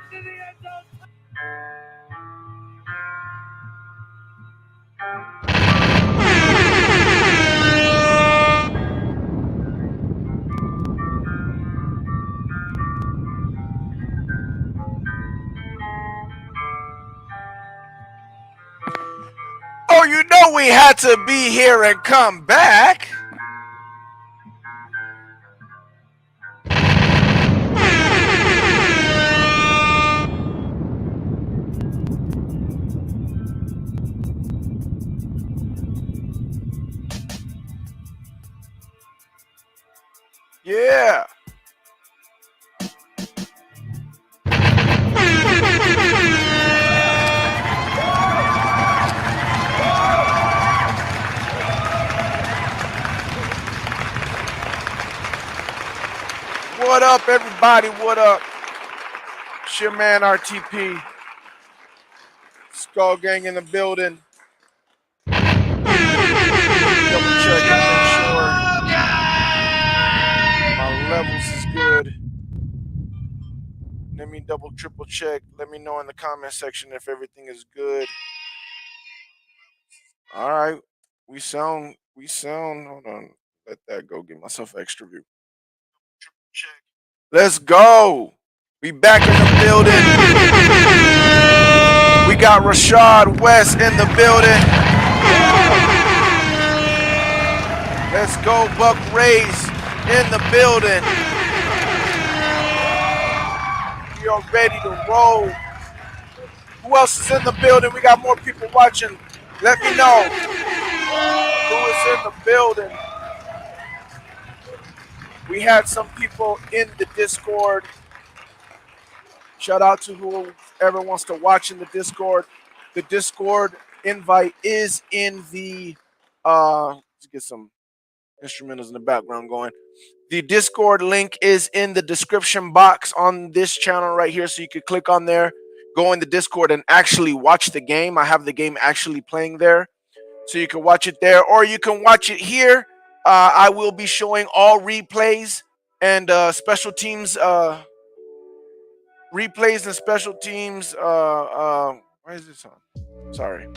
Oh, you know we had to be here and come back. Yeah. What up, everybody? What up? It's your man RTP. Skull Gang in the building. Double check and make sure my levels is good. Let me double, triple check. Let me know in the comment section if everything is good. All right. We sound. Hold on. Let that go. Give myself an extra view. Let's go. We back in the building. We got Rashad West in the building. Let's go, Buck Rays in the building. We are ready to roll. Who else is in the building? We got more people watching. Let me know who is in the building. We had some people in the Discord. Shout out to whoever wants to watch in the Discord. The Discord invite is in the let's get some instrumentals in the background going. The Discord link is in the description box on this channel right here, so you could click on there, go in the Discord and actually watch the game. I have the game actually playing there, so you can watch it there, or you can watch it here. I will be showing all replays and special teams replays and special teams. Where is this on? Sorry.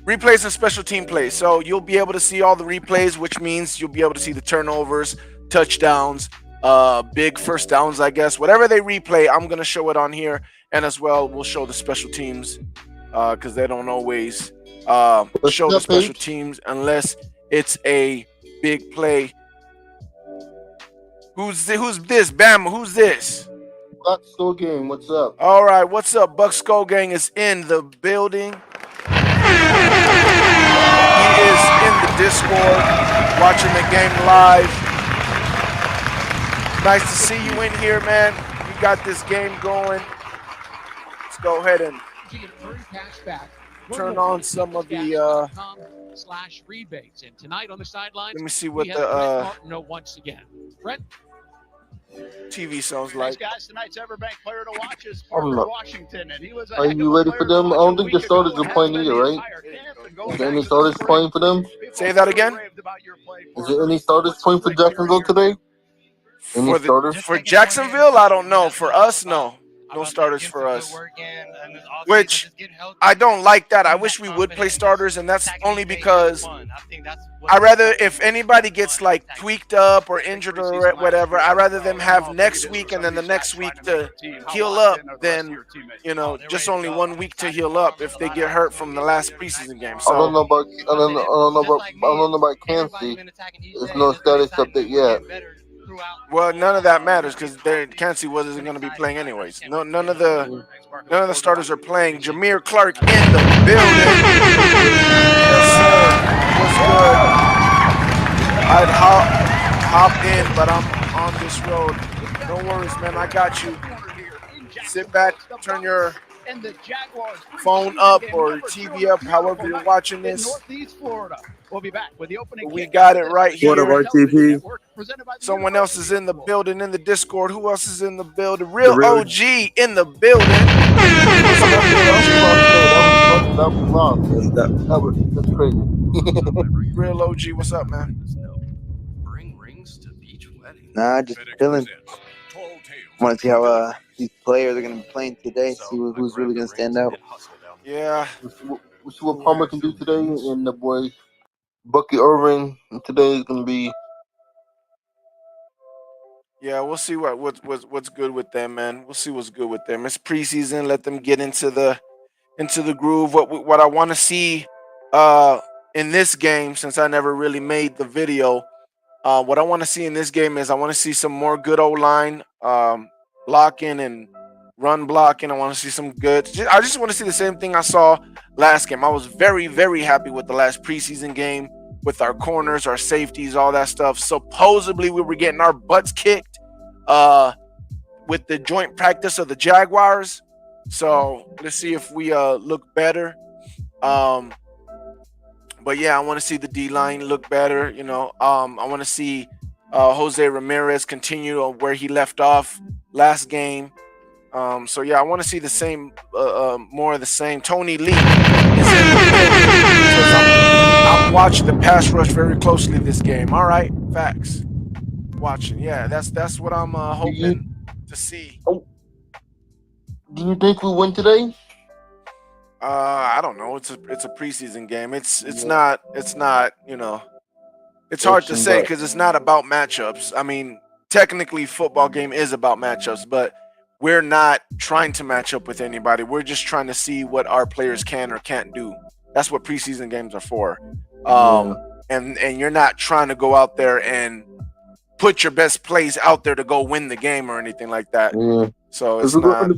Replays and special team plays. So you'll be able to see all the replays, which means you'll be able to see the turnovers, touchdowns, big first downs, I guess. Whatever they replay, I'm going to show it on here. And as well, we'll show the special teams because they don't always show the special teams unless it's a big play. Who's this? Bama, who's this? Bucs Skull Gang, what's up? All right, what's up? Bucs Skull Gang is in the building. He is in the Discord watching the game live. Nice to see you in here, man. We got this game going. Let's go ahead and turn on some of the rebates. And tonight on the sidelines, let me see what the once again. Brent? TV sounds like. Guys, tonight's Everbank player to watch is Parker Washington, and he was. Are you ready for them? I don't think the starters are playing either, right? Is there any starters playing for them? Say that again. Is there any starters playing for Jacksonville today? Any starters for Jacksonville? I don't know. For us, no. No starters for us. Which I don't like that. I wish we would play starters, and that's only because I rather if anybody gets like tweaked up or injured or whatever, I rather them have next week and then the next week to heal up than just only 1 week to heal up if they get hurt from the last preseason game. So I don't know about Kansas. There's no status update yet. Well, none of that matters because Kansas wasn't going to be playing anyways. None of the starters are playing. Jameer Clark in the building. Yes, sir. What's good? I'd hop in, but I'm on this road. No worries, man. I got you. Sit back, turn your phone up or TV up, however you're watching this. We'll be back with the opening. We got it right here. What up, RTP? Someone else is in the building in the Discord. Who else is in the building? Real OG in the building. That's crazy. Real OG, what's up, man? Nah, just chilling. Want to see how these players are going to be playing today. See who's really going to stand out. Yeah. We'll see what Palmer can do today, and the boy Bucky Irving today is going to be. Yeah, we'll see what's good with them, man. We'll see what's good with them. It's preseason. Let them get into the groove. What I want to see in this game, since I never really made the video, what I want to see in this game is I want to see some more good O line blocking and run blocking. I want to see some good. I just want to see the same thing I saw last game. I was very, very happy with the last preseason game with our corners, our safeties, all that stuff. Supposedly we were getting our butts kicked with the joint practice of the Jaguars. So let's see if we look better. But yeah, I want to see the D line look better. I want to see Jose Ramirez continue on where he left off last game. So yeah, I want to see the same, more of the same. Tony Lee is in the building. I'm watching the pass rush very closely this game. All right, facts. Watching, yeah, that's what I'm hoping to see. Do you think we win today? I don't know. It's a preseason game. It's not. It's hard to say because it's not about matchups. I mean, technically, football game is about matchups, but we're not trying to match up with anybody. We're just trying to see what our players can or can't do. That's what preseason games are for. And you're not trying to go out there and put your best plays out there to go win the game or anything like that. Yeah. So it's not.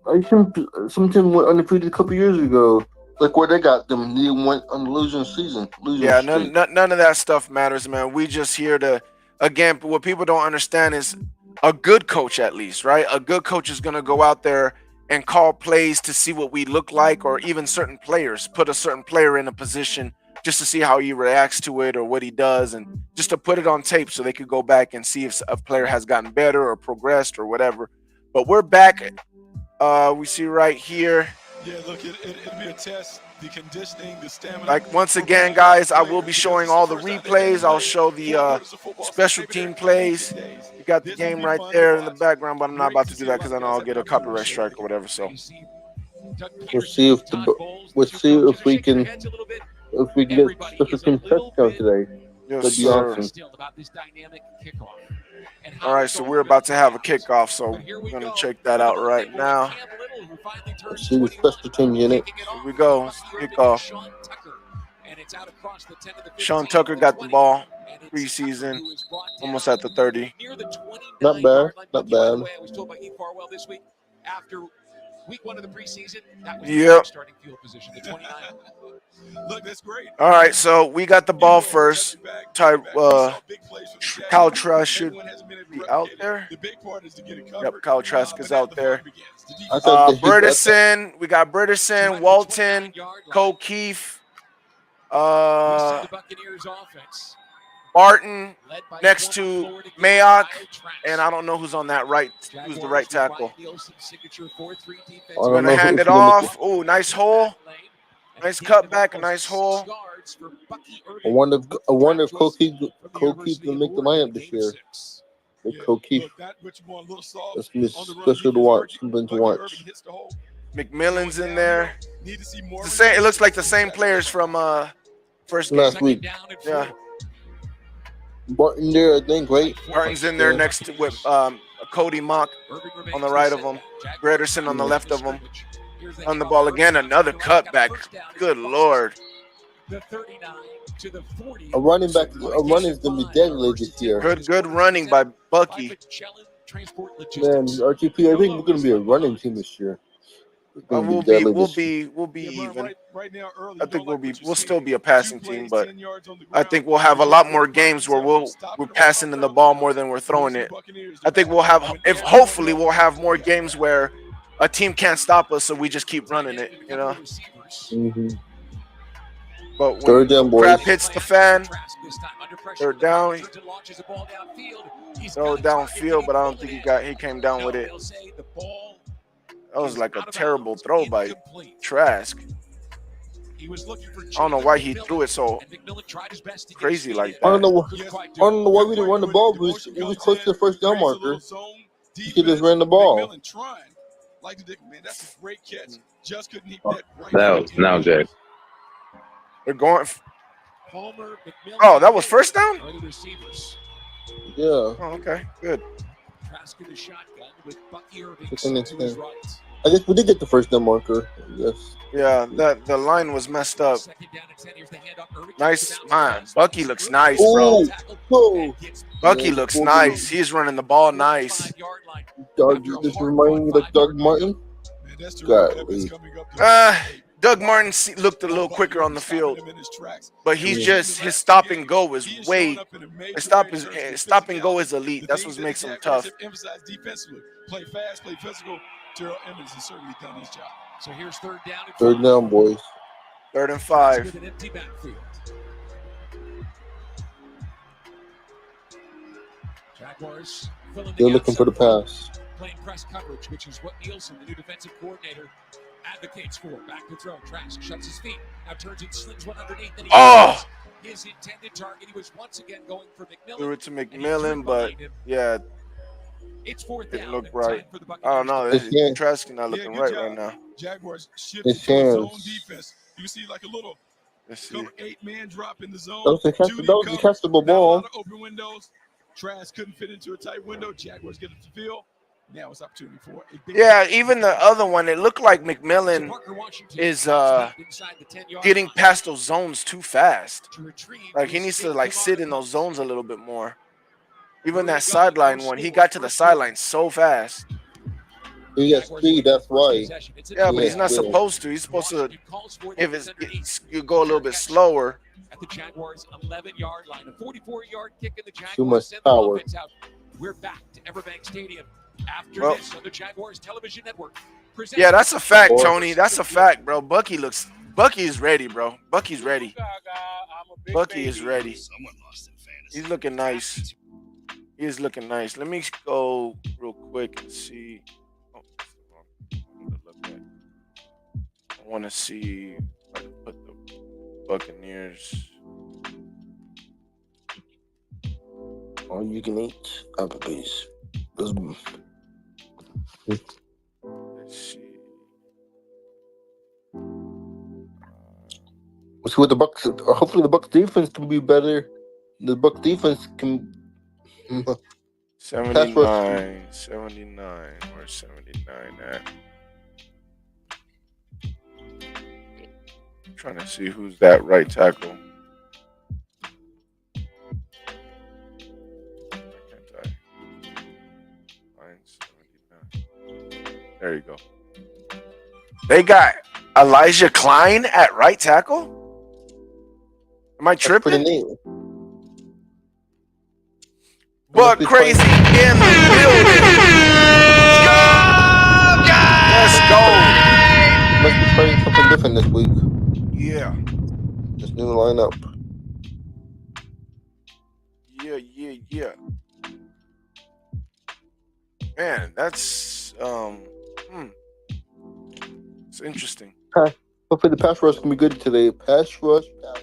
I think some team went undefeated a couple years ago. Like where they got them, they went on the losing season. Yeah, none of that stuff matters, man. We just here to, again, what people don't understand is a good coach, at least, right? A good coach is going to go out there and call plays to see what we look like, or even certain players, put a certain player in a position just to see how he reacts to it or what he does, and just to put it on tape so they could go back and see if a player has gotten better or progressed or whatever. But we're back. We see right here. Yeah, look, it'll be a test. The conditioning, the stamina. Like, once again, guys, I will be showing all the replays. I'll show the special team plays. You got the game right there in the background, but I'm not about to do that because I know I'll get a copyright strike or whatever. So we'll see if we can get special team touchdown today. Yes, sir. All right, so we're about to have a kickoff, so we're going to check that out right now. Let's see the special team unit. Here we go. Kickoff. Sean Tucker got the ball. Preseason, almost at the 30. Not bad. Not bad. After week one of the preseason, that was the starting field position, the 29. Look, that's great. All right, so we got the ball first. Kyle Trask should be out there. Yep, Kyle Trask is out there. Burdison, we got Burdison, Walton, Cole Keefe, Barton next to Mayock, and I don't know who's on that right. Who's the right tackle? We're gonna hand it off. Oh, nice hole. Nice cutback, a nice hole. I wonder if Cole Keefe will make the lineup this year. With Cole Keefe. That's special to watch. Something to watch. McMillan's in there. It's the same. It looks like the same players from first game. Last week. Yeah. Barton there, I think, right? Barton's in there next to with Cody Mock on the right of him. Grederson on the left of him. On the ball again, another cutback. Good Lord. A running back, a running is gonna be deadly this year. Good running by Bucky. Man, RTP, I think we're gonna be a running team this year. We'll be even. I think we'll still be a passing team, but I think we'll have a lot more games where we're passing in the ball more than we're throwing it. I think hopefully we'll have more games where a team can't stop us, so we just keep running it, you know. Mm-hmm. But when crap hits the fan, they're down. Throw it downfield, but I don't think he came down with it. That was like a terrible throw by Trask. I don't know why he threw it so crazy like that. I don't know why we didn't run the ball. It was close to the first down marker. He could just ran the ball. McMillan trying. Like the dick, man, that's a great catch. Just couldn't hit that right. Now, Jack. They're going. Palmer, McMillan, Oh, that was first down? are the receivers. Yeah. Oh, okay. Good. Trask in the shotgun with Bucky Irving Second and to his 10. right. I guess we did get the first down marker. Yes. Yeah, the line was messed up. Second down and 10. Here's the handoff. Irving Nice. kicks it Man, out. Bucky looks nice, bro. Oh, Bucky Yeah, looks full nice. He's running the ball nice. 45-yard line. Doug, this remind me like Doug Martin. Man, that's the God, real Lee. coming up to Doug Martin looked a little quicker on the field, but he's just his stop and go is way. His stop and go is elite. That's what makes him tough. Emphasize defensively, play fast, play physical. Terrell Emmons has certainly done his job. So here's third down. and Third 5. down, boys. 3rd and 5. With an empty backfield. Jaguars filling They're the looking for the pass. playing press coverage, which is what Nielsen, the new defensive coordinator, advocates for. Back to throw. Trask shuts his feet. Now turns and slings one underneath. And he Oh! his intended target. He was once again going for McMillan. Threw it to and he McMillan, threw but behind him. yeah, It's fourth didn't down. look and right. 10 for the I don't know. It's yeah. Trask not looking good right job. right now. Jaguars shifted His to a zone hands. defense. You see like a little Let's see. cover 8-man drop in the zone. That was a catchable Not a ball. lot of open windows. Trask couldn't fit into a tight window. Jaguars get it to field. Now it's opportunity for a big Yeah, even the other one, it looked like McMillan Parker Washington is inside the 10-yard getting line past those zones too fast. to retrieve Like he his needs to safety like sit in mark. those zones a little bit more. Even that sideline one, he got to the sideline so fast. He got speed, that's why. Yeah, but he's not Yeah. supposed to. He's supposed to. Washington calls for the If underneath. you go a little bit slower. At the Jaguars' 11-yard line, a 44-yard kick in the Jaguars. Too much send the power. offense out. We're back to Everbank Stadium after Well- this on the Jaguars television network. Yeah, that's a fact, Or- Tony. That's a fact, bro. Bucky is ready, bro. Bucky's ready. Bucky is ready. He's looking nice. He is looking nice. Let me go real quick and see. Oh, I want to see if I can put the Buccaneers. All you can eat, Applebee's. Let's see. We'll see what the Bucks. Hopefully, the Bucks defense can be better. The Bucks defense can. 79. 79. Where's 79 at? I'm trying to see who's that right tackle. Why can't I? Find 79. There you go. They got Elijah Klein at right tackle? Am I That's pretty tripping? neat. Buck Crazy in the building. Let's go. Must be trying something different this week. Yeah. This new lineup. Yeah. Man, that's it's interesting. Hopefully, the pass rush can be good today. Pass rush. I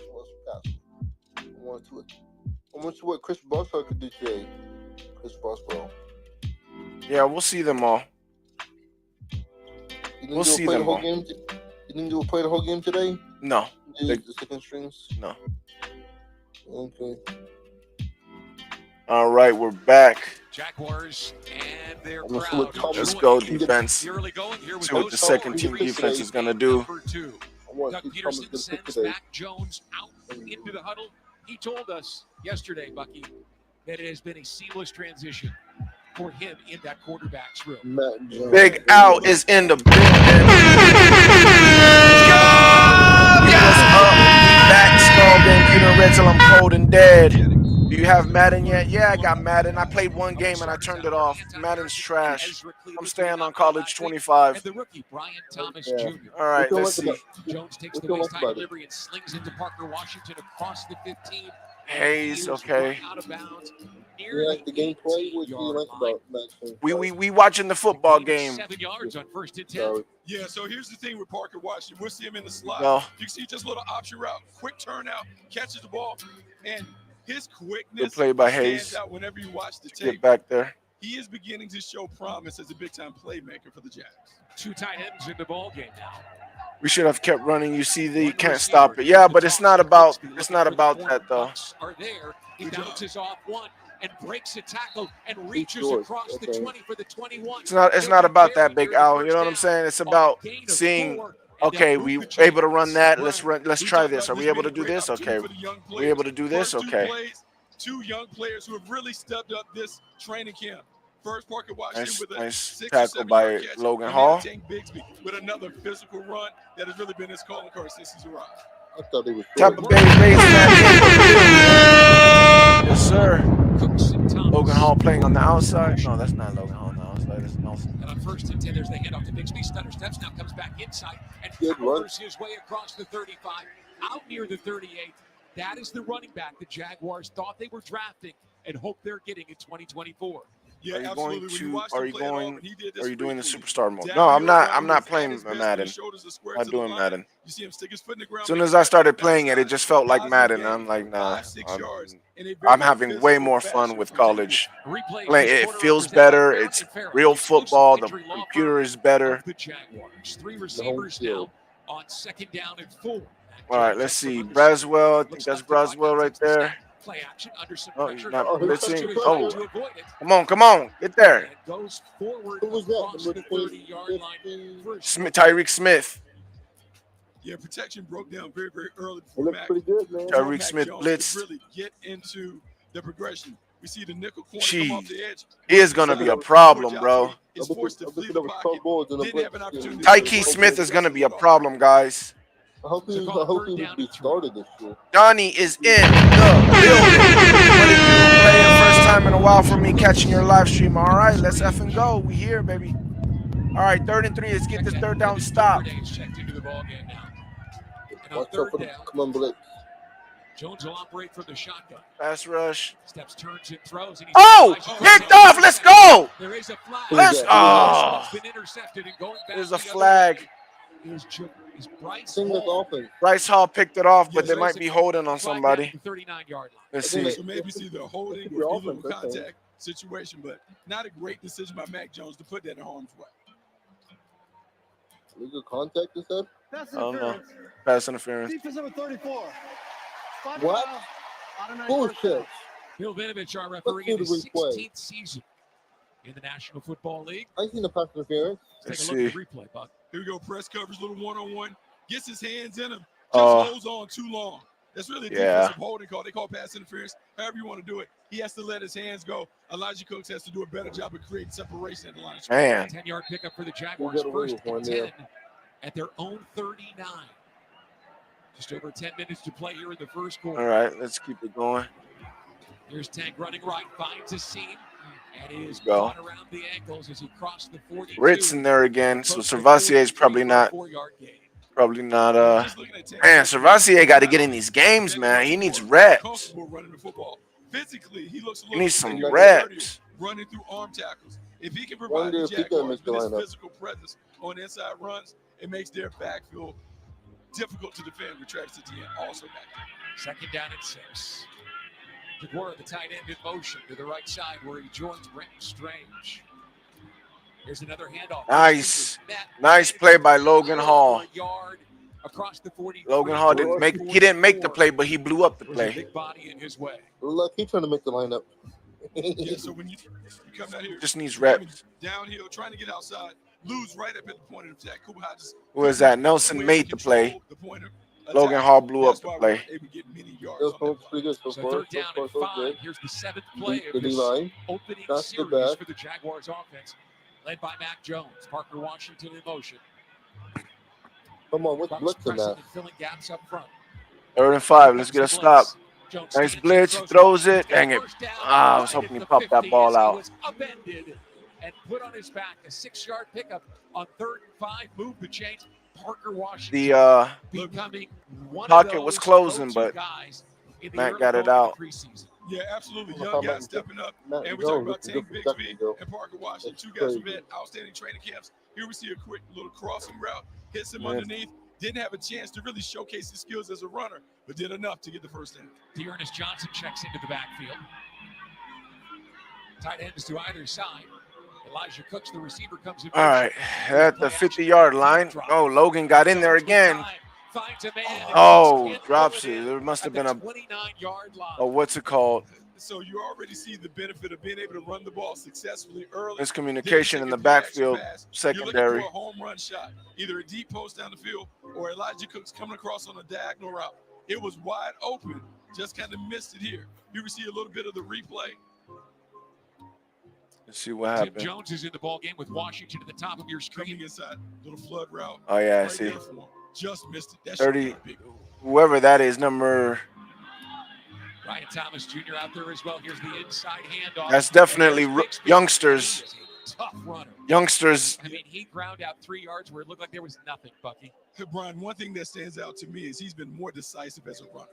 want to see what Chris Boswell could do today. Chris Boswell. Yeah, we'll see them all. You We'll see them all. You didn't do a play the whole game today? No. The second strings? No. Okay. All right, we're back. Jaguars and their I'm gonna see what crowd. Thomas Let's enjoying go the defense. early going. Here we See go. what the second team defense is gonna do. Number 2. I want Doug to see Peterson Thomas get picked sends today. Mac Jones out into the huddle. He told us yesterday, Bucky, that it has been a seamless transition for him in that quarterback's room. Matt Jones. Big Al is in the building. What's up? Back, Skull Game, Peter Red till I'm cold and dead. Do you have Madden yet? Yeah, I got Madden. I played one game and I turned it off. Madden's trash. I'm staying on college 25. And the rookie, Brian Thomas Yeah. Jr. All right, What let's you see. Jones takes What the you like baseline about it? delivery and slings into Parker Washington across the 15. Hayes, okay. Out of bounds, near You like the gameplay? What do you 18-yard like line. about Matt Jones? We watching the football game. 7 yards on first and 10. Sorry. Yeah, so here's the thing with Parker Washington. We'll see him in the slot. No. You can see just a little option route, quick turnout, catches the ball, and his Good quickness play by stands Hayes. out whenever you watch the Get tape. back there. he is beginning to show promise as a big-time playmaker for the Jags. 2 tight ends in the ball game now. We should have kept running. You see, they One can't receiver. stop it. Here's Yeah, the but it's toss not to about Bixby it's looking not for the about corner. that though. Bucs are there. He Good job. bounces off one and breaks a tackle and He's reaches short. across the Okay. 20 for the 21. It's not He'll be about that, buried Big near the Al. You first know what I'm down saying? It's on a about gain of seeing. 4, and they'll Okay, move we the able to run chains. that. Right. Let's We try talked this. about Are we this able to being a do great this? Okay. opportunity for the young We players. able to do this? First 2 Okay. plays, 2 young players who have really stepped up this training camp. First, Parker Washington Nice, with a nice 6 or tackle 7 by yard catch. Logan and Hall. now Tank Bixby with another physical run that has really been his calling card since he's arrived. I thought he was Tampa short. Bay Rays fan. Yes, sir. Cooks and Thomas. Logan Hall playing on the outside. No, that's not Logan Hall on the outside. That's Nelson. And on 1st and 10, there's the handoff to Bixby. Stutter steps now, comes back inside and Good run. powers his way across the 35, out near the 38. That is the running back the Jaguars thought they were drafting and hope they're getting in 2024. Yeah, Are you absolutely. going when to- you watch are him you play at going- Auburn, he did this Are you doing the frequently. superstar mode? No, Downhill I'm not. running I'm not was at playing his best when Madden. his shoulders are square I'm to the doing line. Madden. You see him stick his foot in the ground. As soon make as a I catch started on the playing it, it backside. just felt like Positive Madden. gain I'm like, for nah. 5-6 yards in a very I'm having way physical more fun fashion with for Tank college. Replay Play, this it quarter feels represented by better. Barrett It's and Farrell, real exclusive football. The injury law computer firm is better. of the Jaguars. 3 receivers now on 2nd down and 4. All right, let's see. Braswell. I think that's Braswell right there. Play action under some Oh, he's pressure. not Oh, he's blitzing. To his Oh, right to avoid it. come on, get there. And goes forward Who was that? across Number the 30-yard line. 15? First Tyreek Smith. Yeah, protection broke down very, very early He for looked Mac. pretty good, man. Tyreek Mac Smith Jones blitzed. could really get into the progression. We see the nickel corner come off the edge. He is gonna be a problem, bro. Is forced to flee the pocket. Didn't have an opportunity. Tyke Smith is gonna be a problem, guys. I hope he would be started this year. Johnny is in the building. What did you play it first time in a while for me catching your live stream? All right, let's effing go. We here, baby. All right, 3rd and 3. Let's get this 3rd down stop. checked into the ball game now. And on Watch out 3rd for the down, come on, blitz. Jones will operate from the shotgun. Pass rush. Steps, turns, and throws. And Oh, picked off. Let's go. There is a flag. Let's. Oh, Been intercepted and going back there's a the other flag. way. Is Bryce Seamless Hall. offense. Bryce Hall picked it off, but Yes, they might be holding on Flag somebody. down to the 39-yard line. Let's I think see. So maybe see the holding Your or illegal offense, okay. contact situation, but not a great decision by Mac Jones to put that in harm's way. Legal contact, you said? Pass I don't know. interference. Pass interference. Defense number 34. Spot What? foul. Automatic Bullshit. first down. Bill Vinovich, our referee, in Let's his do the replay. 16th season in the National Football League. I seen the pass interference. Let's Let's take a look at see. the replay, Buck. Here we go, press coverage, little one-on-one. Gets his hands in him, just Oh. holds on too long. That's really a Yeah. defensive holding call. They call pass interference. However you want to do it. He has to let his hands go. Elijah Cooks has to do a better job of creating separation at the line of scrimmage. Man, 10-yard pickup for the We'll Jaguars, get away 1st with one and there. 10 at their own 39. Just over 10 minutes to play here in the first quarter. all right, let's keep it going. Here's Tank running right, finds a seam, and is Go. caught around the ankles as he crossed the 42. Ritz in there again, so Approached the Servassier is 40, probably not, 4-yard gain. Just looking at Tank man, Bixby, Servassier got to get in these games, man. He needs reps. comfortable running the football. Physically, he looks a He little needs some bigger, reps. running through arm tackles. If he can Wonder provide the if he can Jaguars make the with his lineup. physical presence on inside runs, it makes their backfield difficult to defend with Travis Etienne also back there. 2nd down and 6. DeGuara, the tight end, in motion to the right side where he joins Brenton Strange. Here's another handoff. Nice. Nice play by Logan Hall. Yard across the 40. Logan Hall didn't make. He didn't make the play, but he blew up the There's a play. big body in his way. Look, he's trying to make the lineup. Yeah, so when you come down here, Just needs coming reps. downhill, trying to get outside, lose right up at the point of attack. Cooper Hodges. Who is that? Nelson way made to the play. control the point of Logan attack. Hall blew up That's the why play. we're able to get many yards It was on that play. pretty good so So far. 3rd So down far, and so 5. good. Here's the 7th play of The this D-line. opening That's the series best. for the Jaguars offense, led by Mac Jones. Parker Washington in motion. Come on, what's Bucs blitzing pressing that? and filling gaps up front. 3rd and 5. Let's get a stop. Jones Nice stands and blitz, throws throws it. it. Dang it. First down, Ah, I was right hoping at he the popped that 50 ball as he out. was upended and put on his back. A 6-yard pickup on 3rd and 5. Move the chains. Parker Washington The becoming one pocket of was those closing, go-to but guys in the Matt early got it part of out. the preseason. Yeah, absolutely. Look how Young guys Matt- stepping up. Matt And we talk Jones about is a Tank good Bixby protection, though. and Parker Washington, two That's guys who crazy. had outstanding training camps. Here we see a quick little crossing route, hits him Yeah. underneath. Didn't have a chance to really showcase his skills as a runner, but did enough to get the first down. Dearness Johnson checks into the backfield. Tight ends to either side. Elijah Cooks, the receiver, comes in. All right, at the 50-yard line. Oh, Logan got in there again. Finds a man. Oh, drops it. There must have been a 29-yard line. oh, what's it called? So you already see the benefit of being able to run the ball successfully early. Miscommunication in the backfield, secondary. You're looking for a home run shot, either a deep post down the field or Elijah Cooks coming across on a diagonal route. It was wide open, just kind of missed it here. You can see a little bit of the replay. Let's see what happened. Tim Jones is in the ball game with Washington at the top of your screen. Coming inside, little flood route. Oh yeah, I right see. Just missed it. That 30. Whoever that is, number. Ryan Thomas Jr. out there as well. Here's the inside handoff. That's definitely youngsters. Tough runner. Youngsters. I mean, he ground out 3 yards where it looked like there was nothing, Bucky. Hey, Brian, one thing that stands out to me is he's been more decisive as a runner.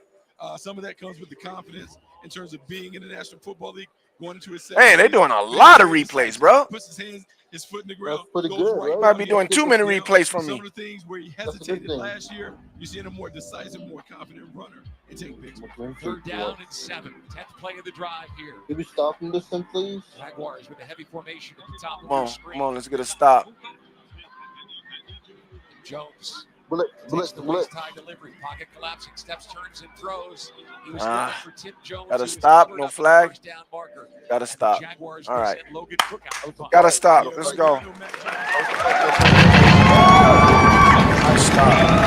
Some of that comes with the confidence in terms of being in the National Football League, going into his Hey, they're doing a lot of replays, bro. Puts his hands, his foot in the ground. That's pretty good, right? Might be doing too many replays from Some me. of the things where he hesitated last year, you're seeing a more decisive, more confident runner and take big. 3rd down and 7. 10th play of the drive here. Can we stop him this thing, please? Jaguars with a heavy formation at the top of Come on, the screen. come on, let's get a stop. Jones. Blitz. High delivery, pocket collapsing, steps, turns, and throws. He was for Tim Jones. Gotta stop, no flag. Gotta stop. All right. Gotta stop. Let's go. Nice stop.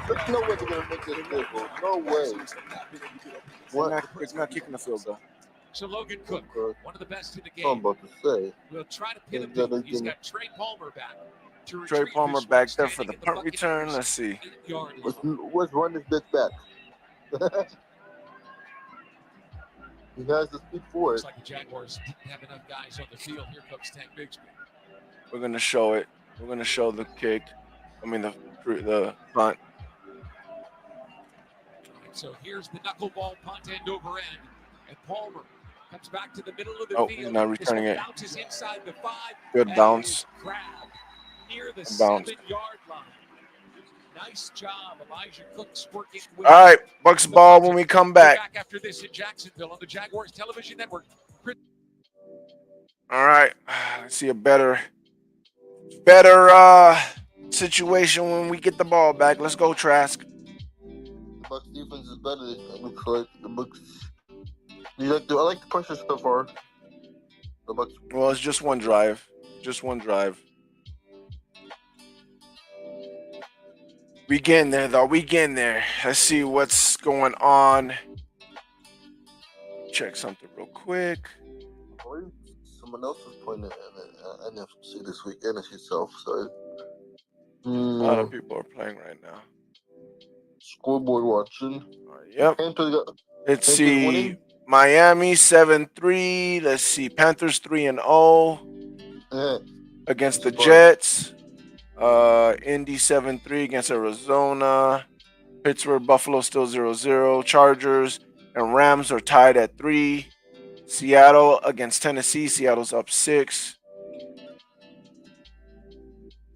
There's no way they're gonna make this field goal. No way. What? It's not kicking the field goal. So Logan Cook, one of the best in the game. I'm about to say. We'll try to pin him down. He's got Trey Palmer back. Trey Palmer back there for the punt return. Let's see. Let's run this bitch back. He has the speed for it. Looks like the Jaguars didn't have enough guys on the field. Here comes Tank Bigsby. We're gonna show it. We're gonna show the kick. I mean the punt. So here's the knuckleball punt end over end, and Palmer comes back to the middle of the field. He's not returning it. Bounces inside the 5. Good bounce. Near the 7-yard line. Nice job, Elijah Cooks working with. All right, Bucs ball when we come back. After this in Jacksonville on the Jaguars television network. All right, let's see a better situation when we get the ball back. Let's go, Trask. The Bucs defense is better. It looks like the Bucs. I like the pressure so far. The Bucs. Well, it's just one drive. Just one drive. We getting there, though. We getting there. Let's see what's going on. Check something real quick. Someone else was playing NFC this week, NFC South side. A lot of people are playing right now. Scoreboard watching. Yep. Let's see. Miami 7-3. Let's see. Panthers 3-0 against the Jets. Indy 7-3 against Arizona. Pittsburgh, Buffalo still 0-0. Chargers and Rams are tied at 3. Seattle against Tennessee. Seattle's up 6.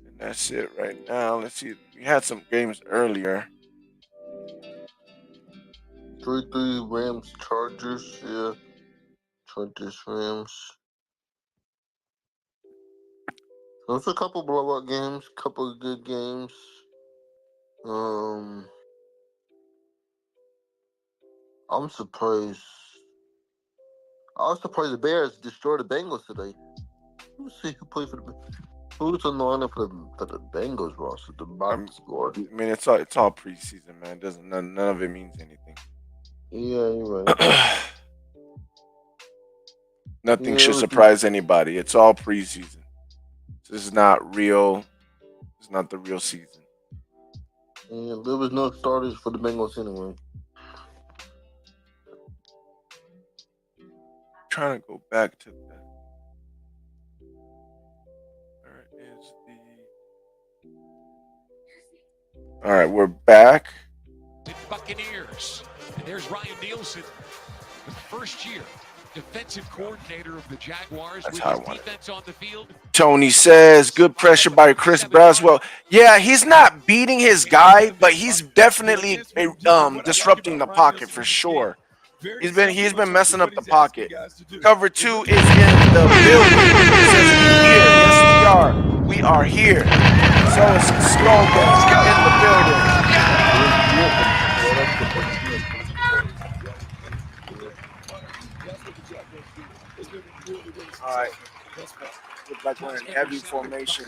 And that's it right now. Let's see. We had some games earlier. 3-3 Rams, Chargers. Yeah. Chargers, Rams. There's a couple blowout games, couple of good games. I'm surprised. I was surprised the Bears destroyed the Bengals today. Let's see who played for the who's on the lineup for the Bengals roster. The box score. I mean, it's all preseason, man. None of it means anything. Yeah, you're right. Nothing should surprise anybody. It's all preseason. This is not real. It's not the real season. Yeah, there was no starters for the Bengals anyway. Trying to go back to that. Where is the? All right, we're back. The Buccaneers. And there's Ryan Nielsen, the first year defensive coordinator of the Jaguars That's with how I his want it. defense on the field. Tony says, good pressure by Chris Braswell. Yeah, he's not beating his guy, but he's definitely disrupting the pocket for sure. He's been messing up the pocket. Cover 2 is in the building. It says we here. Yes, we are. We are here. So is Skolga in the building. All right. Look like we're in heavy formation.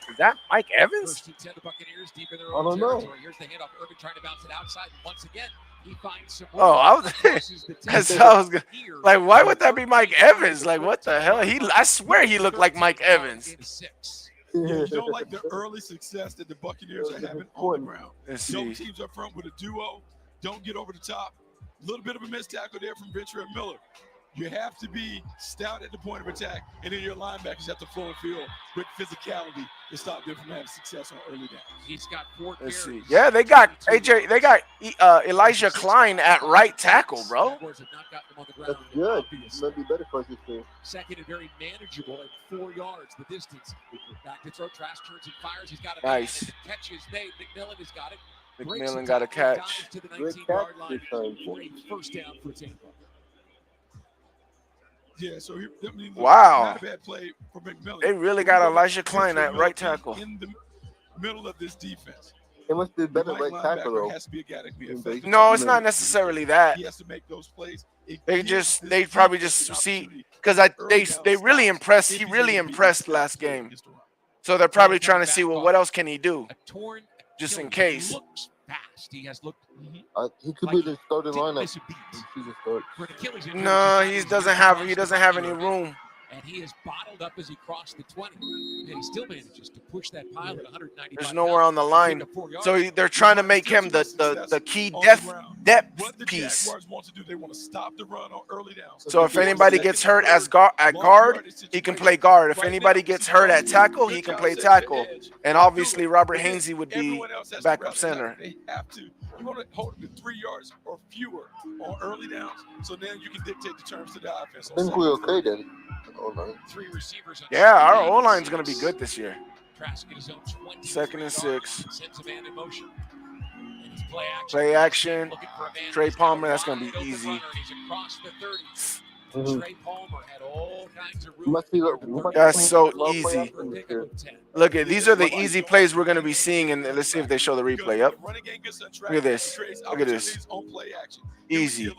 Is that Mike Evans? First and 10, the Buccaneers deep in their I own don't know. territory. Here's the handoff. Urban trying to bounce it outside. And once again, he finds some Oh, I was, crosses the that's 10. how I was gonna, like, why would that be Mike Evans? Like, what the hell? I swear he looked like Mike Evans. Yeah, you don't like the early success that the Buccaneers are having on the ground. Let's No see. teams up front with a duo. Don't get over the top. A little bit of a missed tackle there from Ventura and Miller. You have to be stout at the point of attack, and then your linebackers have to flow and field with physicality to stop them from having success on early downs. He's got 4 Let's see. carries. Yeah, they got AJ. They got Elijah Klein at right tackle, bro. Jaguars have not gotten him on the That's ground. good. Obviously. Might be better for us this year. Second and very manageable at 4 yards. The distance. Back to throw. Trask turns and fires. He's got a Nice. man, and the catch is made. McMillan has got it. McMillan got a catch. To the Great 19-yard catch line this time. for a first down for Tampa. Yeah, so Wow. not a bad play for McMillan. They really got Elijah Klein at right tackle. In the middle of this defense. It must be better The right tackle linebacker though. has to be a guy that can be effective. No, it's not necessarily that. He has to make those plays. They probably just see because they really impressed. He really impressed last game. So they're probably trying to see, well, what else can he do, A torn just in Achilles. case. He looks fast. He has looked. He could be the starting Didn't lineup. miss a beat. He's a start. For an Achilles injury, No, he's he not doesn't have any room. And he is bottled up as he crossed the 20. And he still manages to push that pile at 195. There's nowhere on the line. So they're trying to make him the key depth What the piece. Jaguars want to do, they want to stop the run on early downs. So if anybody gets hurt at guard, he can play guard. If anybody gets hurt at tackle, he can play tackle. And obviously Robert Hainsey would be Everyone else has to backup wrap it center. up. They have to. You want to hold them to 3 yards or fewer on early downs, so then you can dictate the terms to the offense. I think we're okay then. Oh, no. 3 receivers on Yeah, our second O-line's and going to be 6. good this year. Trask in his own 20. 2nd and 6. Sends a man in motion. And it's play action. Play action. Looking for a man. Trey He's got a Palmer, that's gonna be wide open easy. runner, and he's across the 30. Mhm. Trey Palmer had all kinds of room. Must be That's so Love play easy. action this year. Look at these are the easy plays we're going to be seeing, and let's see if they show the replay. Yep, Look at this. Look at this. Easy.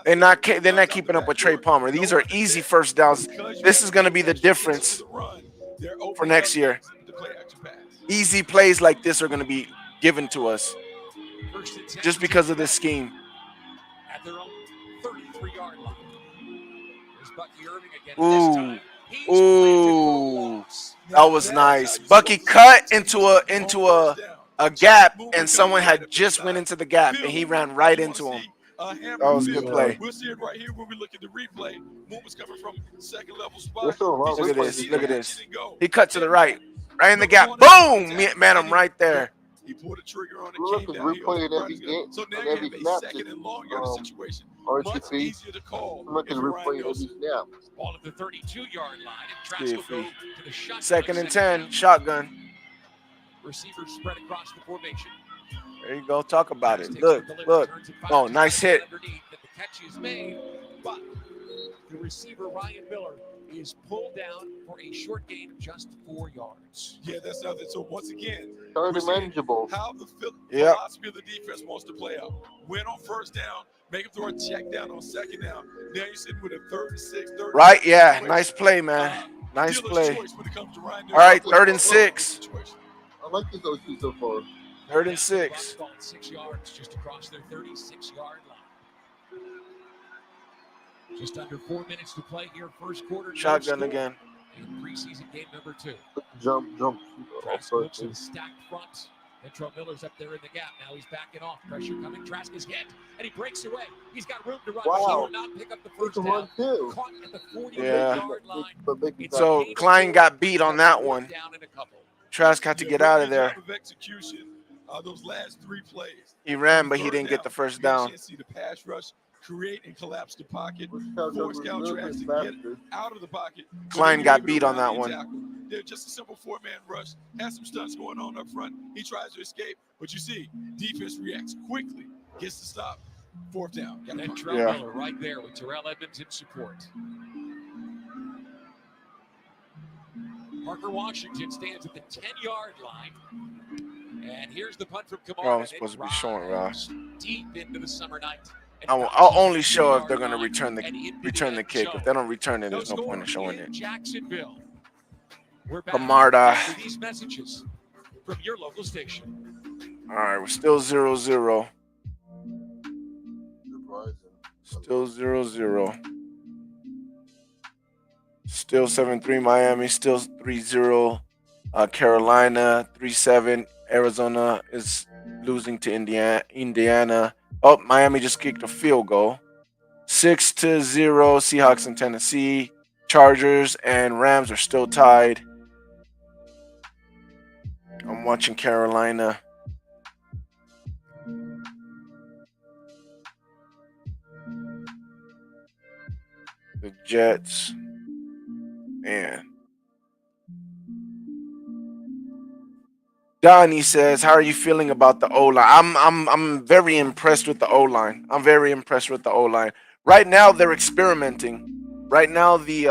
They're not keeping up with Trey Palmer. These are easy first downs. This is going to be the difference for next year. Easy plays like this are going to be given to us just because of this scheme. At their own 33-yard line. There's Bucky Irving again. Ooh. This time, he's planted Ooh. for loss. That was nice. Bucky cut into a gap, and someone had just went into the gap, and he ran right into him. That was a good play. We'll see it right here when we look at the replay. Movements coming from second level spot. Let's go, Rob. Look at this. Look at He this. didn't go. He cut to the right in the gap. Boom! Man, I'm right there. He pulled a trigger on it. Look Came at down. He replay in opened every the game, So now on you every have a snap. second and long yard situation. Much RTP. easier to call. Look at if the you're replay Ryan in every Nelson. snap. Ball at the 32-yard line. And Trask will go to the shotgun. 2nd and 10, shotgun. Receivers spread across the formation. There you go. Talk about Trask it. takes Look, the delivery, look. turns and fires Oh, nice hit. underneath, and the catch is made, but the receiver Ryan Miller is pulled down for a short gain of just 4 yards. Yeah, that's nothing. So once again, Starting we're seeing manageable. how the Yep. philosophy of the defense wants to play out. Win on first down, make him throw a check down on second down. Now you're sitting with a 3rd and 6, 3rd. Right? Yeah. Nice play, man. Nice play. All right, 3rd and 6. I like this OC so far. 3rd and 6. 6 yards just across their 36-yard line. Just under 4 minutes to play here, first quarter. Shotgun again. In preseason game number 2. Jump. Trask looks at a stacked front. Intro Miller's up there in the gap. Now he's backing off. Pressure coming. Trask is hit, and he breaks away. He's got room to run. Wow. He will not pick up the first It's a down. run too. Caught at the Yeah. 48-yard line. It's So a gain of Klein 4. got beat on that one. Down in a couple. Trask had to get out of there. Of execution. those last 3 plays. He ran, but he Third didn't get down, the first you had a down. chance to see the pass rush, create and collapse the pocket, Scout force was a Cal little Trask bit to get faster. out of the pocket. but Klein then you're got able to beat on that rally and one. tackle. They're just a simple 4-man rush. Has some stunts going on up front. He tries to escape, but you see, defense reacts quickly, gets the stop. 4th down. And then punt. Trell Yeah. Miller right there with Terrell Edmonds in support. Parker Washington stands at the 10-yard line. And here's the punt from Kamara. Oh, I'm supposed to be showing Ross deep into the summer night. I'll only show if they're going to return the kick. If they don't return it, No there's no score point in showing in it. Jacksonville. We're back Camarda. after these messages from your local station. All right, we're still 0-0. Surprising. Still 0-0. Still 7-3 Miami. Still 3-0 Carolina. 3-7 Arizona is losing to Indiana. Oh, Miami just kicked a field goal. 6-0 Seahawks in Tennessee. Chargers and Rams are still tied. I'm watching Carolina. The Jets. Man. Donnie says, "How are you feeling about the O-line?" I'm very impressed with the O-line. I'm very impressed with the O-line. Right now they're experimenting. Right now the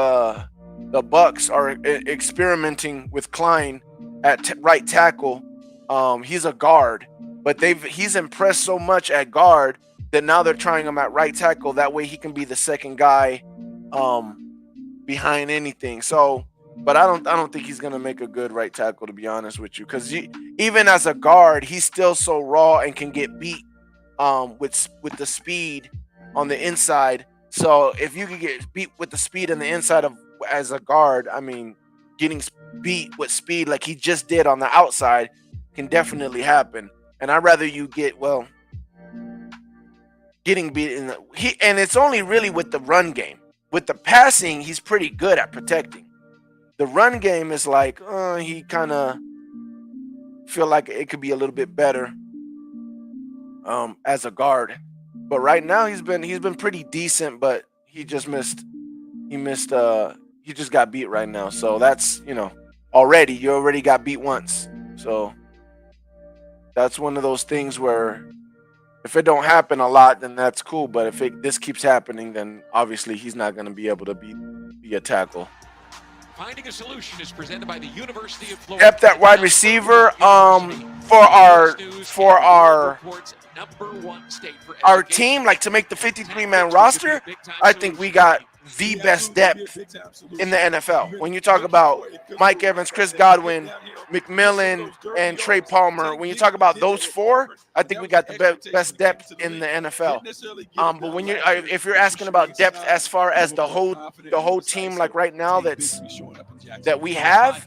Bucs are experimenting with Klein at right tackle. He's a guard, but he's impressed so much at guard that now they're trying him at right tackle. That way he can be the second guy behind anything. So, but I don't think he's gonna make a good right tackle, to be honest with you, because even as a guard, he's still so raw and can get beat with the speed on the inside. So if you could get beat with the speed on the inside of as a guard, I mean, getting beat with speed like he just did on the outside can definitely happen. And I'd rather you get getting beat and it's only really with the run game. With the passing, he's pretty good at protecting. The run game is like he kind of feel like it could be a little bit better as a guard. But right now he's been pretty decent, but he just got beat right now. So that's, you already got beat once. So that's one of those things where if it don't happen a lot, then that's cool. But if this keeps happening, then obviously he's not going to be able to be a tackle. Finding a solution is presented by the University of Florida. Depth at wide receiver. For our team, like to make the 53-man roster, I think we got the best depth in the NFL. When you talk about Mike Evans, Chris Godwin, McMillan, and Trey Palmer, when you talk about those four, I think we got the best depth in the NFL. But when if you're asking about depth as far as the whole team, like right now that we have,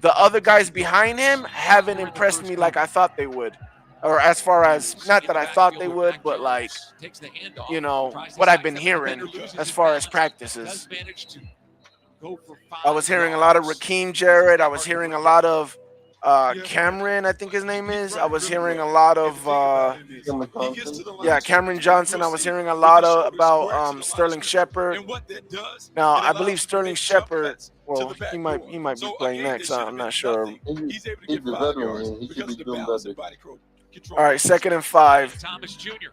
the other guys behind him haven't impressed me like I thought they would. Or as far as, not that I thought they would, but like, what I've been hearing as far as practices. I was hearing a lot of Raheem Jarrett. I was hearing a lot of Cameron, I think his name is. I was hearing a lot of, Cameron Johnson. I was hearing a lot about Sterling Shepard. Now, I believe Sterling Shepard, well, he might be playing next. I'm not sure. He's a veteran. He should be doing better. All right, 2nd and 5. Thomas Jr.,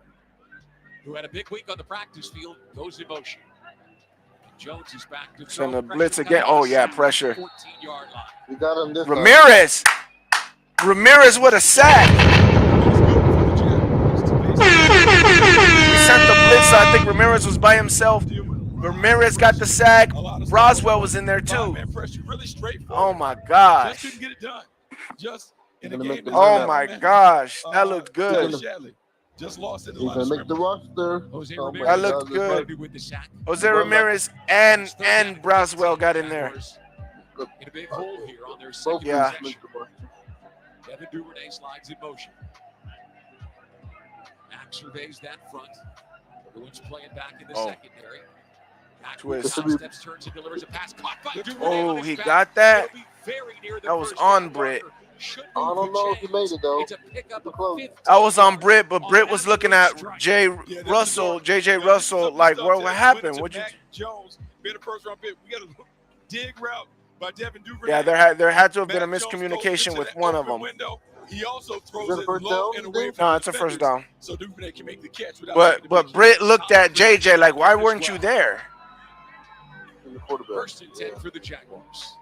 who had a big week on the practice field, goes in motion. Jones is back to Send the blitz again. Oh, yeah, pressure. 14-yard line. We got him this Ramirez. Ramirez with a sack. We sent the blitz, so I think Ramirez was by himself. Ramirez got the sack. Roswell was in there, too. Oh, my gosh. Oh my gosh, that looked good. Just lost in the He's gonna make the roster. That looked good. Jose Ramirez and Braswell got in there. In a big hole here on their Both Yeah. Kevin Duvernay slides in motion. Max surveys that front. Everyone's playing back in the secondary. Twist. Steps, turns, and delivers a pass. Caught by Duvernay on his He back. got that. It'll be very near the That was first on down Britt. marker. should I move don't know if he made it, though. It's a pickup of Close. 15 I was on yards Britt, but on Britt an was looking absolute at strike. Jay Yeah, Russell, this is JJ our- Russell, this is like, some what stuff happened? that What you? Mac Jones made a first round pick. We got a dig route by Devin Duvernay. Yeah, there had to have been a Mac Jones goes miscommunication into with that one of open them. window. He also throws Is it a it first low down, and you away think? from No, the it's a first defenders, down. so Duvernay can make the catch without having to But make Britt it. looked at JJ like, why weren't you there? In the quarterback. First and 10 for the Jaguars.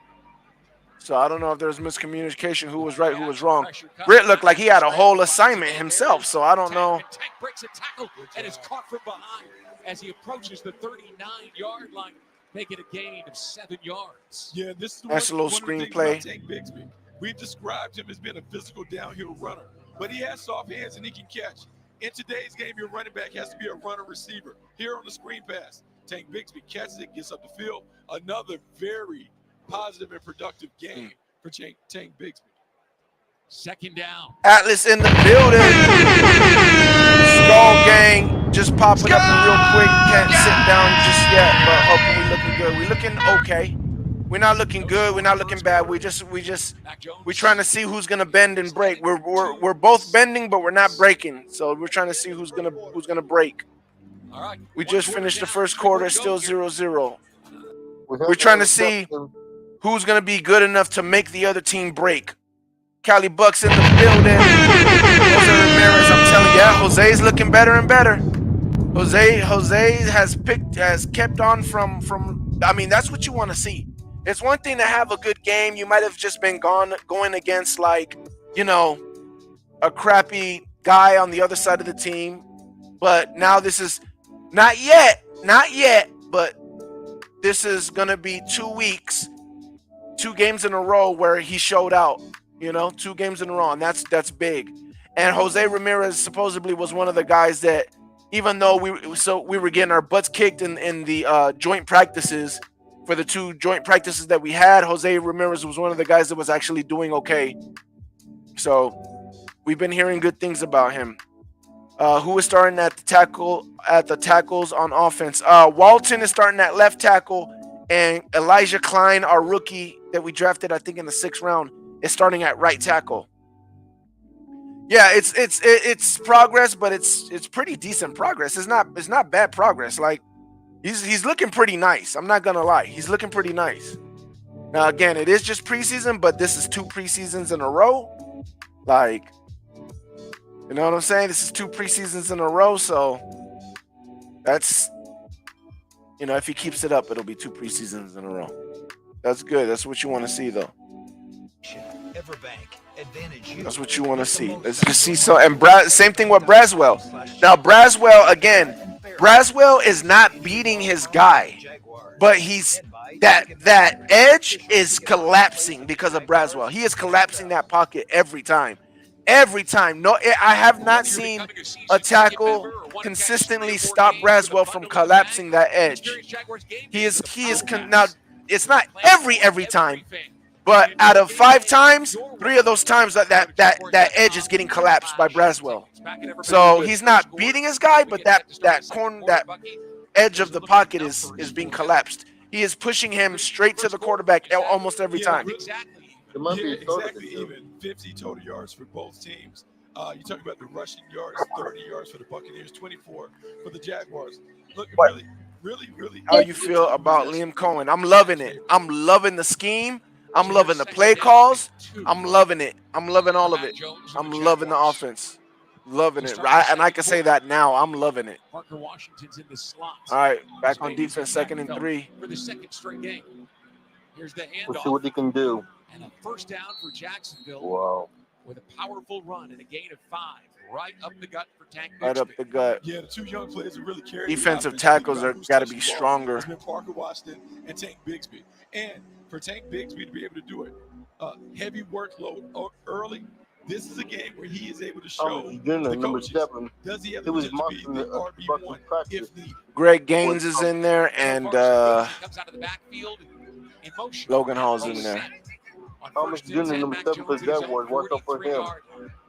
So I don't know if there's miscommunication. Who was right? Who was wrong? Britt looked like he had a whole assignment himself. So I don't know. Tank breaks a tackle and is caught from behind as he approaches the 39-yard line, making a gain of 7 yards. Yeah, this is That's a little one of the things screenplay. about Tank Bigsby. We've described him as being a physical downhill runner, but he has soft hands and he can catch. In today's game, your running back has to be a runner receiver. Here on the screen pass, Tank Bigsby catches it, gets up the field. Another very positive and productive game for Tank Bigsby. Second down. Atlas in the building. Skull Gang just popping up real quick. Can't sit down just yet, but hoping we looking good. We looking okay. We're not looking good. We're not looking bad. We're trying to see who's gonna bend and break. We're both bending, but we're not breaking. So we're trying to see who's gonna break. All right. We just finished the first quarter, still 0-0. We have We're trying to an see interception. who's gonna be good enough to make the other team break. Cali Bucs in the building. Jose Ramirez, I'm telling you, Jose's looking better and better. Jose has kept on from. I mean, that's what you want to see. It's one thing to have a good game. You might have just been going against, like, a crappy guy on the other side of the team. But now this is not yet, but this is gonna be 2 weeks, 2 games in a row where he showed out. 2 games in a row, and that's big. And Jose Ramirez supposedly was one of the guys that, even though we were getting our butts kicked in the joint practices, for the 2 joint practices that we had, Jose Ramirez was one of the guys that was actually doing okay. So we've been hearing good things about him. Who is starting at the tackles on offense? Walton is starting at left tackle, and Elijah Klein, our rookie that we drafted, I think in the 6th round, is starting at right tackle. Yeah, it's progress, but it's pretty decent progress. It's not bad progress. Like, he's looking pretty nice. I'm not gonna lie, he's looking pretty nice. Now again, it is just preseason, but this is 2 preseasons in a row. Like, you know what I'm saying? This is 2 preseasons in a row, so that's, if he keeps it up, it'll be 2 preseasons in a row. That's good. That's what you want to see, though. That's what you want to see. Let's just see. So, and same thing with Braswell. Now, Braswell is not beating his guy, but that edge is collapsing because of Braswell. He is collapsing that pocket every time. Every time. No, I have not seen a tackle consistently stop Braswell from collapsing that edge. He is now. It's not every time, but out of 5 times, 3 of those times that edge is getting collapsed by Braswell. So he's not beating his guy, but that edge of the pocket is being collapsed. He is pushing him straight to the quarterback almost every time. It might be Exactly even. 50 total yards for both teams. You talk about the rushing yards, 30 yards for the Buccaneers, 24 for the Jaguars. Look, really. How you feel about Liam Cohen? I'm loving it. I'm loving the scheme. I'm loving the play calls. I'm loving it. I'm loving all of it. I'm loving the offense. Loving it. And I can say that now. I'm loving it. Parker Washington's in the slot. All right, back on defense, 2nd and 3. For the 2nd straight game. Here's the handoff. We'll see what he can do. And a first down for Jacksonville. Wow. With a powerful run and a gain of 5. Right up the gut for Tank Right Bigsby. up the gut. Yeah, the 2 young players who really carry Defensive tackles are got to be stronger. It's been Parker Washington and Tank Bigsby. And for Tank Bigsby to be able to do it, heavy workload early, this is a game where he is able to show the number coaches, 7. does he have He the was potential to be the RB1 practice. if needed. Greg Gaines is in there, and Comes out of the backfield in motion. Logan Hall's in there. Thomas Jr., number 7 for the Jaguars. Watch out for him.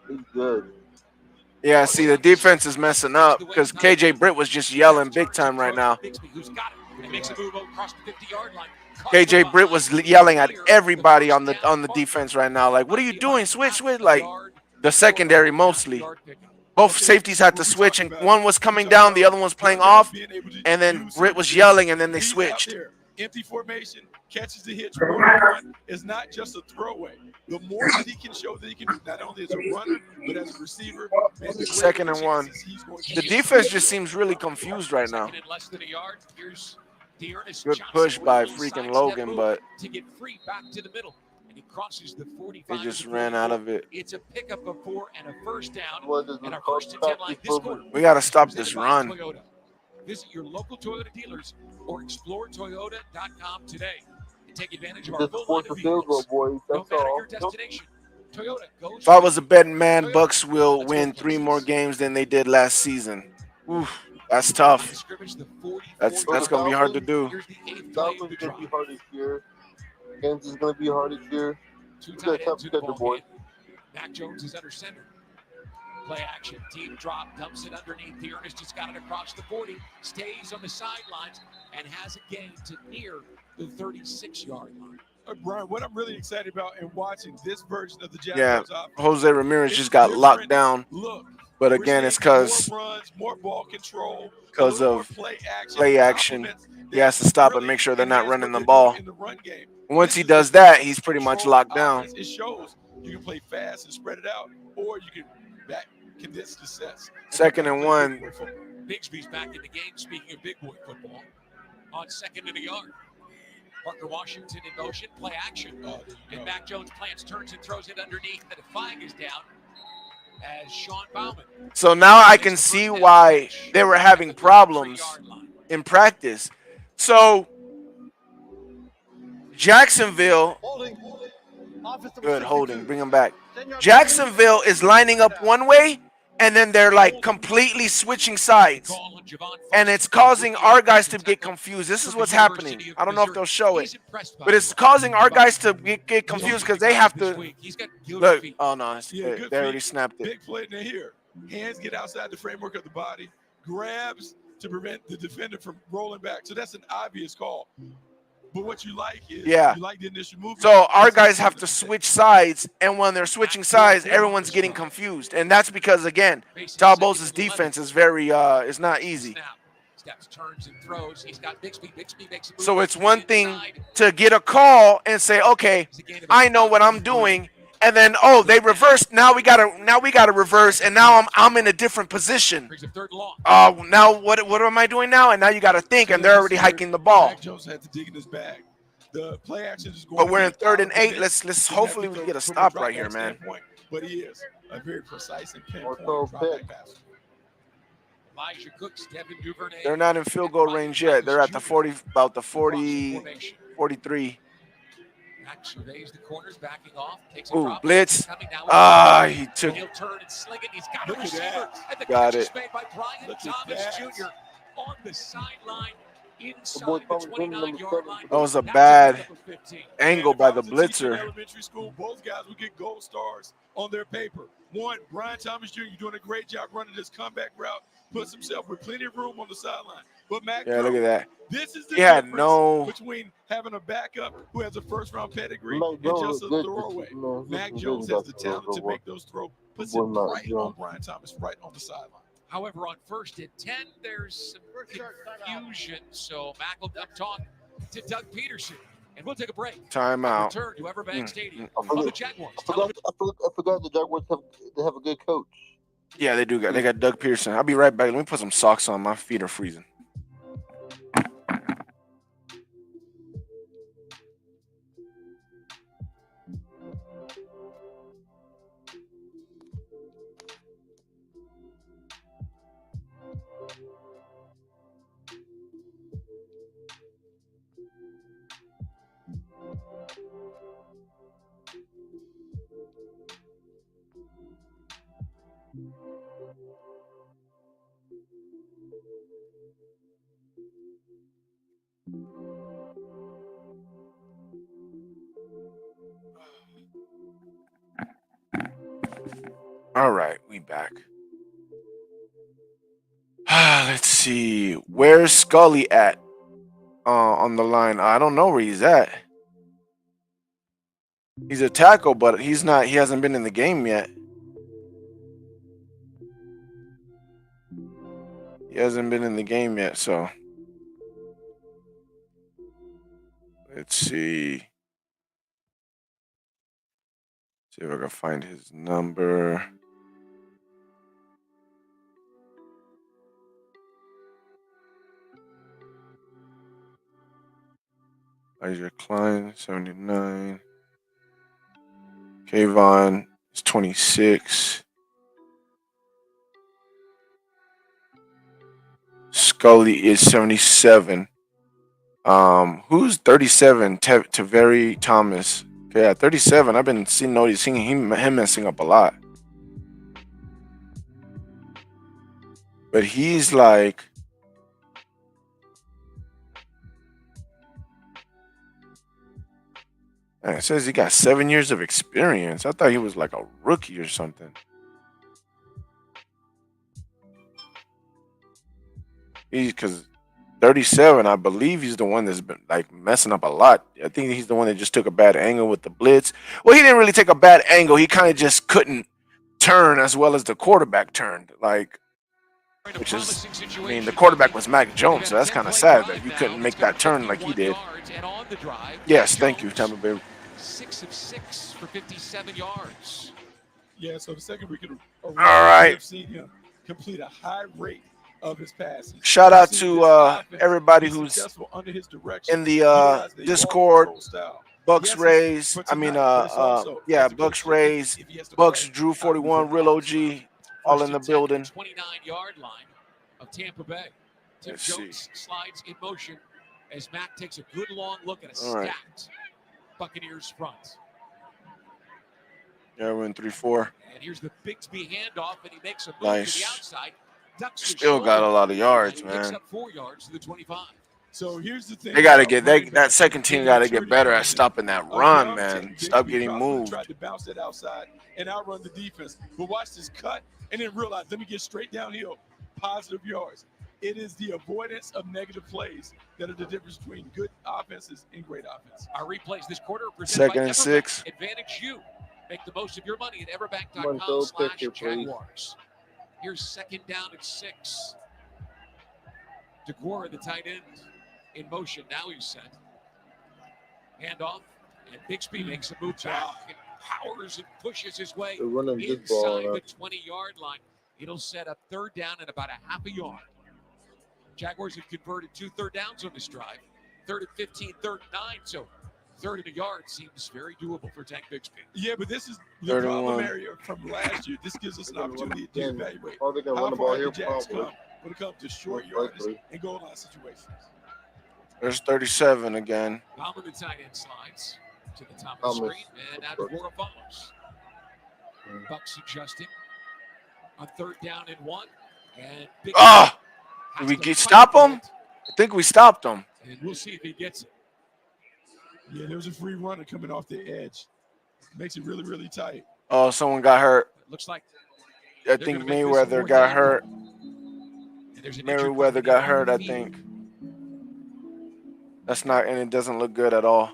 He's good. Yeah, see, the defense is messing up because KJ Britt was just yelling big time right now. He makes a move across the 50-yard line. KJ Britt was yelling at everybody on the defense right now. Like, what are you doing? Switch. Like, the secondary mostly. Both safeties had to switch, and one was coming down, the other one was playing off, and then Britt was yelling, and then they switched. Empty formation, catches the hitch, one is not just a throwaway. The more that he can show that he can do, not only as a runner, but as a receiver. 2nd and 1. The defense just seems really confused right now. Good push by freaking Logan, but to get free back to the middle. And he crosses the 45. They just ran out of it. It's a pickup of 4 and a first down. And our first and 10 line this quarter. We got to stop this run. Toyota. Visit your local Toyota dealers or exploretoyota.com today and take advantage of our full line of vehicles. No matter your destination, Toyota goes. If I was a betting man, Bucs will win 3 more games than they did last season. Oof, that's tough. That's going to be hard to do. Dolphins going to be hard this year. Kansas is going to be hard this year. Two tight ends to the ball game. Mac Jones is under center. Play action. Team drop. Dumps it underneath. Ernest just got it across the 40. Stays on the sidelines and has a gain to near the 36-yard line. Brian, what I'm really excited about in watching this version of the Jags offense, Jose Ramirez just got locked down. Look, but again, it's because of play action. He has to stop and make sure they're not running the ball. Once he does that, he's pretty much locked down. It shows you can play fast and spread it out, or you can condense the sets. 2nd and 1. Bigsby's back in the game. Speaking of big boy football, on 2nd and a yard. Parker Washington in motion, play action. And Mac Jones plants, turns and throws it underneath. The flag is down as Sean Bauman. So now I can see why they were having problems in practice. So Jacksonville, good holding, bring him back. Jacksonville is lining up one way, and then they're like completely switching sides. And it's causing our guys to get confused. This is what's happening. I don't know if they'll show it, but it's causing our guys to get confused because they have to look. Oh no, they already snapped it. Big play in here. Hands get outside the framework of the body. Grabs to prevent the defender from rolling back. So that's an obvious call. But what you like is you like the initial move. So our guys have to switch sides, and when they're switching sides, everyone's getting confused. And that's because, again, Todd Bowles' defense is very it's not easy. Steps, turns, and throws. He's got Bixby. Bixby makes a move. So it's one thing to get a call and say, okay, I know what I'm doing. And then, oh, they reversed. Now we gotta reverse, and now I'm in a different position. Now what am I doing now? And now you gotta think, and they're already hiking the ball. Mac Jones had to dig in his bag. The play action is going. But we're in 3rd and 8. Let's hopefully we get a stop right here, man. But he is a very precise and pinpoint drop-back pass. Elijah Cooks, Devin Duvernay. They're not in field goal range yet. They're at the 40, about the 40, 43. Surveys the corners, backing off. Takes Ooh, blitz. He took. He'll turn and sling it. He's got a receiver. And the Got catch it. is made by Brian Thomas Jr. on the sideline inside the 29-yard line. That was a bad angle by the blitzer. Elementary school, both guys would get gold stars on their paper. One, Brian Thomas Jr., you're doing a great job running this comeback route. Puts himself with plenty of room on the sideline. But Mac look at that. This is the difference between having a backup who has a first-round pedigree and just a throwaway. Mac Jones has the talent to make those throws. Puts it right on Brian Thomas, right on the sideline. However, on 1st and 10, there's some confusion. So Mac will talk to Doug Peterson. And we'll take a break. Timeout. Return to Everbank Stadium. I forgot the Jaguars have a good coach. Yeah, they do. They got Doug Pearson. I'll be right back. Let me put some socks on. My feet are freezing. All right, we back. Let's see. Where's Scully at? on the line. I don't know where he's at. He's a tackle, but he's not. He hasn't been in the game yet. He hasn't been in the game yet. So let's see. See if I can find his number. Elijah Klein, 79. Kayvon is 26. Scully is 77. Who's 37? Taveri Thomas. Yeah, 37. I've been noticing him messing up a lot. But he's like, man, it says he got 7 years of experience. I thought he was like a rookie or something. Because 37, I believe he's the one that's been like messing up a lot. I think he's the one that just took a bad angle with the blitz. Well, he didn't really take a bad angle. He kind of just couldn't turn as well as the quarterback turned. Like, which is, I mean, the quarterback was Mac Jones, so that's kind of sad that you couldn't make that turn like he did. Yes, thank you, Tampa Bay. 6 of 6 for 57 yards. Yeah, so the second week in a row, All right. we've seen him complete a high rate of his passes. Shout out to everybody who's under his direction. in the Discord. Bucs Rays. I mean, Bucs Rays. Bucs Drew 41, Real OG, all in the building. 29-yard line of Tampa Bay. Tim Jones slides in motion as Mac takes a good long look at a stacked Buccaneers front. Yeah, we're in 3-4. And here's the Bigsby handoff, and he makes a move to the outside. Still got a lot of yards, man. Picks up 4 yards to the 25. So here's the thing. They got to get that second team got to get better at stopping that run, man. Stop getting moved. Tried to bounce that outside and outrun the defense, but watch this cut and then realize, let me get straight downhill, positive yards. It is the avoidance of negative plays that are the difference between good offenses and great offense. Our replays this quarter are presented Second by and 6. Advantage you. Make the most of your money at everbank.com/Jaguars. Here's second down and 6. DeGuara, the tight end, in motion. Now he's set. Handoff, and Bigsby makes a move back and powers and pushes his way inside the 20-yard line. It'll set up third down and about a half a yard. Jaguars have converted 2 third downs on this drive. 3rd and 15, 3rd and 9. So 3rd and a yard seems very doable for Tank Bigsby. Yeah, but this is the problem area from last year. This gives us an opportunity to evaluate how far the Jags come when it comes to short yards and goal line situations. There's 37 again. Palmer, the tight end, slides to the top of the screen, and now DeGuara follows. Bucs adjusting on 3rd down and 1. And did we stop him? I think we stopped him. And we'll see if he gets it. Yeah, there was a free runner coming off the edge. Makes it really, really tight. Oh, someone got hurt. It looks like I think Mayweather got hurt. Mayweather got hurt, I think. That's not, and it doesn't look good at all.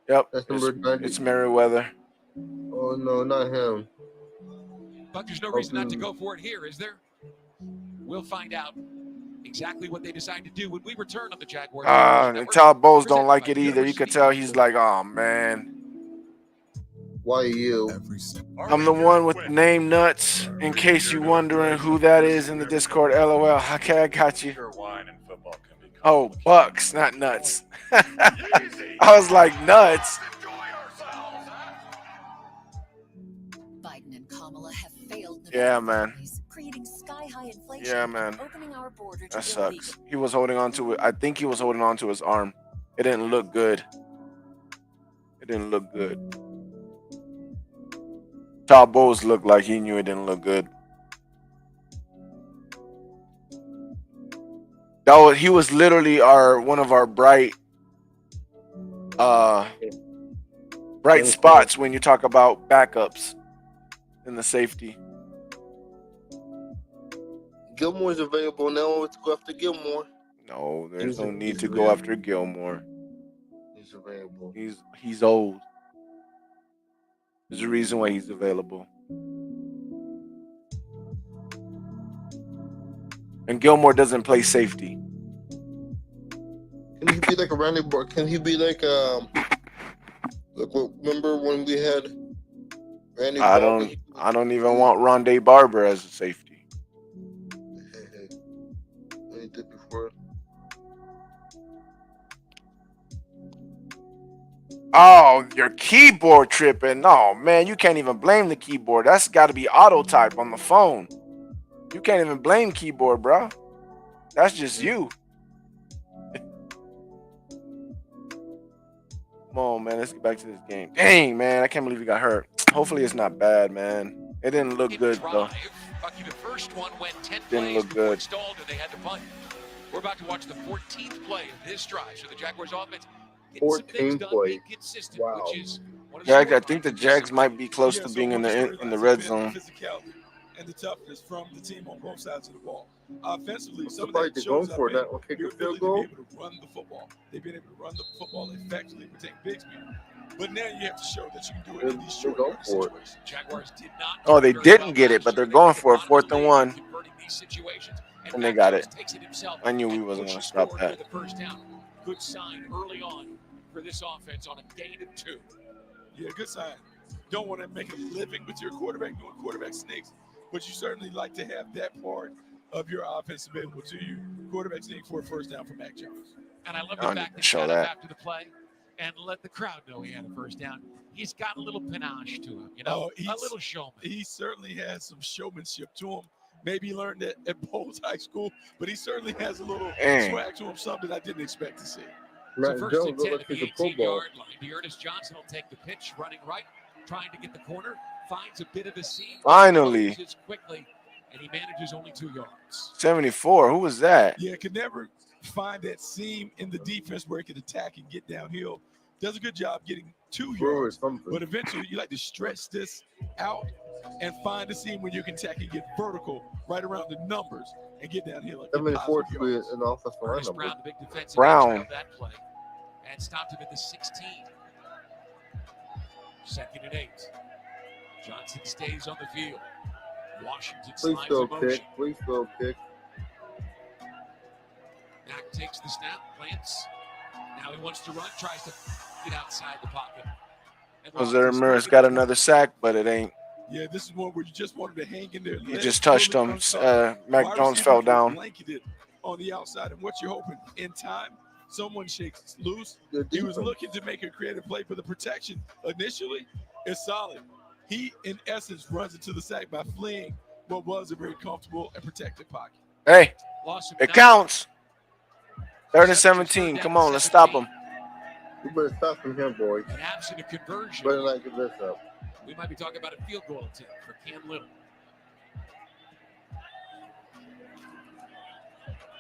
Yep, it's Merriweather. Oh, no, not him. But there's no reason not to go for it here, is there? We'll find out exactly what they decide to do when we return on the Jaguars. And Todd Bowles don't like it either. You could tell he's like, oh, man. Why you? I'm the one with the name Nuts, in case you're wondering who that is in the Discord. LOL. Okay, I got you. Oh, Bucs, not Nuts. I was like, Nuts. Biden and Kamala have failed. Yeah, man. Creating sky-high inflation. Yeah, man. Opening our border to that sucks. He was holding on to it. I think he was holding on to his arm. It didn't look good. It didn't look good. Todd Bowles looked like he knew it didn't look good. He was literally one of our bright spots when you talk about backups in the safety. Gilmore's available now. Let's go after Gilmore. No, there's no need He's to go after Gilmore. He's available. He's old. There's a reason why he's available. And Gilmore doesn't play safety. Can he be like a Randy? Can he be like remember when we had Randy? I don't even want Rondé Barber as a safety. What he did before. Oh, your keyboard tripping. No, man, you can't even blame the keyboard. That's got to be auto type on the phone. You can't even blame keyboard, bro. That's just you. Come on, man. Let's get back to this game. Dang, man. I can't believe he got hurt. Hopefully it's not bad, man. It didn't look good, though. Bucky, the first one went 10 Didn't plays look before good. it stalled and they had to punt. We're about to watch the 14th play of this drive. So the Jaguars offense getting some things 14 done, plays. being consistent, Wow. which is one of Yeah, I storylines think the of this Jags season. might be close to so being in one of the storylines red has been zone. the physicality and the toughness from the team on both sides of the ball. Offensively, I'm some of surprised that they're going shows for up that. in Okay, your good field ability to goal. be able to run the football. They've been able to run the football effectively, protect Bigsby. But now you have to show that you can do it in these short They're yard going for it. situations. Jaguars did not Oh, do they very didn't well get it, last but they're year. They going went to for it. bottom of 4th the and league in 1. converting these situations. And they Mac got Jones it. takes it himself I knew we and wasn't going to pushes stop forward that. for the first down. Good sign early on for this offense on a gain of 2. Yeah, good sign. Don't want to make a living with your quarterback doing quarterback sneaks, but you certainly like to have that part of your offense available to you. Quarterback sneak for a first down for Mac Jones. And I love I the don't fact need that to he show got up that. after the play and let the crowd know he had a first down. He's got a little panache to him, you know, a little showman. He certainly has some showmanship to him. Maybe he learned that at Bowles High School, but he certainly has a little Dang. swag to him, something I didn't expect to see. So Matt first and Jones 10 looked at like the he's a Pro Bowl. 18-yard line. Dearness Johnson will take the pitch, running right, trying to get the corner, finds a bit of a seam. Finally. Closes quickly, and he manages only 2 yards. 74. Who was that? Yeah, could never find that seam in the defense where he could attack and get downhill. Does a good job getting 2 yards, but eventually you like to stretch this out and find a seam when you can attack and get vertical right around the numbers and get downhill. 74 to be an offensive line Ernest number. Brown, the big defensive Brown. end, trailed that play and stopped him at the 16. 2nd and 8. Johnson stays on the field. Washington Please slides throw in a motion. pick. Please throw a pick. Mack takes the snap, plants. Now he wants to run, tries to get outside the pocket. And Jose Ramirez got another sack, but it ain't. Yeah, this is one where you just wanted to hang in there. He just touched him. Mac Wide Jones receivers fell were down. blanketed on the outside, and what you're hoping in time, someone shakes loose. Good He was defense. looking to make a creative play, but the protection initially is solid. He, in essence, runs into the sack by fleeing what was a very comfortable and protected pocket. Hey, Lost him it down. counts. 3rd and Receptions, 17. third Come down on, let's 17. stop him. You better stop from him, boy. And absent a conversion, Better not give this up. we might be talking about a field goal attempt for Cam Little.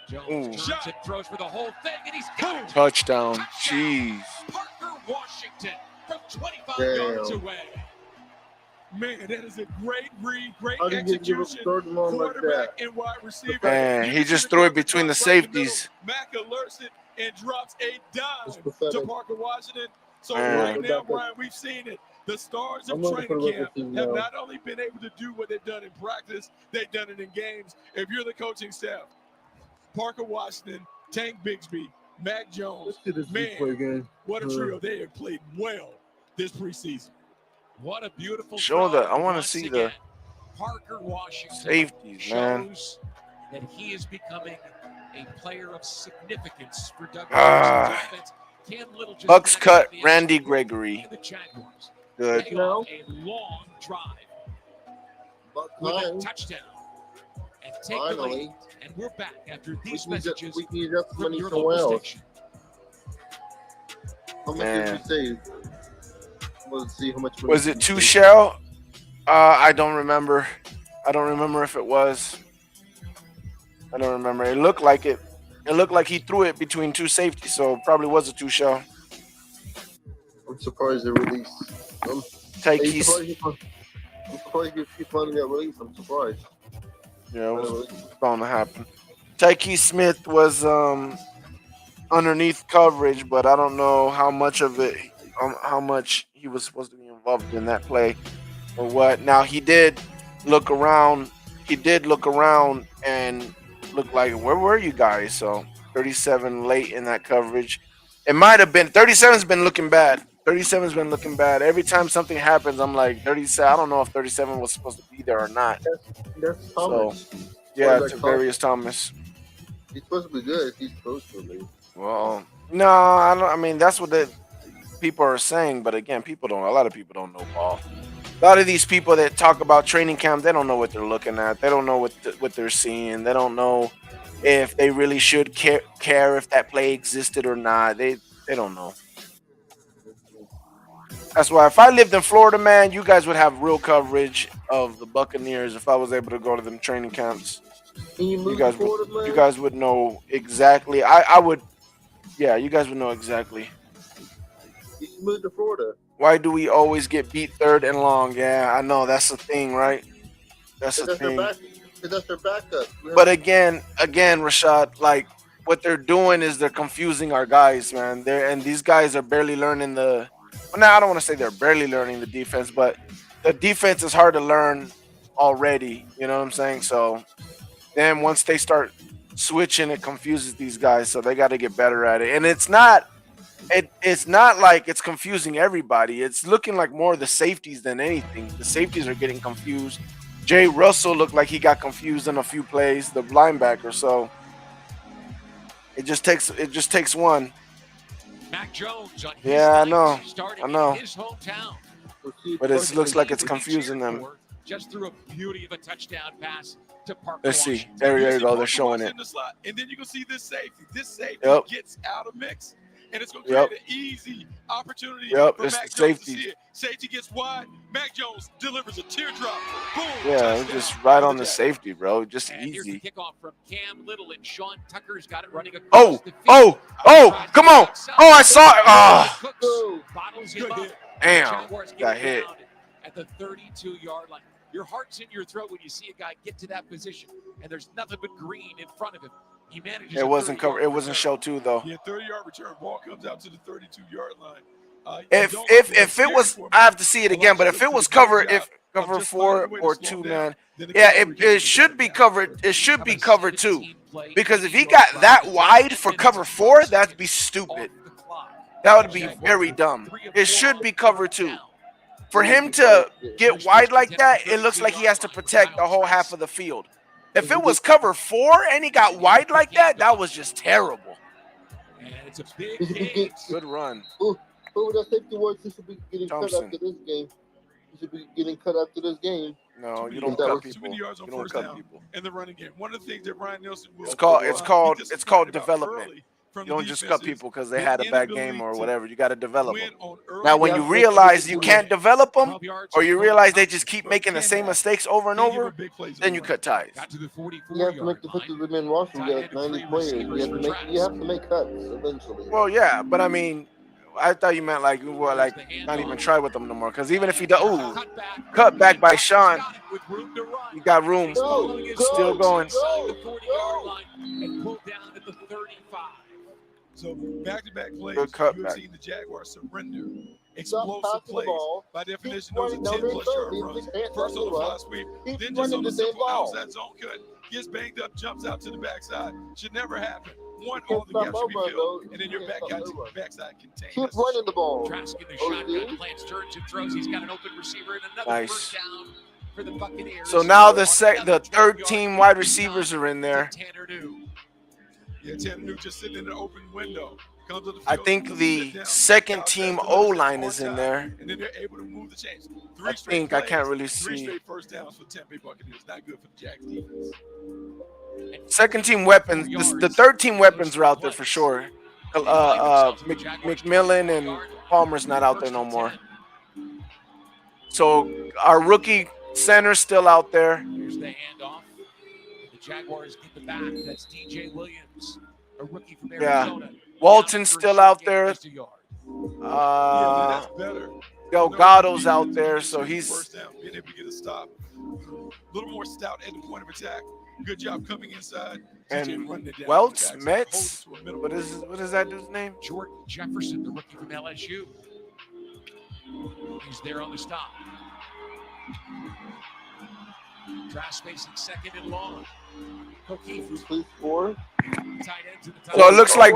Jones Ooh. turns and throws for the whole thing, and he's got it. Touchdown. Jeez. Parker Washington from 25 Damn. yards away. Man, that is a great read, great How did you give a execution. third and long like Quarterback that? and wide receiver. Man, You he can see just the threw it coverage between the drop right in middle. safeties. Mack alerts it and drops a It's dime pathetic. to Parker Washington. So Man. right now, Brian, we've seen it. The stars of I'm looking for training the camp record have now. not only been able to do what they've done in practice, they've done it in games. If you're the coaching staff, Parker Washington, Tank Bigsby, Mac Jones, Let's see this man, replay again. what a trio. They have played well this preseason. What a beautiful Show throw. the- I wanna Once see again, the Parker Washington safeties, man. shows that he is becoming a player of significance for Doug Ah. Peterson's offense. Cam Little just Bucks connected cut with the Randy extra point, Gregory. and the Jaguars Good. pay off a long drive But with a time. touchdown and take the Finally. lead. And we're back after We these can get messages we can get up from money your somewhere local else. station. How much Man. did we save? Let's see how much money Was we it two saved. shell? I don't remember. I don't remember if it was. I don't remember. It looked like it. It looked like he threw it between two safeties, so it probably was a two shell. I'm surprised they released. I'm Take surprised keys. he finally got released. I'm surprised. Yeah, it was bound to happen. Tyke Smith was underneath coverage, but I don't know how much of it, how much he was supposed to be involved in that play or what. Now he did look around. He did look around and look like, where were you guys? So 37 late in that coverage. It might have been 37's been looking bad. 37's been looking bad. Every time something happens, I'm like 37. I don't know if 37 was supposed to be there or not. That's So Thomas. yeah, Or to like Various Thomas. he's supposed to be good. He's supposed to be. Well, no, I don't. I mean, that's what the people are saying, but again, people don't. A lot of people don't know ball. A lot of these people that talk about training camp, they don't know what they're looking at. They don't know what they're seeing. They don't know if they really should care if that play existed or not. They don't know. That's why if I lived in Florida, man, you guys would have real coverage of the Buccaneers if I was able to go to them training camps. Can you You move to guys would Florida, man? you guys would know exactly. I would, yeah, you guys would know exactly. You can move to Florida. Why do we always get beat third and long? Yeah, I know that's the thing, right? That's the Because that's their thing. back. Because that's their backup. But again, Rashad, like what they're doing is they're confusing our guys, man. These guys are barely learning the. Well, now I don't want to say they're barely learning the defense, but the defense is hard to learn already. You know what I'm saying? So then once they start switching, it confuses these guys. So they got to get better at it. And it's not like it's confusing everybody. It's looking like more the safeties than anything. The safeties are getting confused. Jay Russell looked like he got confused in a few plays, the linebacker. So it just takes one. Mac Jones on his Yeah, I night, know. starting I know. in his hometown. But it looks like it's confusing them. Just through a beauty of a touchdown pass to Parker Let's see. Washington. There you see go. They're Parker showing Washington it. in the slot, and then you can see this safety. This safety Yep. gets out of mix, and it's going to Yep. create an easy opportunity Yep, for it's Mac the Jones to safety. see it. Safety gets wide. Mac Jones delivers a teardrop. Boom. Yeah, touchdown just right for on the Jags. safety, bro. Just And here's the easy. kickoff from Cam Little, and Sean Tucker's got it running across Oh, the field. oh, come on. Oh, I saw it. Oh, Cooks Go. bottles him Good up. hit. damn. Jaguars get Got it hit. down at the 32-yard line. Your heart's in your throat when you see a guy get to that position, and there's nothing but green in front of him. He manages. It wasn't cover. It wasn't show two though. Yeah, 30-yard return. Ball comes out to the 32-yard line. If it was, I have to see it again. But if it was cover, if cover 4 or 2, man, yeah, it should be covered. It should be cover 2, because if he got that wide for cover 4, that'd be stupid. That would be very dumb. It should be cover 2. For him to get wide like that, it looks like he has to protect the whole half of the field. If it was cover 4 and he got wide like that, that was just terrible. And it's a big He should be game. Good run. Whoever that safety was, he should be getting Thompson. cut after this game. He should be getting cut after this game. No, you Too don't many cut yards- people. Too many yards on You don't first cut down people. in the running game. One of the things that Brian Nelson will It's called be it's called disappointed about development. early from You the don't just cut defense is people because they the had a bad inability game or to whatever. You got to develop win them. on early Now, when Yeah, you I'm realize supposed you to can't develop them, 12 yards or you for realize they Thompson. just keep making the same mistakes over and Can't give over, him big plays then on you the got ties. Got to the You have to 44-yard make the line. defensive men roster. You got 90 players. You have to make cuts eventually. Well, yeah, but I mean, I thought you meant like, well, like not even try with them no more. Because even if he does, ooh, cut back by Sean, With room to run. you got room. Go, Still going. Inside the 40-yard line and pulled down at the 35. So back-to-back plays, Good you cutback. have seen the Jaguars surrender. Stop Explosive passing the plays. ball. By definition, Keep those are running down 10-plus their yard third. runs. They can't First run on the the fly run. sweep, Keep then just running on the the same simple ball. outside zone cut. Gets banged up, jumps out to the backside. Should never happen. One, You all can't the stop gaps should be no run, filled, though. and then You your can't stop no run. backside contained. Keep That's the running the ball. Trask in the Oh, shotgun. see? Lance turns and throws. He's got an open receiver and another Nice. first down for the Buccaneers. So now the Mark down 3rd 12 team yards, wide receivers are in to there. Tanner New. Yeah, Tanner New just sitting in an open window. Comes to the I field, think sit the down, 2nd out team there, O-line on is in time, there. And then they're able to move the chains. I think I can't really Three see. straight first downs for Tampa Bay Buccaneers. Not good for the Jags defense. 2nd team weapons. The 3rd team weapons are out there for sure. McMillan and Palmer's not out there no more. So our rookie center's still out there. Here's the handoff. The Jaguars get the back. That's DJ Williams, a rookie from Yeah. Arizona. Walton's still out there. Yeah, that's better. Delgado's out there, so he's First down, being able to get a stop. A little more stout at the point of attack. Good job coming inside. And TJ running it down Welts, to the backside, Mets. hold it to a minimum. What is that dude's name? Jordan Jefferson, the rookie from LSU. He's there on the stop. Trask facing second and long. O'Keefe. Please score. Tight end to the top. So it looks like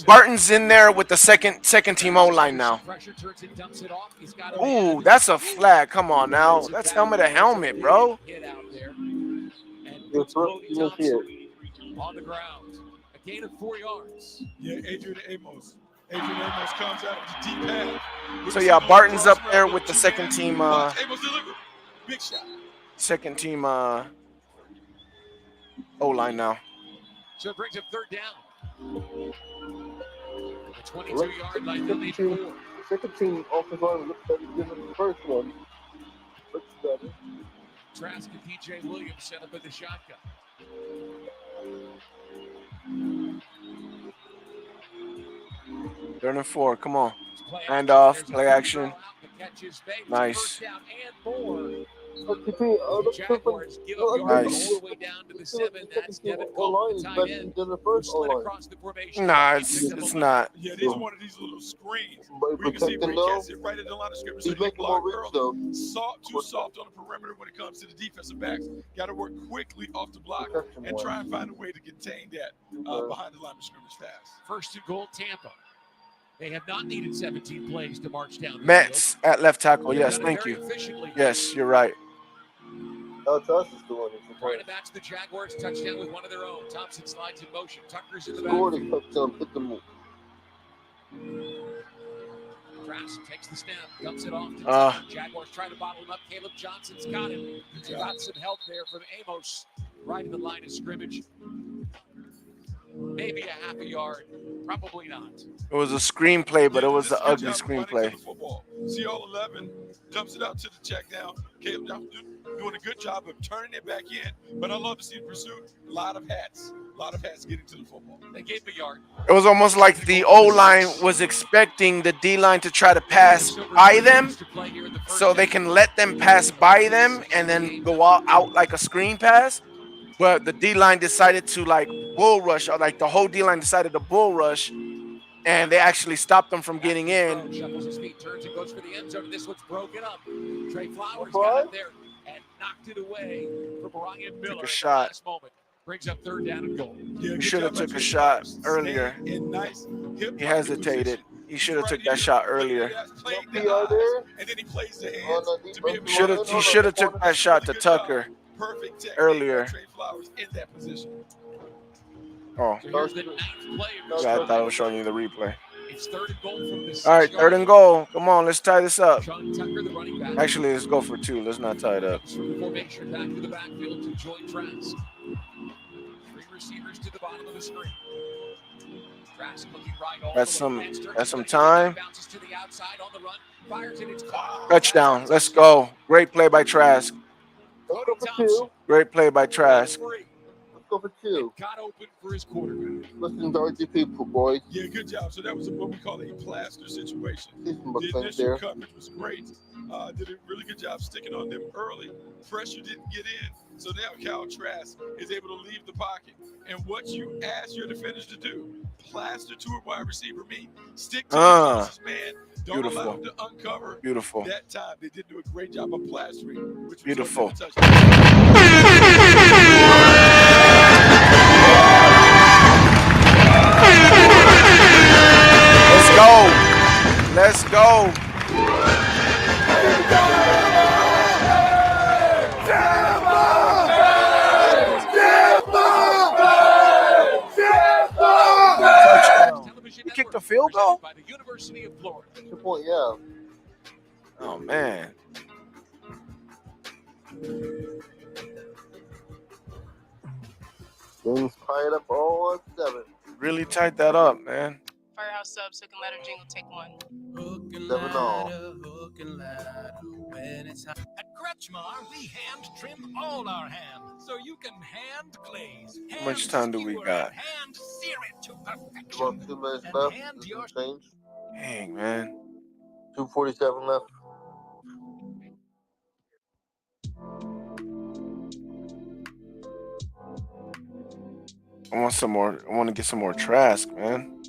Barton's in there with the second team O line now. Pressure turns it, dumps it off. He's got a Ooh, that's a flag. Come on now. That's helmet to helmet, bro. hit out there. And Your it's first Cody team is Thompson here. on the ground. A gain of 4 yards. Yeah, Adrian Amos. Adrian Amos comes out of the deep path. So yeah, Barton's up there with the second team. Amos delivered. Big shot. Second team O line now. So it brings up third down. The 22-yard line, they'll need 4. Second team offensive line looks better than the first one. Looks better. Trask and DJ Williams set up in the shotgun. Third and 4. Come on. Play Hand action. off, There's a play free action. throw out. The catch is made. It's Nice. first down and more. The Jaguars give up yards Nice. all the way down to the 7. That's Devin Coleman, the tight end. than the Who first slid line. across the formation. Nah, it's not. Yeah, these one of these little screens. But We can see where protecting he though, gets it right at the line of scrimmage. So he's he making block more reach early. though. Too soft on the perimeter when it comes to the defensive backs. Got to work quickly off the block Protection and wise. try and find a way to contain that behind the line of scrimmage pass. First and goal, Tampa. They have not needed 17 plays to march down the Mets at left tackle. field. Yes, They've done it thank very you. efficiently. Yes, you're right. No, Trask is doing it. Trying to match the Jaguars touchdown with one of their own. Thompson slides in motion. Tucker's in the Scored a backfield. touchdown, put them Trask takes the snap, dumps it off to Uh. Tucker. Jaguars try to bottle him up. Caleb Johnson's got him. He got some help there from Amos right in the line of scrimmage. Maybe a half a yard. Probably not. It was a screenplay, but it was an an ugly screenplay. See all 11, dumps it out to the check down. Caleb Johnson doing a good job of turning it back in. But I love to see the pursuit. A lot of hats getting to the football. They gave him a yard. It was almost like the O line was expecting the D line to try to pass by them, so they can let them pass by them and then go out like a screen pass. But the D line decided to like bull rush, or like the whole D line decided to bull rush, and they actually stopped them from getting in. Shuffles his feet, turns and goes for the end zone. This one's broken up. Trey Flowers got it there and knocked it away from Ryan Miller Took a at shot. the last moment. Brings up third down and goal. Yeah, He should have took a shot earlier. He hesitated. He should have took that shot earlier. And then he plays the hands to be able to He should have took that shot to Tucker perfect technique earlier. by Trey Flowers in that position. Oh, So here's the ninth play. yeah, I thought I was showing you the replay. It's third and goal from the 6 All right, third and goal. Come on, let's tie this up. Sean Tucker, the running back. Actually, let's go for 2. Let's not tie it up. Comes from the formation back to the backfield to join Trask. 3 receivers to the bottom of the screen. Trask looking right all That's the way. some- Fence turns that's some it. time. Bounces to the outside on the run. Fires it. It's caught. Touchdown. Let's go. Great play by Trask. Let's go Cody for 2. Thompson. Great play by Trask. Free. Let's go for 2. Got open for his quarterback. Listen to RGP, boys. Yeah, good job. So that was what we call a plaster situation. See some The Bucs fans initial there. coverage was great. Did a really good job sticking on them early. Pressure didn't get in. So now Kyle Trask is able to leave the pocket. And what you ask your defenders to do, plaster to a wide receiver mean. Stick to the closest man. Don't Beautiful. allow him to uncover. Beautiful. That time they did do a great job of plastering, which Beautiful. resulted in a touchdown. Let's go. Touchdown. Television You kicked network a field goal? presented by the University of Florida. Good point, yeah. Oh, man. Game's tied up all at 7. Really tied that up, man. Firehouse subs, hook and ladder jingle, take 1. 7-all. At Kretschmar, we hand trim all our ham, so you can hand glaze. How much time do we skewer, got? and hand sear it to perfection. About 2 minutes And left. hand This your is change. Dang, man. 2:47 left. I want some more. I want to get some more Trask, man.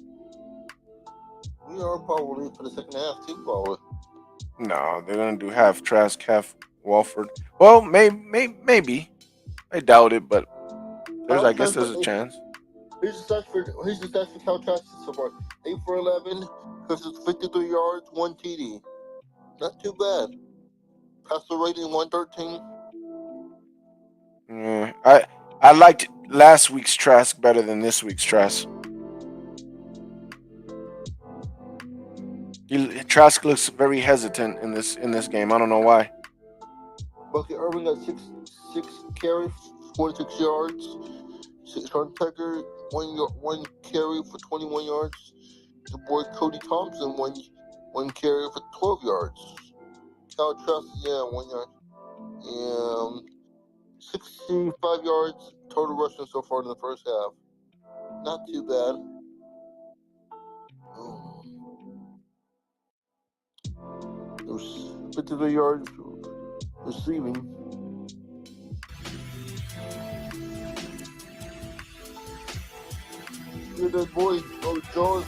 We are probably for the second half too, probably. No, they're gonna do half Trask, half Walford. Well, maybe. I doubt it, but I guess there's a chance. Here's the stats for Cal Trask so far: 8 for 11, 53 yards, 1 TD. Not too bad. Passer rating 113. I liked last week's Trask better than this week's Trask. Trask looks very hesitant in this game. I don't know why. Bucky Irving got six carries, 46 yards. Sean Tucker, one carry for 21 yards. The boy Cody Thompson, one carry for 12 yards. Cal Trask, 1 yard. 65 yards total rushing so far in the first half. Not too bad. There's 53 yards receiving. Yeah, that boy, Jaws,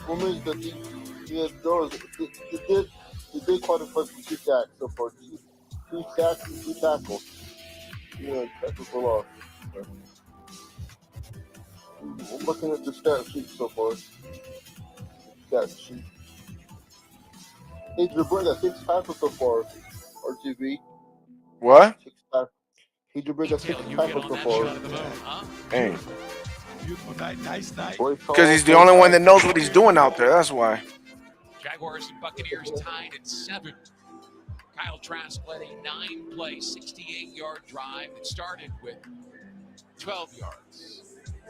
women that he had Jaws. He did qualify for 2 sacks so far. 2 sacks and 2 tackles. Yeah, tackles for loss. I'm looking at the stat sheet so far. Stat sheet. Hey, Jabber got 6 tackles so far. RTB. What? 6 tackles. Hey, Jabber got 6 tackles so far. Dang. Beautiful night, nice night. Because he's the only one that knows what he's doing out there. That's why. Jaguars and Buccaneers tied at 7. Kyle Trask led a 9-play, 68-yard drive that started with 12 yards,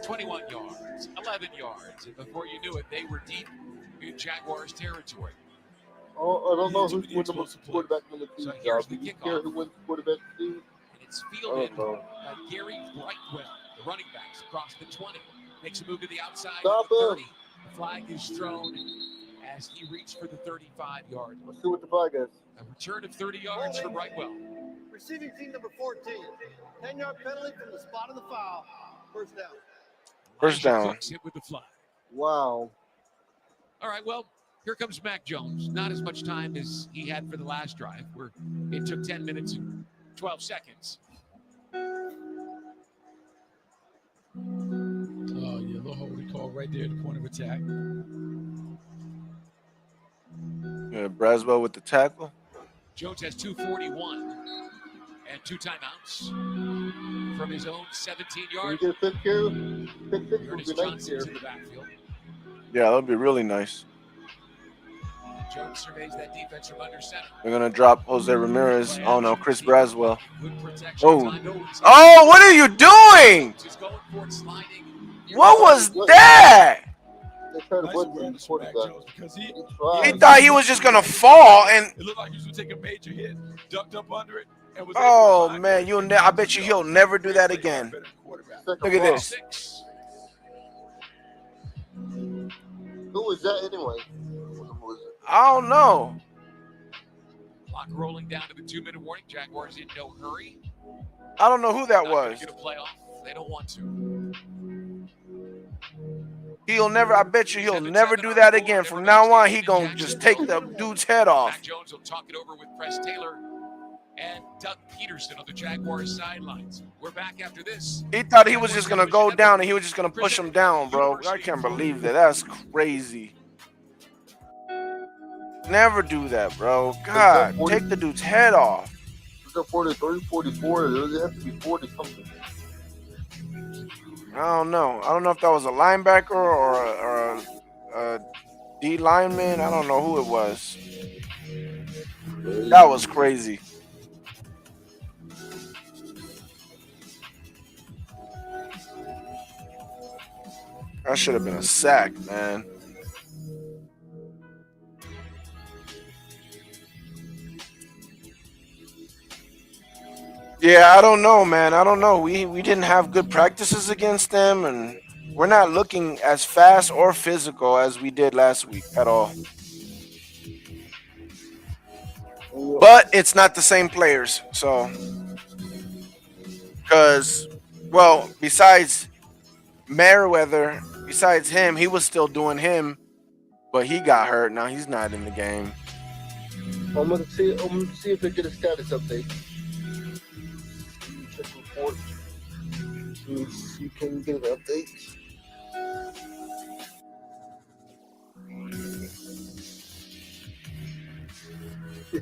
21 yards, 11 yards. And before you knew it, they were deep in Jaguars territory. Oh, I don't know who's winning the quarterback number 2 So job. here's the Did you kickoff. hear who wins quarterback 2? And it's fielded by Gary Brightwell, the running backs across the 20. Makes a move to the outside Stop of the 30. him. The flag is thrown as he reached for the 35-yard. Let's see what the flag is. A return of 30 yards for Brightwell. Receiving team number 14. 10-yard penalty from the spot of the foul. First down. First down. Cooks hit with the flag. Wow. All right, well, here comes Mac Jones. Not as much time as he had for the last drive, where it took 10 minutes and 12 seconds. Oh, yeah, little holding call right there at the point of attack. Yeah, Braswell with the tackle. Jones has 241 and 2 timeouts from his own 17-yard. Can we get a pick here? Pick 6 would Ernest be nice Johnson here. to the backfield. Yeah, that'll be really nice. Jones surveys that defense from under center. They're gonna drop Jose Ramirez. Oh no, Chris Braswell. Good protection. Oh, what are you doing? Just going for it, sliding. What was that? They tried to Nice blitz awareness the from Mac quarterback. Jones because He he thought he was just gonna fall, and it looked like he was going to take a major hit, ducked up under it, and was oh able to man, I bet you he'll never do that again. Look at this. Who was that anyway? Who was it? I don't know. Clock rolling down to the 2-minute warning. Jaguars in no hurry. I don't know who that Not gonna was. get a playoff. They don't want to. He'll never. I bet you he'll never do that again. From now on, he gonna just take the dude's head off. Mac Jones will talk it over with Press Taylor and Doug Peterson on the Jaguars sidelines. We're back after this. He thought he was just gonna go down and he was just gonna push him down, bro. I can't believe that. That's crazy. Never do that, bro. God, take the dude's head off. Was it 43, 44? It would have to be 40 something. I don't know. I don't know if that was a linebacker or a D lineman. I don't know who it was. That was crazy. That should have been a sack, man. Yeah, I don't know, man. I don't know. We didn't have good practices against them, and we're not looking as fast or physical as we did last week at all. But it's not the same players, so because, well, besides Merriweather, besides him, he was still doing him, but he got hurt. Now he's not in the game. I'm gonna see if they get a status update. Check report. See if you can get an update.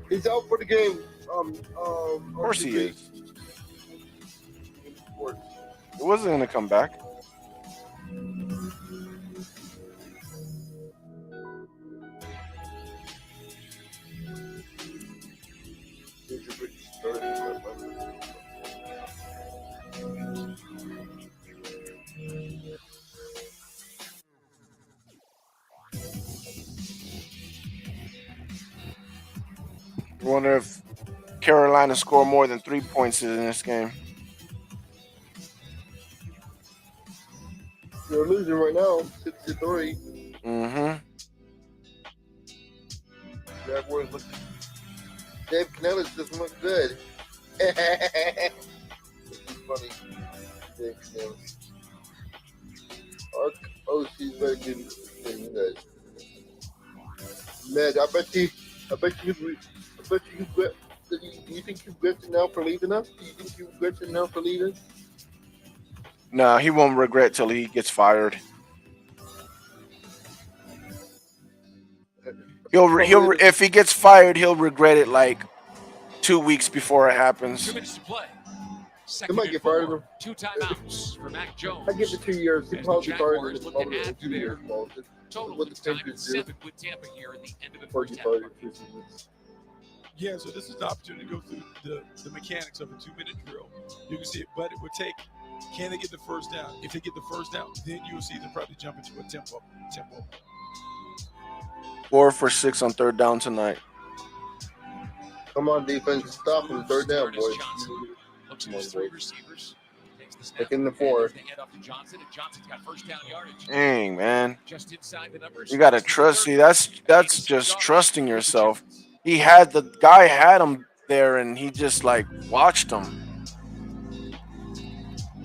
He's out for the game. Of course he is. He wasn't going to come back. I wonder if Carolina scored more than 3 points in this game. They're losing right now, 6-3. Mm-hmm. Jaguars look. Dave Canellis doesn't look good. This is funny. Dave Canellis. Our OC is very good than you guys. Man, I bet you regret. Do you think you regret it now for leaving us? Do you think you regret it now for leaving? No, he won't regret till he gets fired. He'll if he gets fired, he'll regret it like 2 weeks before it happens. 2 minutes to play. He might get fired. 2 timeouts for Mac Jones. I give it 2 years. He probably fired him. Look to add to their total this time at 7 with Tampa here at the end of the first half. Yeah, so this is an opportunity to go through the mechanics of a 2-minute drill. You can see it, but it would take. Can they get the first down? If they get the first down, then you will see them probably jump into a tempo. 4 for 6 on third down tonight. Come on, defense. Stop him. Third down, boys. Looks at his 3 receivers. Takes the snap. Taking the 4. They hand off to Johnson, and Johnson's got first down yardage. Dang, man. Just inside the numbers. You gotta trust. See, that's just trusting yourself. The guy had him there, and he just like watched him.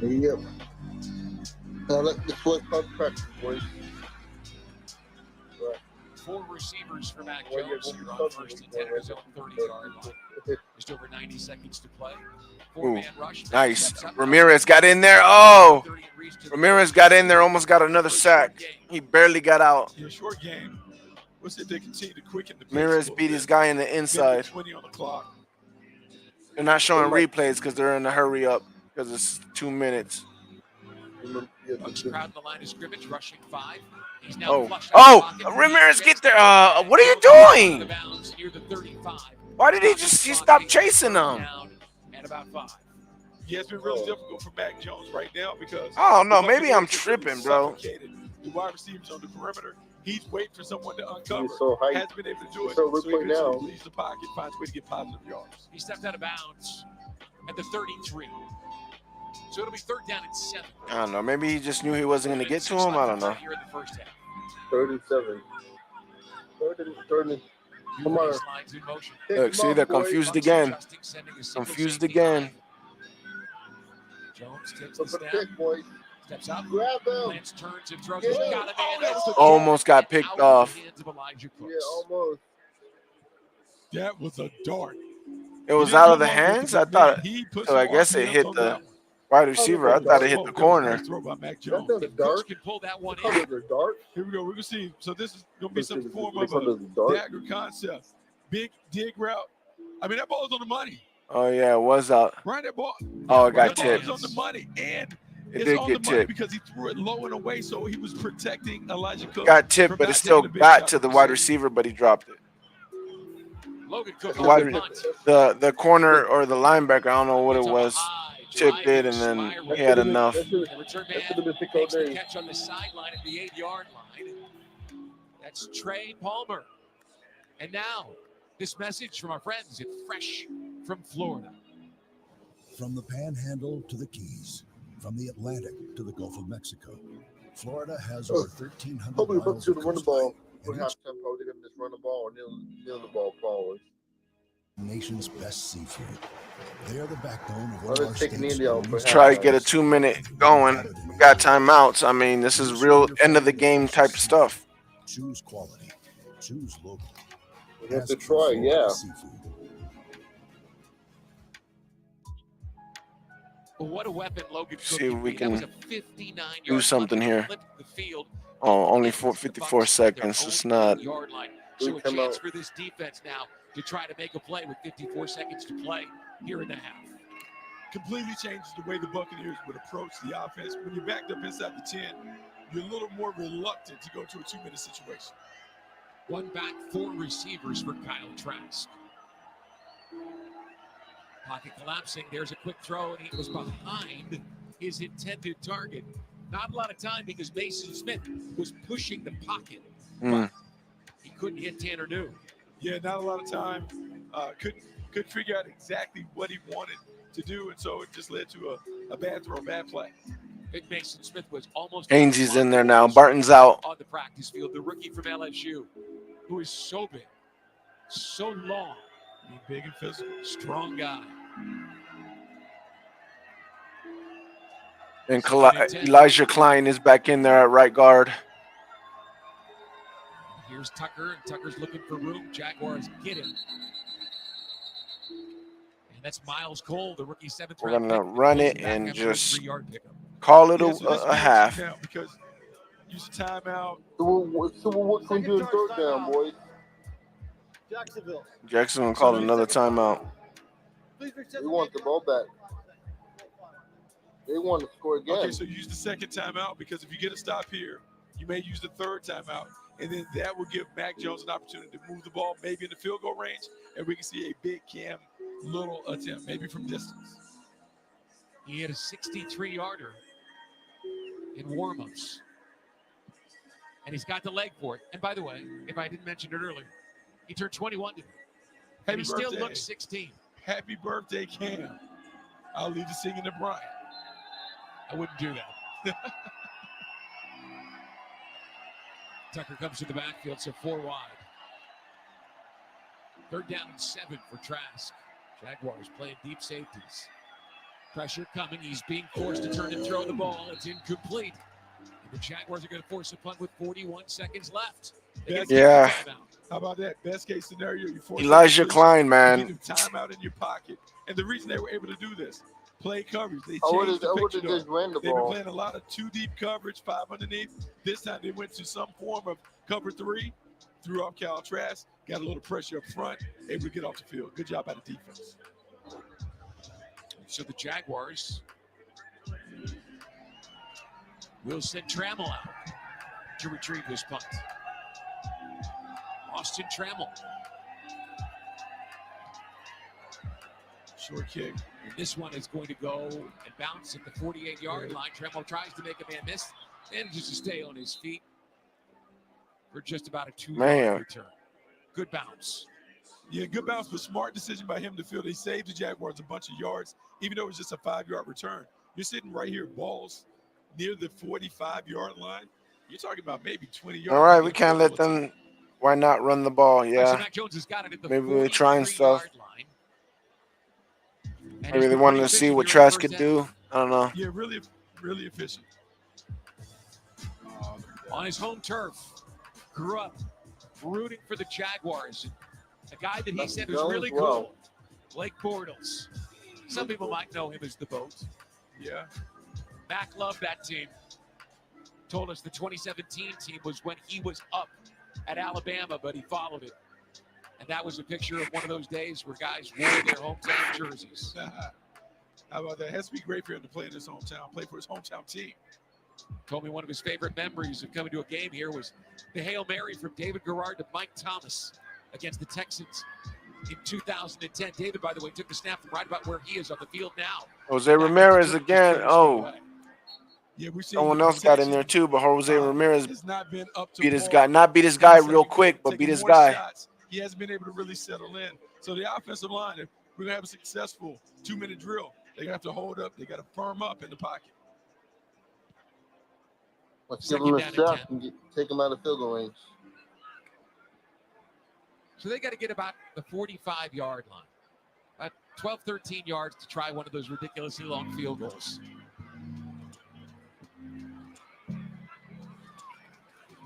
Yep. Now this was called practice, boys. 4 receivers for Mac Jones here on first and 10 at his own 30-yard line. Just over 90 seconds to play. 4-man rush. Nice. Ramirez got in there. Oh, Ramirez got in there, almost got another sack. He barely got out. Yeah, short game. What's it? They continue to quicken the pace. Ramirez beat his guy in the inside. 20 on the clock. They're not showing replays because they're in a hurry up because it's 2 minutes. Bucs crowd in the line of scrimmage, rushing 5. He's now Ramirez, get there. What are you doing? Why did he stop chasing them? And about 5. Yeah, it's been really difficult for Mac Jones right now because I don't know. Maybe I'm tripping, bro. The wide receivers on the perimeter, he's waiting for someone to uncover. So hasn't been able to do it. So he leaves the pocket, finds a way to get positive yards. He stepped out of bounds at the 33. So it'll be third down and 7. I don't know. Maybe he just knew he wasn't going to get to him. I don't know. Here in the first half. 37. Come on. Look, see, they're confused again. Confused again. Jones takes the snap. Steps up. Grab him. Lance turns and throws. Almost got picked off. Yeah, almost. That was a dart. It was out of the hands? I thought. So I guess it hit the wide receiver. I thought it hit the corner. Throw by Mac Jones. The coach can pull that one in. Here we go. We're going to see. So this is going to be some form of a dagger concept. Big dig route. I mean, that ball is on the money. Oh, yeah, it was out. Right, that ball. Oh, it got tipped. It was on the money. And it did get tipped. Because he threw it low and away, so he was protecting Elijah Cook. Got tipped, but it still got to the wide receiver, but he dropped it. Logan Cook. The corner or the linebacker, I don't know what it was, tipped it, and then he had enough. The return man makes the catch on the sideline at the 8-yard line. That's Trey Palmer. And now, this message from our friends at Fresh from Florida. From the Panhandle to the Keys, from the Atlantic to the Gulf of Mexico, Florida has over 1,300 Probably about miles of to run the ball. coastline. We're half time, probably going to just run the ball or kneel the ball forward. 1,300 nation's best seafood. They are the backbone of one Well, of our let's take an state's India out for finest half. Try to get a Guys. 2-minute going. We got timeouts. I mean, this is real end of the game type stuff. Choose quality. Choose local. We have to Ask try, for yeah. Seafood. Well, what a weapon Logan Cook See if can we be. can That was a 59-yard do something punt. here. Flipped the field. Oh, only And the 54 Bucs at their seconds. own It's not. 8-yard line. We So a come chance out. for this defense now to try to make a play with 54 seconds to play here in the half. Completely changes the way the Buccaneers would approach the offense. When you're backed up inside the 10, you're a little more reluctant to go to a 2-minute situation. One back, 4 receivers for Kyle Trask. Pocket collapsing. There's a quick throw, and he was behind his intended target. Not a lot of time because Mason Smith was pushing the pocket. But he couldn't hit Tanner New. Yeah, not a lot of time. Couldn't figure out exactly what he wanted to do, and so it just led to a bad throw, a bad play. Big Mason Smith was almost. Ainsley's in there now. Barton's out. On the practice field, the rookie from LSU, who is so big, so long, big and physical, strong guy. And Elijah Klein is back in there at right guard. Here's Tucker, and Tucker's looking for room. Jaguars get him. And that's Miles Cole, the rookie 7th We're round going to pick, run goes it back and after a just 3-yard pickup. call it So this a half. because use a timeout. So what can we do in third down, boys? Jacksonville. Jackson will call another timeout. We want the ball back. They want to score again. Okay, so use the second timeout because if you get a stop here, you may use the third timeout, and then that will give Mac Jones an opportunity to move the ball maybe in the field goal range, and we can see a big Cam Little attempt, maybe from distance. He had a 63-yarder in warmups. And he's got the leg for it. And by the way, if I didn't mention it earlier, he turned 21 today. And he still looks 16. Happy birthday, Cam. I'll leave the singing to Brian. I wouldn't do that. Tucker comes to the backfield, so 4 wide. 3rd down and 7 for Trask. Jaguars playing deep safeties. Pressure coming. He's being forced to turn and throw the ball. It's incomplete. And the Jaguars are going to force a punt with 41 seconds left. Yeah. How about that? Best case scenario, you force Elijah Klein, man. Timeout in your pocket. And the reason they were able to do this, play coverage. They I changed the would've picture. just ran the They've been ball. playing a lot of 2 deep coverage, 5 underneath. This time they went to some form of cover 3, threw off Kyle Trask, got a little pressure up front, able to get off the field. Good job by the defense. So the Jaguars will send Trammell out to retrieve this punt. Austin Trammell. Short kick. And this one is going to go and bounce at the 48-yard line. Trammell tries to make a man miss, manages to stay on his feet for just about a 2-yard return. Good bounce. Yeah, good bounce, but smart decision by him to field. He saved the Jaguars a bunch of yards, even though it was just a 5-yard return. You're sitting right here, balls near the 45-yard line. You're talking about maybe 20 yards. All right, we can't let them. Why not run the ball? Yeah. So Mac Jones has got it at the Maybe we're trying stuff. line. Maybe they wanted to see what Trask could do. I don't know. Yeah, really, really efficient. On his home turf, grew up rooting for the Jaguars. A guy that he said was really cool, Blake Bortles. Some people might know him as the Boat. Yeah. Mac loved that team. Told us the 2017 team was when he was up at Alabama, but he followed it. And that was a picture of one of those days where guys wore their hometown jerseys. How about that? It has to be great for him to play in his hometown, play for his hometown team. Told me one of his favorite memories of coming to a game here was the Hail Mary from David Garrard to Mike Thomas against the Texans in 2010. David, by the way, took the snap from right about where he is on the field now. Jose Ramirez again. Oh. Yeah, we see someone else got in there too, but Jose Ramirez has not been up to beat his guy. Not beat his guy real quick, but beat his guy. Shots. He hasn't been able to really settle in. So the offensive line, if we're going to have a successful 2-minute drill, they have to hold up. They got to firm up in the pocket. Let's give him a shot and take him out of field goal range. So they got to get about the 45-yard line. About 12, 13 yards to try one of those ridiculously long field goals.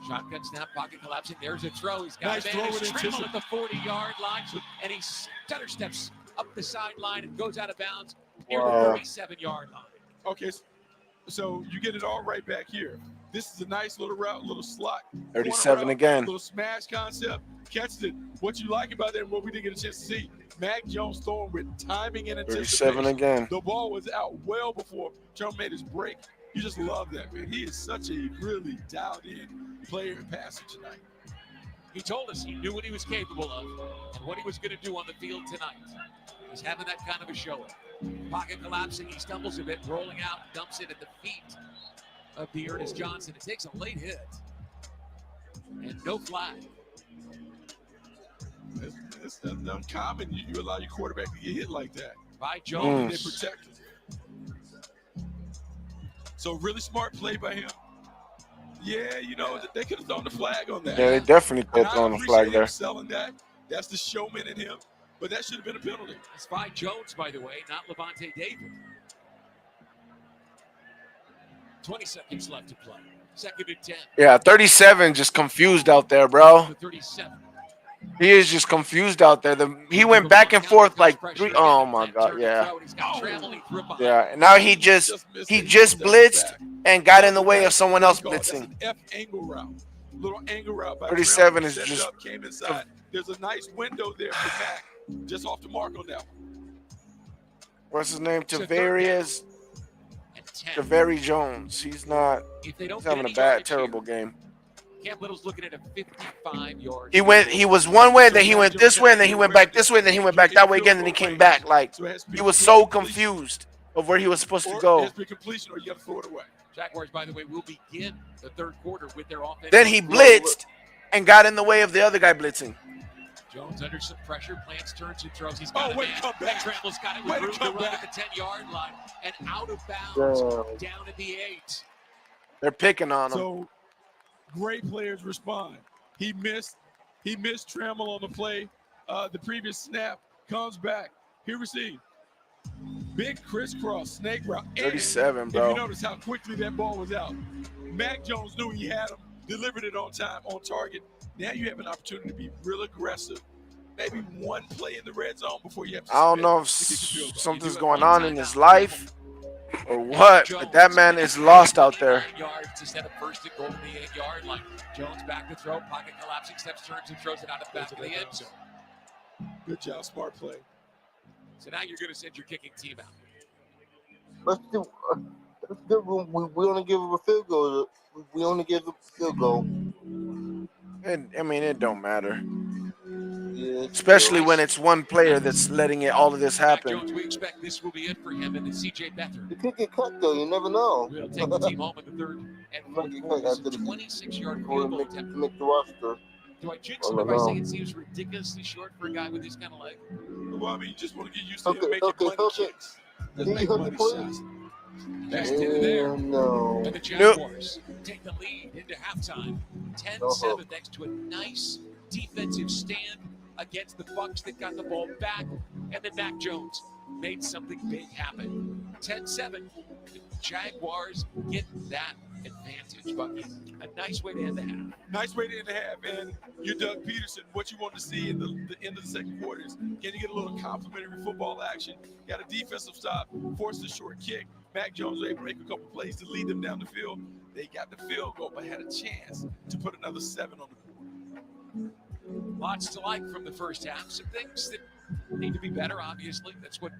Shotgun snap, pocket collapsing. There's a throw. He's got Nice a throw man. with Trimble intention. at the 40-yard line, and he stutter steps up the sideline and goes out of bounds near the 37-yard line. Okay, so you get it all right back here. This is a nice little route, little slot. 37 route, again. Little smash concept. Catches it. What you like about that and what we didn't get a chance to see, Mac Jones throwing with timing and anticipation. 37 again. The ball was out well before Jones made his break. You just love that, man. He is such a really dialed-in player and passer tonight. He told us he knew what he was capable of and what he was going to do on the field tonight. He's having that kind of a showing. Pocket collapsing, he stumbles a bit, rolling out, dumps it at the feet of Dearness Johnson. It takes a late hit and no flag. It's uncommon. You allow your quarterback to get hit like that. By Jones. They protect him. So really smart play by him. Yeah, they could have thrown the flag on that. Yeah, they definitely could have thrown the flag him there. selling that. That's the showman in him. But that should have been a penalty. It's by Jones, by the way, not Levante David. 20 seconds left to play. Second and 10. Yeah, 37 just confused out there, bro. 37. He is just confused out there. He went back and forth like three. Oh my God, yeah. Yeah, and now he just blitzed and got in the way of someone else blitzing. F angle route. Little angle route by 37 is set it just up, came inside. There's a nice window there for Mac. Just off the mark on that one. What's his name? Tavarius Jones. He's having a bad, terrible game. Camp Little's looking at a 55-yard. He was one way, then he went this way, and then he went back this way, and then he went back that way again, and then he came back. Like, he was so confused of where he was supposed to go. It has to be completion or you got to throw it away. Jaguars, by the way, will begin the third quarter with their offense. Then he blitzed and got in the way of the other guy blitzing. Jones under some pressure, plants, turns, and throws. He's got a man. Trample's got it with room to run at the 10-yard line and out of bounds down at the 8. They're picking on him. So great players respond. He missed Trammell on the play. The previous snap comes back. Here we see big crisscross snake route. 37, bro. If you notice how quickly that ball was out, Mac Jones knew he had him, delivered it on time, on target. Now you have an opportunity to be real aggressive. Maybe one play in the red zone before you have to. I don't know if something's going on in his life or what, but that man is lost out there. Yards instead of first and goal to the 8-yard line. Jones back to throw, pocket collapsing, steps, turns, and throws it out of back of the end zone. Good job, smart play. So now you're going to send your kicking team out. Let's do. We only give him a field goal. We only give him a field goal. It don't matter. Yeah, especially when it's one player that's letting all of this happen. Jones, we expect this will be it for him and then C.J. Beathard. You could get cut though. You never know. We'll take the team home in the third and fourth quarters. 26-yard field goal attempt. Make the roster. Do I jinx him if I say it seems ridiculously short for a guy with his kind of leg? Well, I mean, you just want to get used to him making money kicks. Just make money shots. Best in there. No. And the Jaguars take the lead into halftime. 10-7 thanks to a nice defensive stand against the Bucs that got the ball back. And then Mac Jones made something big happen. 10-7. The Jaguars get that advantage, Bucky. A nice way to end the half. Nice way to end the half. And you're Doug Peterson. What you want to see in the end of the second quarter is, can you get a little complimentary football action? Got a defensive stop, forced a short kick. Mac Jones was able to make a couple plays to lead them down the field. They got the field goal, but had a chance to put another 7 on the board. Lots to like from the first half. Some things that need to be better, obviously. That's what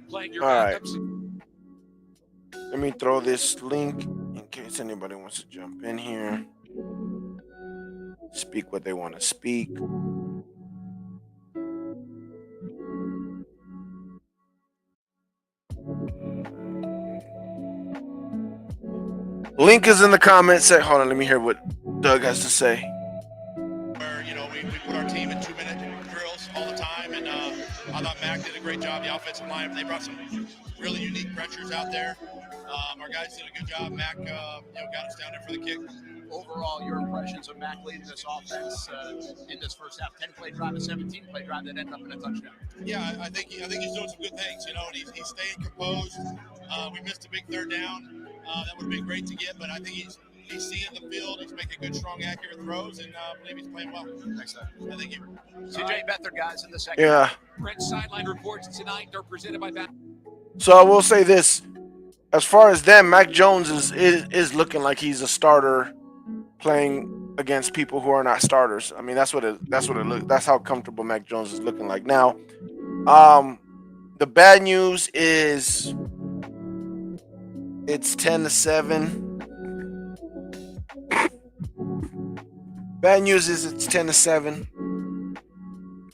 playing your backups. Right. Let me throw this link in case anybody wants to jump in here. Speak what they want to speak. Link is in the comments section. Hold on, let me hear what Doug has to say. Where, we put our team in 2-minute drills all the time, and I thought Mac did a great job. The offensive line, they brought some really unique pressures out there. Our guys did a good job. Mac, got us down there for the kick. overall, your impressions of Mac leading this offense in this first half? 10-play drive, a 17-play drive that ended up in a touchdown. Yeah, I think he's doing some good things, and he's staying composed. We missed a big third down. That would have been great to get, but I think he's seeing the field. He's making good, strong, accurate throws, and I believe he's playing well. Thanks, sir. Thank you. CJ Beathard, guys, in the second. Yeah. Brent's sideline reports tonight are presented by that. So I will say this: as far as them, Mac Jones is looking like he's a starter playing against people who are not starters. I mean, that's how comfortable Mac Jones is looking like now. The bad news is it's 10-7. Bad news is it's 10-7.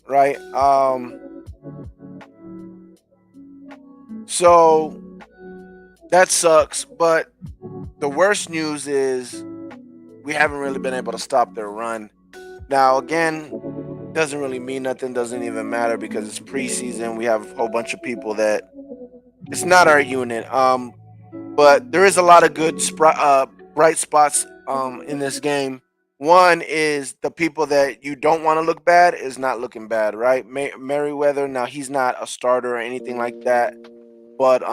Right? So that sucks, but the worst news is we haven't really been able to stop their run. Now, again, doesn't really mean nothing, doesn't even matter because it's preseason. We have a whole bunch of people that it's not our unit. But there is a lot of good bright spots in this game. One is the people that you don't want to look bad is not looking bad, right? Merriweather, now he's not a starter or anything like that, but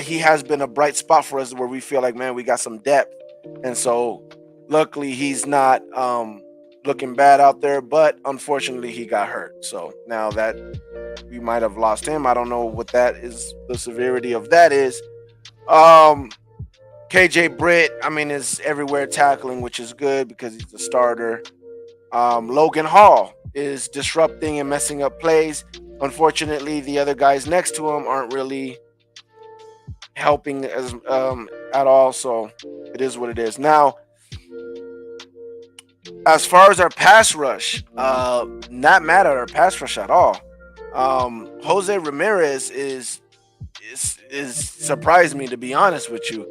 he has been a bright spot for us where we feel like, man, we got some depth. And so luckily he's not looking bad out there, but unfortunately he got hurt. So now that we might have lost him, I don't know what that is, the severity of that is. KJ Britt, I mean, is everywhere tackling, which is good because he's a starter. Logan Hall is disrupting and messing up plays. Unfortunately, the other guys next to him aren't really helping at all, so it is what it is. Now, as far as our pass rush, not mad at our pass rush at all. Jose Ramirez is surprised me, to be honest with you.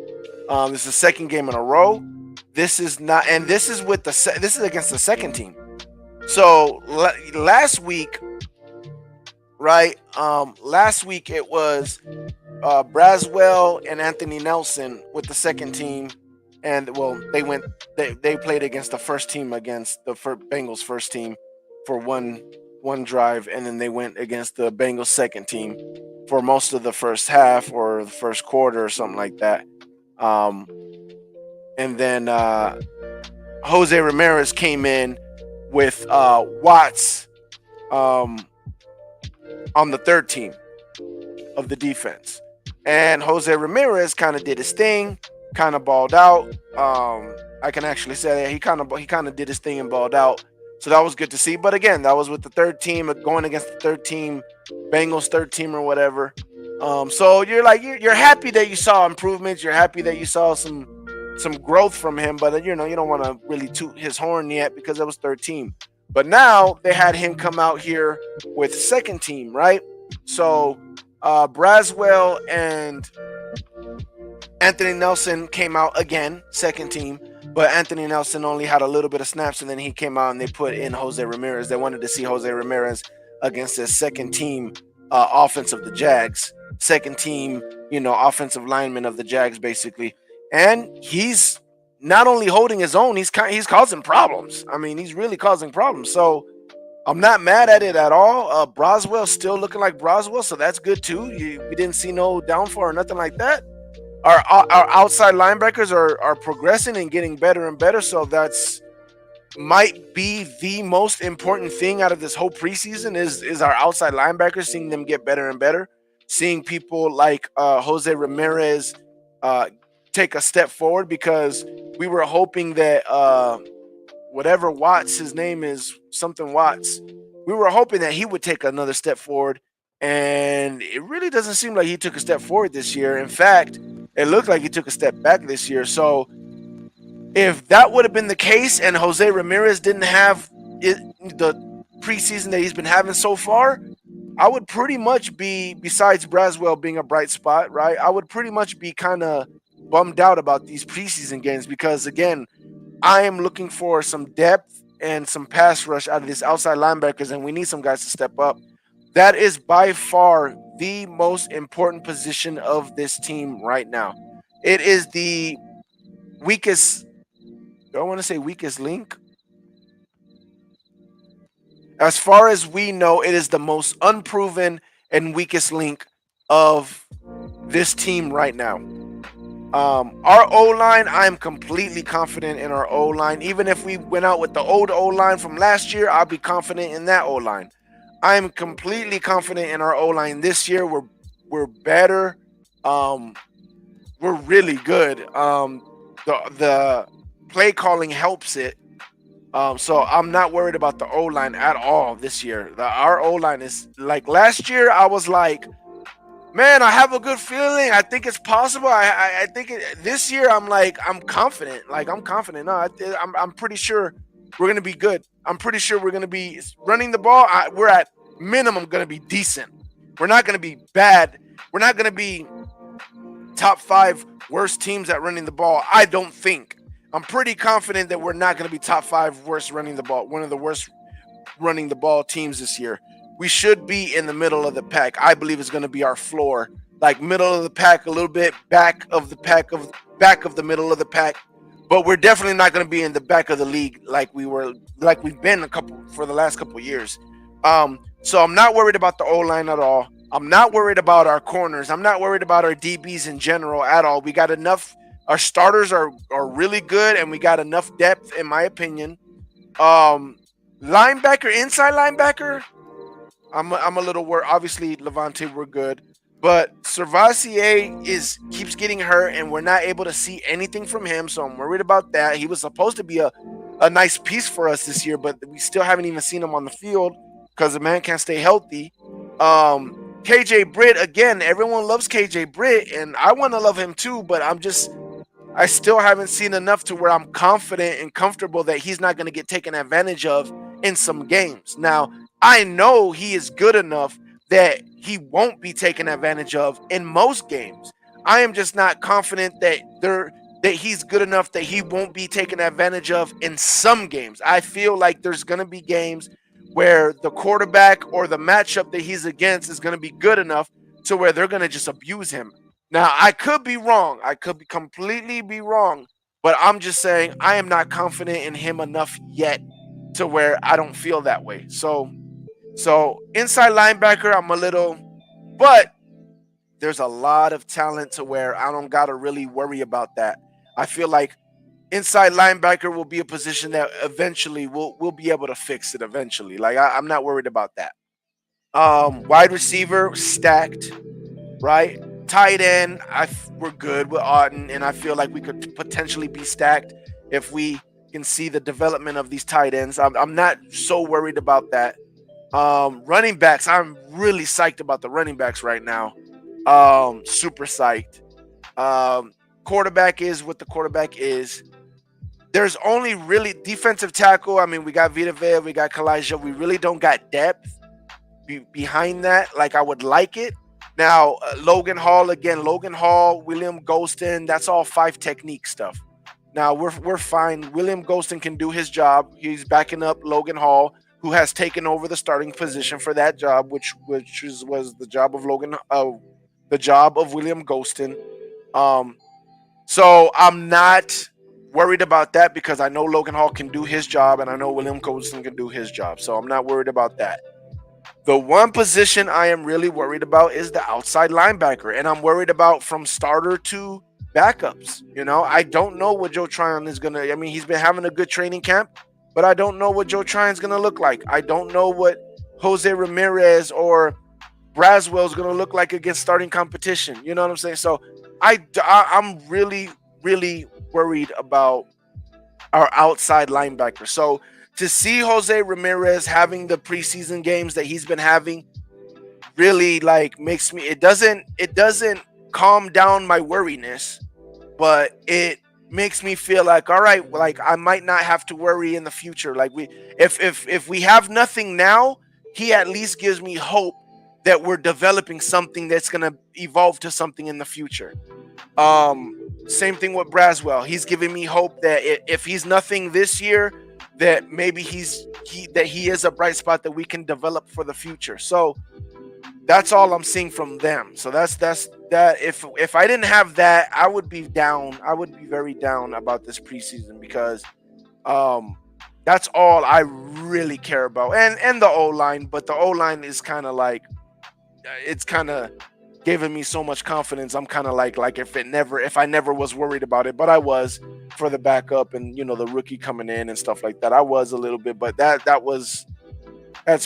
This is the second game in a row. This is not, and this is with this is against the second team. So last week, right? Last week it was Braswell and Anthony Nelson with the second team, and well, they played against the first team, against the Bengals first team for one drive, and then they went against the Bengals second team for most of the first half or the first quarter or something like that. And then Jose Ramirez came in with Watts on the third team of the defense. And Jose Ramirez kind of did his thing, kind of balled out. I can actually say that he kind of did his thing and balled out. So that was good to see. But again, that was with the third team, going against the third team, Bengals third team or whatever. So you're happy that you saw improvements. You're happy that you saw some growth from him, but you don't want to really toot his horn yet because it was third team. But now they had him come out here with second team, right? So Braswell and Anthony Nelson came out again, second team, but Anthony Nelson only had a little bit of snaps, and then he came out and they put in Jose Ramirez. They wanted to see Jose Ramirez against his second team offense of the Jags, second team, offensive lineman of the Jags, basically. And he's not only holding his own, he's causing problems. I mean, he's really causing problems. So I'm not mad at it at all. Braswell's still looking like Braswell, so that's good too. We didn't see no downfall or nothing like that. Our outside linebackers are progressing and getting better and better, so that's might be the most important thing out of this whole preseason is our outside linebackers, seeing them get better and better, seeing people like Jose Ramirez take a step forward, because we were hoping that whatever Watts, his name is something Watts, we were hoping that he would take another step forward, and it really doesn't seem like he took a step forward this year. In fact, it looked like he took a step back this year. So if that would have been the case and Jose Ramirez didn't have the preseason that he's been having so far, I would pretty much be, besides Braswell being a bright spot, right, I would pretty much be kind of bummed out about these preseason games, because, again, I am looking for some depth and some pass rush out of these outside linebackers, and we need some guys to step up. That is by far the most important position of this team right now. It is the weakest Do I want to say weakest link? As far as we know, it is the most unproven and weakest link of this team right now. Our O line, I am completely confident in our O line. Even if we went out with the old O line from last year, I'll be confident in that O line. I am completely confident in our O line this year. We're better. Um, we're really good. The play calling helps it. So I'm not worried about the O line at all this year. Our O line is like last year. I was like, man, I have a good feeling. I think it's possible. I think this year I'm like I'm confident. Like I'm confident. No, I'm pretty sure we're gonna be good. I'm pretty sure we're gonna be running the ball. We're at minimum gonna be decent. We're not gonna be bad. We're not gonna be top 5 worst teams at running the ball. I don't think. I'm pretty confident that we're not gonna be top 5 worst running the ball. One of the worst running the ball teams this year. We should be in the middle of the pack. I believe it's going to be our floor, like middle of the pack, a little bit back of the pack of back of the middle of the pack. But we're definitely not going to be in the back of the league like we've been a couple for the last couple of years. So I'm not worried about the O line at all. I'm not worried about our corners. I'm not worried about our DBs in general at all. We got enough. Our starters are really good, and we got enough depth, in my opinion. Linebacker, inside linebacker, I'm a little worried. Obviously, Levante, we're good, but Servassier keeps getting hurt, and we're not able to see anything from him. So I'm worried about that. He was supposed to be a nice piece for us this year, but we still haven't even seen him on the field because the man can't stay healthy. KJ Britt, again, everyone loves KJ Britt, and I want to love him too, but I still haven't seen enough to where I'm confident and comfortable that he's not going to get taken advantage of in some games. Now, I know he is good enough that he won't be taken advantage of in most games. I am just not confident that he's good enough that he won't be taken advantage of in some games. I feel like there's going to be games where the quarterback or the matchup that he's against is going to be good enough to where they're going to just abuse him. Now, I could be wrong. I could be completely be wrong, but I'm just saying I am not confident in him enough yet to where I don't feel that way. So inside linebacker, I'm a little, but there's a lot of talent to where I don't got to really worry about that. I feel like inside linebacker will be a position that eventually we'll be able to fix it eventually. Like I'm not worried about that. Wide receiver stacked, right? Tight end, we're good with Auden, and I feel like we could potentially be stacked if we can see the development of these tight ends. I'm not so worried about that. Running backs, I'm really psyched about the running backs right now. Super psyched. Quarterback is what the quarterback is. There's only really defensive tackle. I mean, we got Vita Vea, we got Kalijah. We really don't got depth behind that like I would like it. Now, Logan Hall, William Golston, that's all 5 technique stuff. Now, we're fine. William Golston can do his job. He's backing up Logan Hall, who has taken over the starting position for that job, which was the job of the job of William Golston. So I'm not worried about that because I know Logan Hall can do his job, and I know William Golston can do his job. So I'm not worried about that. The one position I am really worried about is the outside linebacker, and I'm worried about from starter to backups. I don't know what Joe Tryon is gonna. I mean, he's been having a good training camp, but I don't know what Joe Tryon's gonna look like. I don't know what Jose Ramirez or Braswell is gonna look like against starting competition. You know what I'm saying? So I'm really, really worried about our outside linebacker. So to see Jose Ramirez having the preseason games that he's been having really makes me it doesn't calm down my worriness, but it makes me feel like all right, like I might not have to worry in the future. Like if we have nothing now, he at least gives me hope that we're developing something that's going to evolve to something in the future. Same thing with Braswell. He's giving me hope that if he's nothing this year, that maybe he is a bright spot that we can develop for the future. So that's all I'm seeing from them. So that's that. If I didn't have that, I would be down. I would be very down about this preseason because That's all I really care about, and the O line. But the O line is kind of like it's kind of giving me so much confidence. I'm kind of like if I never was worried about it, but I was for the backup and the rookie coming in and stuff like that. I was a little bit, but that's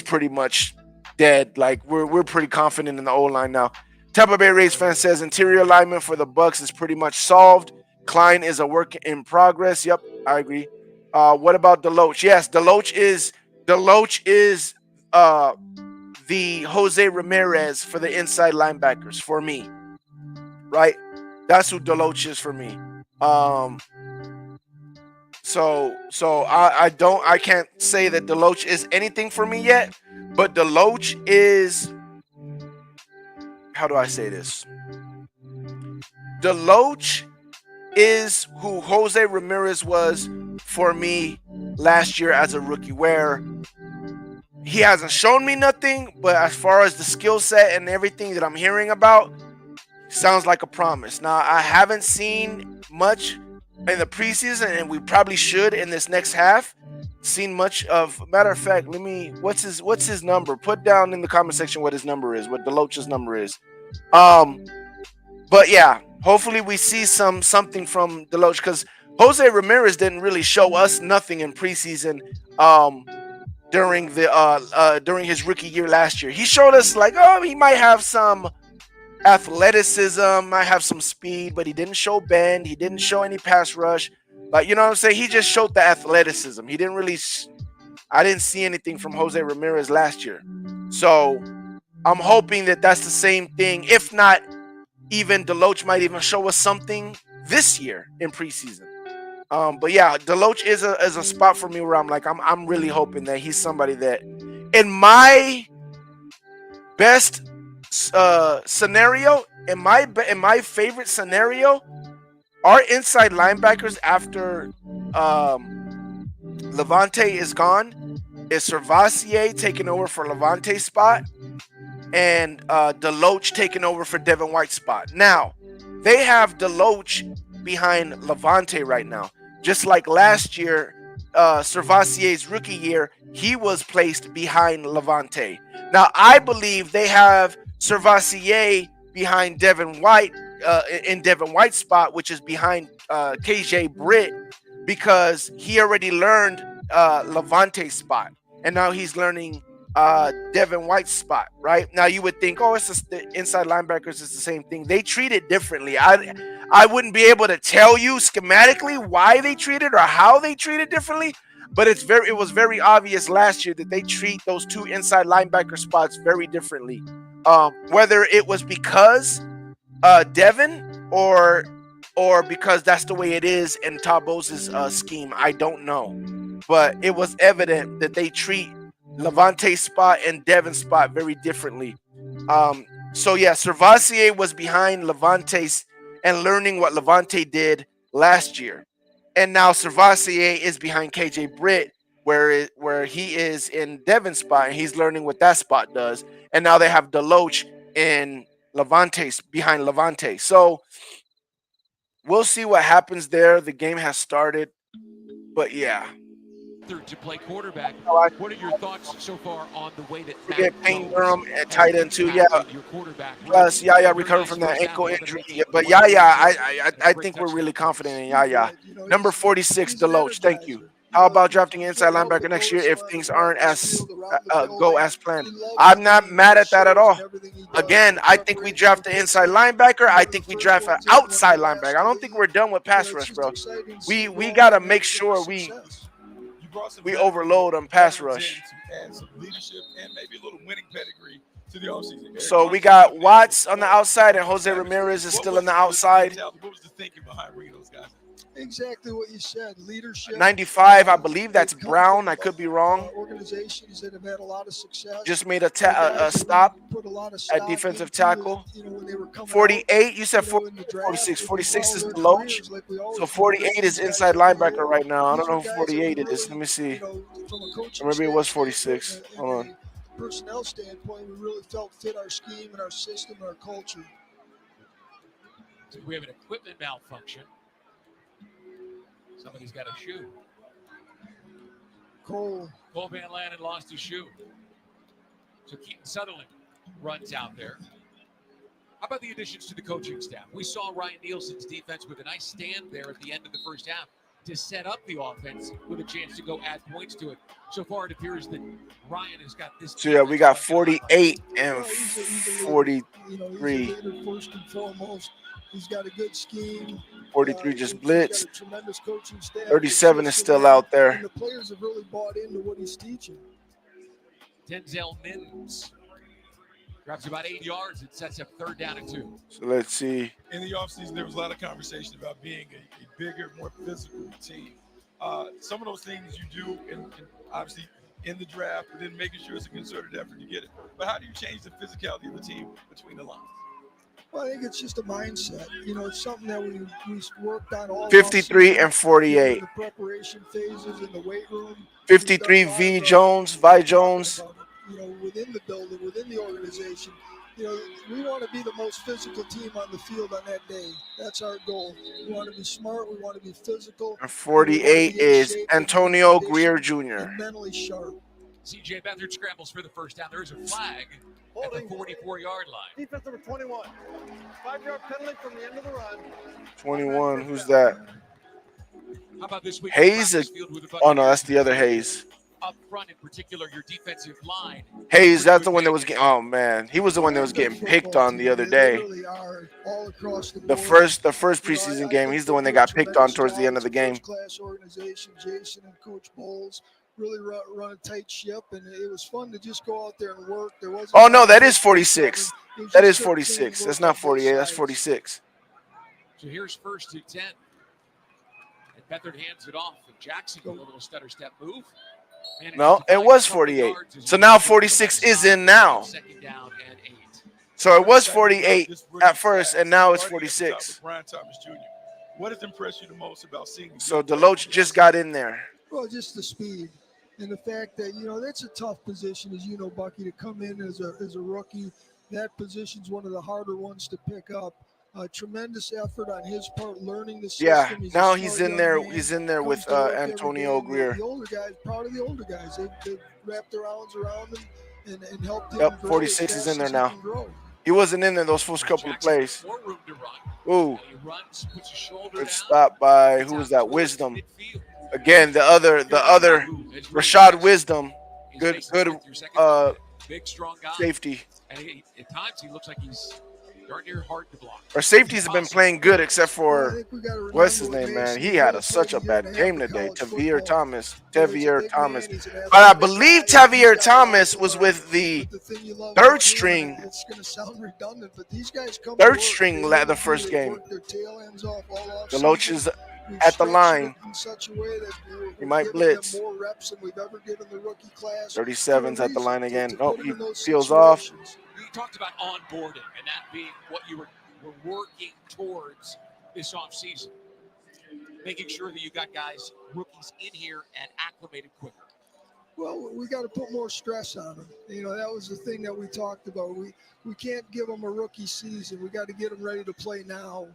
pretty much dead. Like we're pretty confident in the O line now. Tampa Bay Rays fan says interior alignment for the Bucs is pretty much solved. Klein is a work in progress. Yep, I agree. What about Deloach? Yes, Deloach is the Jose Ramirez for the inside linebackers for me, right? That's who Deloach is for me. So I can't say that Deloach is anything for me yet, but Deloach is, how do I say this? Deloach is who Jose Ramirez was for me last year as a rookie, where he hasn't shown me nothing, but as far as the skill set and everything that I'm hearing about, sounds like a promise. Now, I haven't seen much in the preseason, and we probably should in this next half. Seen much of. Matter of fact, what's his number? Put down in the comment section what his number is, what Deloach's number is. But yeah, hopefully we see something from Deloach, because Jose Ramirez didn't really show us nothing in preseason. During his rookie year last year, he showed us like, oh, he might have some athleticism, might have some speed, but he didn't show bend. He didn't show any pass rush. Like, you know what I'm saying? He just showed the athleticism. He didn't really. I didn't see anything from Jose Ramirez last year, so I'm hoping that that's the same thing. If not, even Deloach might even show us something this year in preseason. But yeah, Deloach is a spot for me where I'm really hoping that he's somebody that, in my best scenario, in my favorite scenario, our inside linebackers after Levante is gone is Servassier taking over for Levante's spot, and Deloach taking over for Devin White's spot. Now, they have Deloach behind Levante right now. Just like last year, Servassier's rookie year, he was placed behind Levante. Now, I believe they have Servassier behind Devin White, in Devin White's spot, which is behind KJ Britt, because he already learned Levante's spot, and now he's learning Devin White's spot. Right now, you would think, oh, the inside linebackers is the same thing. They treat it differently. I wouldn't be able to tell you schematically why they treat it or how they treat it differently, but it was very obvious last year that they treat those two inside linebacker spots very differently. Whether it was because Devin or because that's the way it is in Todd Bowles' scheme, I don't know. But it was evident that they treat Levante's spot and Devin's spot very differently. So yeah, Servassier was behind Levante's and learning what Levante did last year. And now Servassier is behind KJ Britt, where he is in Devin's spot, and he's learning what that spot does. And now they have Deloach in Levante's behind Levante. So we'll see what happens there. The game has started. But yeah. To play quarterback. What are your thoughts so far on the way that we get Payne Durham at tight end too? Yeah. Plus, Yaya recovered from that ankle injury. But Yaya, I think we're really confident in Yaya. Number 46, Deloach. Thank you. How about drafting inside linebacker next year if things aren't as go as planned? I'm not mad at that at all. Again, I think we draft the inside linebacker. I think we draft an outside linebacker. I don't think we're done with pass rush, bro. We gotta make sure we overload on pass rush. Add some leadership and maybe a little winning pedigree to the offseason. So we got Watts on the outside and Jose Ramirez is still on the outside. What was the thinking behind bringing those guys? Exactly what you said. Leadership. 95, I believe that's Brown. I could be wrong. Organizations that have had a lot of success. Just made a stop at defensive tackle. 48, you said 46. 46 is Deloach. So 48 is inside linebacker right now. I don't know who 48 is. Let me see. Or maybe it was 46. Hold on. Personnel standpoint, we really felt fit our scheme and our system and our culture. We have an equipment malfunction. Somebody's got a shoe. Cole. Cole Van Lanen lost his shoe. So Keaton Sutherland runs out there. How about the additions to the coaching staff? We saw Ryan Nielsen's defense with a nice stand there at the end of the first half to set up the offense with a chance to go add points to it. So far, it appears that Ryan has got this. So yeah, we got 48 and Well, he's a leader. 43. He's a leader first and foremost. He's got a good scheme. 43 just He's blitzed. got a tremendous coaching staff. 37 is still and out there. And the players have really bought into what he's teaching. Denzel Mims grabs about 8 yards and sets up 3rd down and 2. So let's see. In the offseason, there was a lot of conversation about being a bigger, more physical team. Some of those things you do, and obviously in the draft, and then making sure it's a concerted effort to get it. But how do you change the physicality of the team between the lines? Well, I think it's just a mindset. You know, it's something that we worked on all 53 and 48. in the preparation phases in the weight room. 53 Vi Jones. You know, within the building, within the organization, you know, we want to be the most physical team on the field on that day. That's our goal. We want to be smart. We want to be physical. And 48 is Antonio Greer Jr. And mentally sharp. C.J. Beathard scrambles for the first down. There's a flag at the 44-yard line. Defense number 21. 5-yard penalty from the end of the run. 21. Who's that? How about this week? Hayes? Oh no, that's the other Hayes. Up front, in particular, your defensive line. Hayes, that's the one that was getting. Oh man, he was the one that was getting picked on the other day. The first preseason game, he's the one that got picked on towards the end of the game. Class organization, Jason and Coach Bowles really run a tight ship, and it was fun to just go out there and work. There wasn't. Oh no, that is 46. That is 46. That's not 48. That's 46. So here's 1st and 10. And Beathard hands it off. And Jackson with a little stutter step move. No, it was 48. So now 46 is in now. 2nd down and 8. So it was 48 at first, and now it's 46. Brian Thomas Jr. What has impressed you the most about seeing? So Deloach just got in there. Well, just the speed and the fact that, you know, that's a tough position, as you know, Bucky, to come in as a rookie. That position's one of the harder ones to pick up. Tremendous effort on his part, learning the system. Yeah, now he's in there. He's in there with Antonio Greer. The older guys, proud of the older guys. They wrapped their arms around him and helped him. Yep, 46 is in there now. He wasn't in there those first couple of plays. More room to run. Ooh, He runs, puts his shoulder good down. stop by who was that? Wisdom. Again, the other Rashad Wisdom. Good Big, strong guy. safety. And at times he looks like he's darn near hard to block. Our safeties have been playing good except for what's his name, man. He had such a bad game today. Tavier Thomas. But I believe Tavier Thomas was with the third string. It's going to sound redundant, but these guys come Third string the first game. Deloach is at the line. He might blitz. 37's at the line again. Nope, he peels off. You talked about onboarding and that being what you were working towards this offseason. Making sure that you got guys, rookies in here and acclimated quicker. Well, we got to put more stress on them. You know, that was the thing that we talked about. We can't give them a rookie season. We got to get them ready to play now.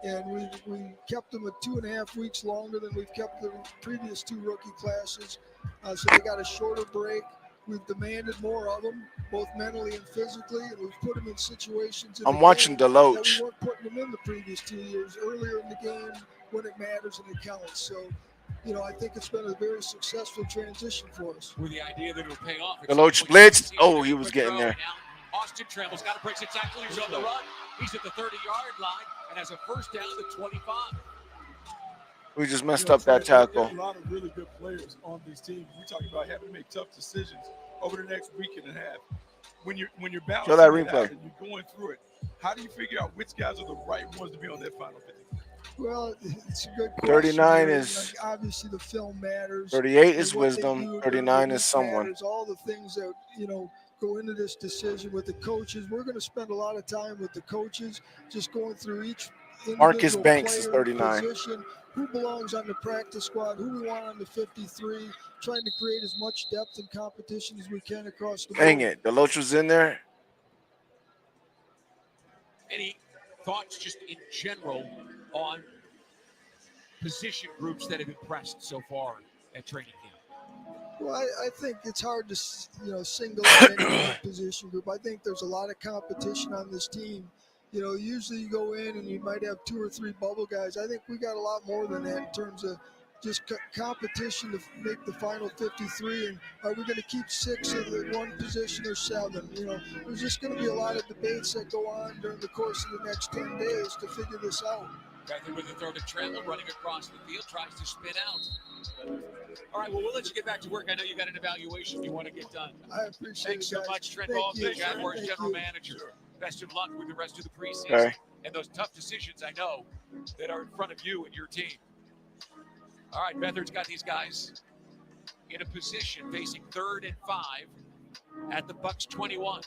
And we kept them at 2.5 weeks longer than we've kept the previous 2 rookie classes. So they got a shorter break. We've demanded more of them, both mentally and physically, and we've put them in situations. I'm watching Deloach. We weren't putting them in the previous 2 years, earlier in the game when it matters and it counts. So, you know, I think it's been a very successful transition for us. With the idea that it'll pay off. Deloach blitzed. Oh, he was getting there. Austin Tremble's got to break the tackle. He's on the run. He's at the 30-yard line and has a first down to 25. We just messed up that tackle. There's a lot of really good players on these teams. We're talking about having to make tough decisions over the next week and a half. When you're balancing Show that it replay. out and you're going through it, how do you figure out which guys are the right ones to be on that final 50? Well, it's a good question. 39 is obviously the film matters. 38 is Wisdom. 39 is someone. Matters. All the things that, you know, go into this decision with the coaches. We're going to spend a lot of time with the coaches, just going through each Marcus individual Banks is player, 39. position, who belongs on the practice squad, who we want on the 53, trying to create as much depth and competition as we can across the board. Dang it. Deloach was in there. Any thoughts just in general on position groups that have impressed so far at training camp? Well, I think it's hard to single out any one position group. I think there's a lot of competition on this team. Usually you go in and you might have 2 or 3 bubble guys. I think we got a lot more than that in terms of just competition to make the final 53. And are we going to keep 6 of the one position or 7? There's just going to be a lot of debates that go on during the course of the next 10 days to figure this out. Beathard with the throw to Tremble, running across the field, tries to spin out. All right, well, we'll let you get back to work. I know you got an evaluation you want to get done. I appreciate Thanks it, so guys. much, Trent Thank Ballsy, you. Jaguars Thank general you. manager. Best of luck with the rest of the preseason Okay. and those tough decisions I know that are in front of you and your team. All right, Beathard's got these guys in a position facing 3rd and 5 at the Bucs 21.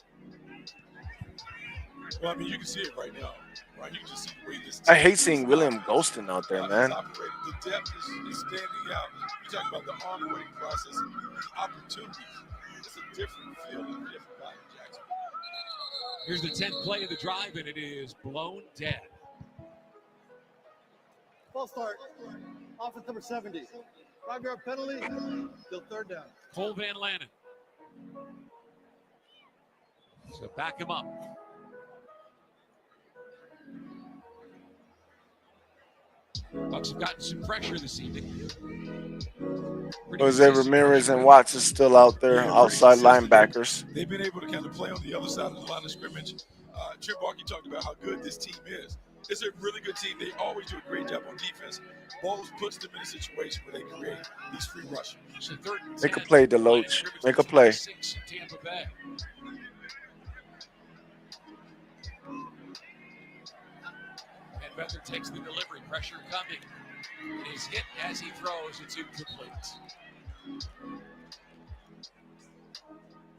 Well, I mean, you can see it right now, right? You can just see the way this. I hate seeing William Golston out there, man. The depth is standing out. You talk about the onboarding process, the opportunities. It's a different feel and a different vibe in Jacksonville. Here's the 10th play of the drive, and it is blown dead. False start. Offense number 70. 5-yard penalty. Still 3rd down. Cole Van Lanen. So back him up. Bucs have gotten some pressure this evening. Jose Ramirez and Watts is still out there, outside linebackers. They've been able to kind of play on the other side of the line of scrimmage. Trip Barkey talked about how good this team is. It's a really good team. They always do a great job on defense. Bowles puts them in a situation where they create these free rushes. So 3rd and Make a 10, play, Deloach. Make a play. 6 in Tampa Bay. And Beathard takes the delivery. Pressure coming. And he's hit as he throws. It's incomplete.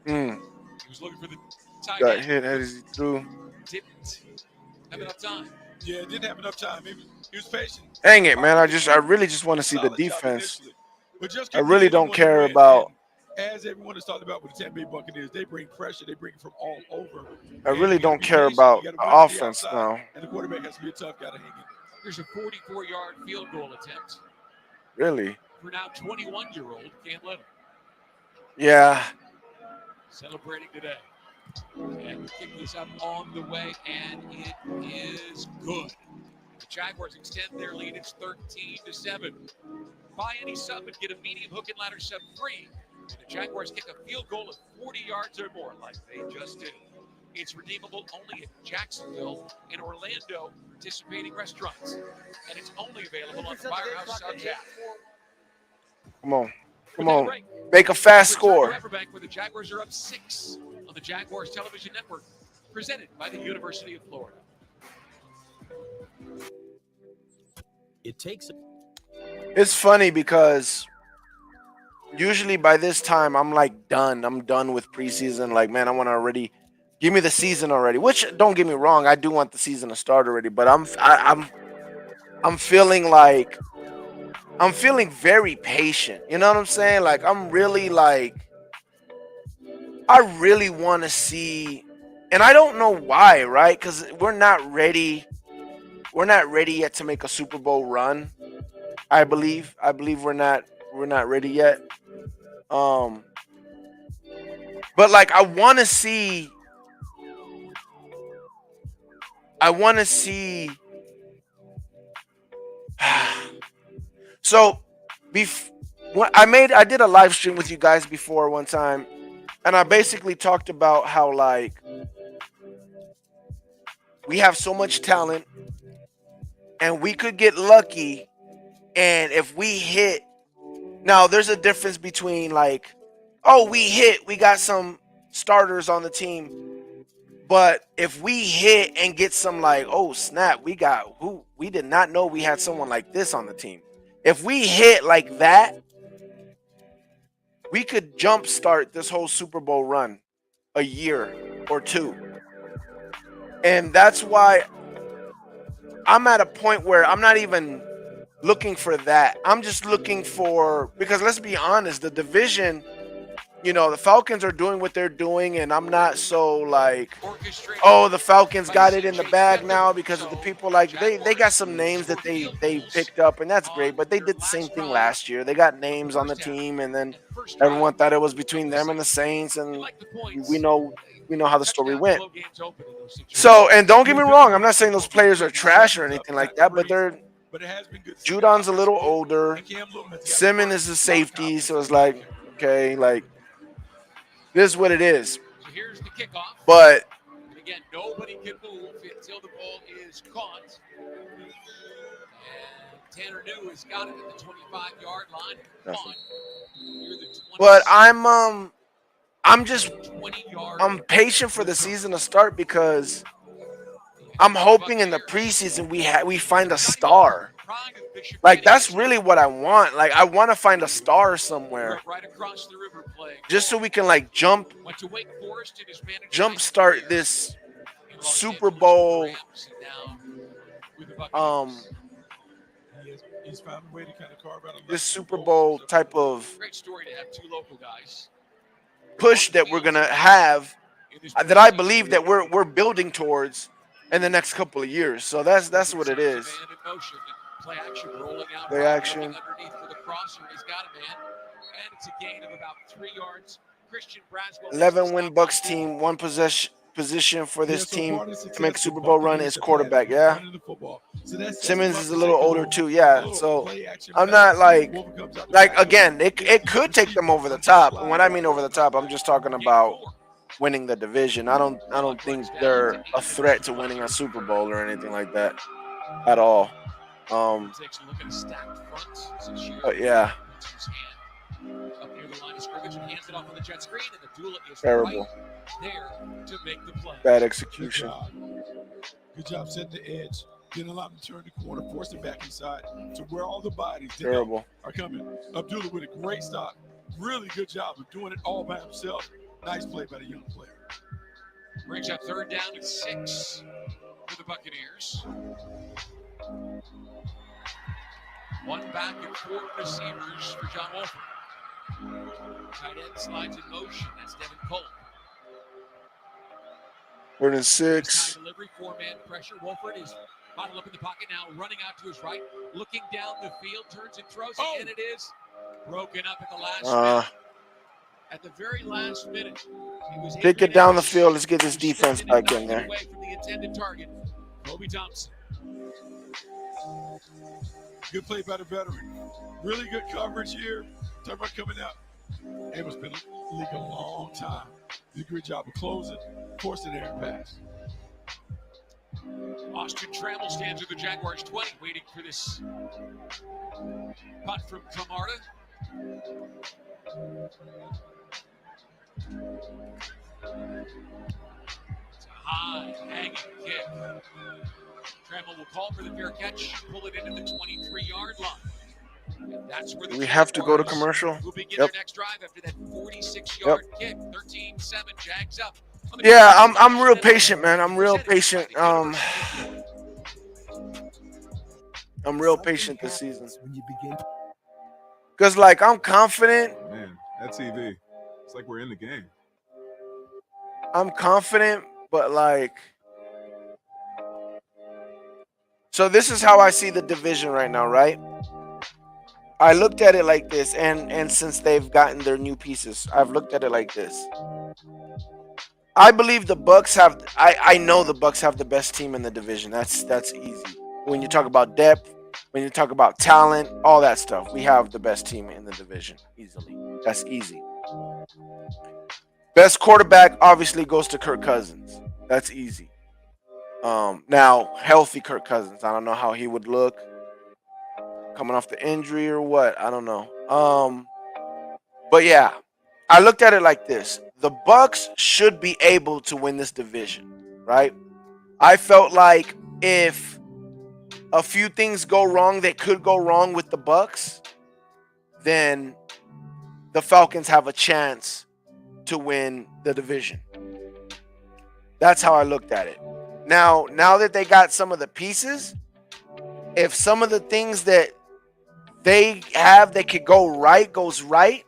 He was looking for the tight Got end. hit as he threw. Didn't have enough time. Yeah, didn't have enough time. He was patient. Dang it, man. I really just want to see the Solid job defense. initially. But just I keep really getting don't one care win. about. And as everyone has talked about with the Tampa Bay Buccaneers, they bring pressure. They bring it from all over. I really And you gotta don't be care patient. about You the gotta win from the offense outside, now. And the quarterback has to be a tough guy to hang in. Here's a 44-yard field goal attempt Really? for now 21-year-old Cam Little. Yeah. Celebrating today. And the kick is up on the way, and it is good. The Jaguars extend their lead. It's 13-7. Buy any sub and get a medium hook and ladder sub free. And the Jaguars kick a field goal of 40 yards or more, like they just did. It's redeemable only at Jacksonville and Orlando participating restaurants. And it's only available on the Firehouse Subs app. Come on. Come on. Make a fast score. Bank, where the Jaguars are up 6 on the Jaguars Television Network, presented by the University of Florida. It takes. It's funny because usually by this time I'm like done. I'm done with preseason. Like, man, I want to already give me the season already. Which, don't get me wrong, I do want the season to start already. But I'm feeling like I'm feeling very patient. You know what I'm saying? Like, I'm really like, I really want to see, and I don't know why, right? Because we're not ready. We're not ready yet to make a Super Bowl run. I believe we're not ready yet. But like, I want to see. So, I did a live stream with you guys before one time, and I basically talked about how, like, we have so much talent, and we could get lucky, and if we hit, now there's a difference between like, oh, we got some starters on the team. But if we hit and get some, like, oh snap, we did not know we had someone like this on the team. If we hit like that, we could jumpstart this whole Super Bowl run a year or two. And that's why I'm at a point where I'm not even looking for that. I'm just looking for, because let's be honest, the division the Falcons are doing what they're doing, and I'm not so like, oh, the Falcons got it in the bag now because of the people. Like they got some names that they picked up, and that's great. But they did the same thing last year. They got names on the team, and then everyone thought it was between them and the Saints, and we know how the story went. So, and don't get me wrong, I'm not saying those players are trash or anything like that, but they're But it has been good. Judon's a little older. Simmons is a safety, so it's like, okay, like this is what it is. So here's the kickoff. But and again, nobody can move until the ball is caught. And Tanner New has got it at the 25-yard line. Caught. But I'm patient for the season to start because I'm hoping in the preseason we find a star. Like that's really what I want. Like I want to find a star somewhere, right across the river playing. just so we can like jump Went to Wake Forest and is managed start this Super Bowl. He's found a way to kind of carve out This Super Bowl type of great story to have two local guys. push that we're gonna have, that I believe that we're building towards in the next couple of years. So that's what it is. Play action rolling out. Play action. Underneath for the crosser. He's got a man. And it's a gain of about 3 yards. Christian Braswell. 11-win Bucs team, one position for this team to make a Super Bowl run is quarterback. Yeah. Simmons is a little older too. Yeah. So I'm not like again, it could take them over the top. And when I mean over the top, I'm just talking about winning the division. I don't think they're a threat to winning a Super Bowl or anything like that at all. But yeah. Up near the line of scrimmage and hands it off on the jet screen, and the Dula is terrible. Right there to make the play. Bad execution. Good job setting the edge. Didn't allow him to turn the corner, force it back inside to where all the bodies are coming. Abdullah with a great stop. Really good job of doing it all by himself. Nice play by the young player. Brings up third down and 6 for the Buccaneers. One back and 4 receivers for John Wolford. Tight end slides in motion. That's Devin Cole. 4th and 6. Delivery, 4-man pressure. Wolford is bottled up in the pocket now, running out to his right, looking down the field, turns and throws, and it is broken up at the last minute. At the very last minute, he was kick it down the field. Let's get this defense back in there. Away from the intended target, Kobe Thompson. Good play by the veteran. Really good coverage here. Talk about coming out. Abel's been in the league a long time. Did a great job of closing, forcing an air pass. Austin Trammell stands with the Jaguars 20, waiting for this punt from Camarda. It's a high, hanging kick. Trammell will call for the fair catch, pull it into the 23-yard line. And that's where we have to go to commercial. Will begin their next drive after that 46-yard kick. 13-7, Jags up. Yeah, I'm real patient, man. I'm real patient. I'm real patient this season. Cause like I'm confident. Man, that TV. It's like we're in the game. I'm confident, but like, so this is how I see the division right now, right? I looked at it like this, and since they've gotten their new pieces, I've looked at it like this. I believe the Bucs have. I know the Bucs have the best team in the division. That's easy. When you talk about depth, when you talk about talent, all that stuff, we have the best team in the division easily. That's easy. Best quarterback obviously goes to Kirk Cousins. That's easy. Now healthy Kirk Cousins. I don't know how he would look coming off the injury or what. I don't know. But yeah, I looked at it like this. The Bucs should be able to win this division, right? I felt like if a few things go wrong that could go wrong with the Bucs, then the Falcons have a chance to win the division. That's how I looked at it. Now that they got some of the pieces, if some of the things that they have that could go right goes right,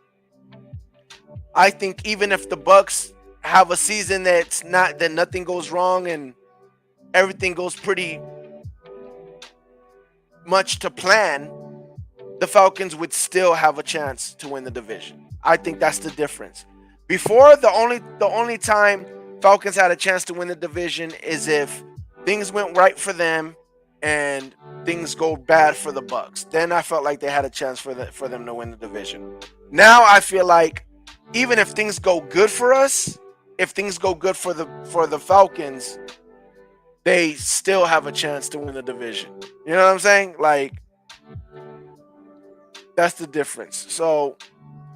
I think even if the Bucs have a season that nothing goes wrong and everything goes pretty much to plan, the Falcons would still have a chance to win the division. I think that's the difference. Before, the only time Falcons had a chance to win the division is if things went right for them and things go bad for the Bucs. Then I felt like they had a chance for them to win the division. Now I feel like even if things go good for us, if things go good for the Falcons, they still have a chance to win the division. You know what I'm saying? Like, that's the difference. So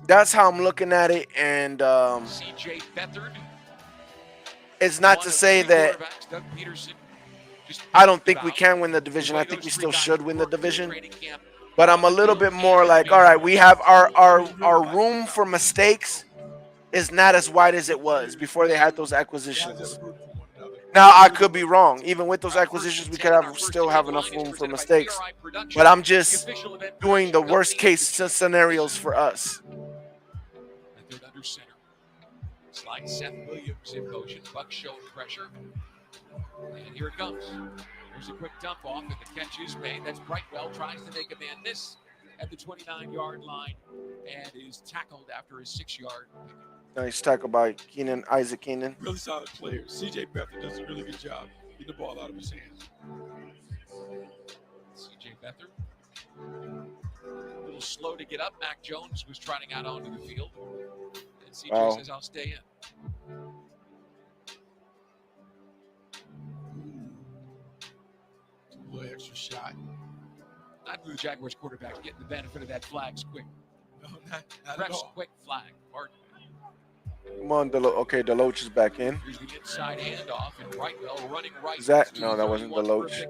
that's how I'm looking at it, and CJ Beathard, it's not to say that Doug Peterson just I don't think we about. can win the That's division. why I think those we three still guys should win the worked in division. training camp. But I'm a little bit more like, all right, we have our room for mistakes is not as wide as it was before they had those acquisitions. Now I could be wrong. Even with those acquisitions, we could have still have enough room for mistakes. But I'm just doing the worst case scenarios for us. Third under center. Slide Seth Williams in motion. Bucs showing pressure. And here it comes. There's a quick dump off, and the catch is made. That's Brightwell tries to make a man miss at the 29-yard line and is tackled after a 6-yard. Nice tackle by Isaac Keenan. Really solid player. CJ Beathard does a really good job getting the ball out of his hands. CJ Beathard. A little slow to get up. Mac Jones was trotting out onto the field. And CJ says, I'll stay in. A little extra shot. Not the Jaguars quarterback getting the benefit of that flag's quick. No, not Ref's at all. quick flag. Pardon. Come on, okay, Deloach is back in. Here's the inside handoff, and Brightwell running right. Is that? No, that wasn't Deloach.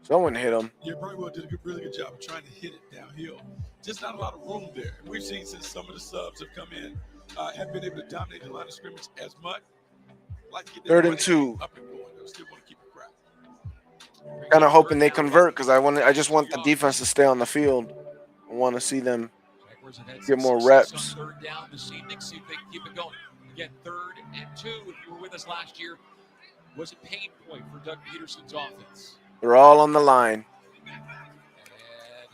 Someone hit him. Yeah, Brightwell did a really good job of trying to hit it downhill. Just not a lot of room there. We've seen since some of the subs have come in, have been able to dominate the line of scrimmage as much. Like to get 3rd and 2. Up and going. They still want to keep it crap. Kind of hoping they convert because I just want the defense to stay on the field. I want to see them get more reps. Third down this evening, see if they can keep it going. Again, 3rd and 2. If you were with us last year, was a pain point for Doug Peterson's offense. They're all on the line. And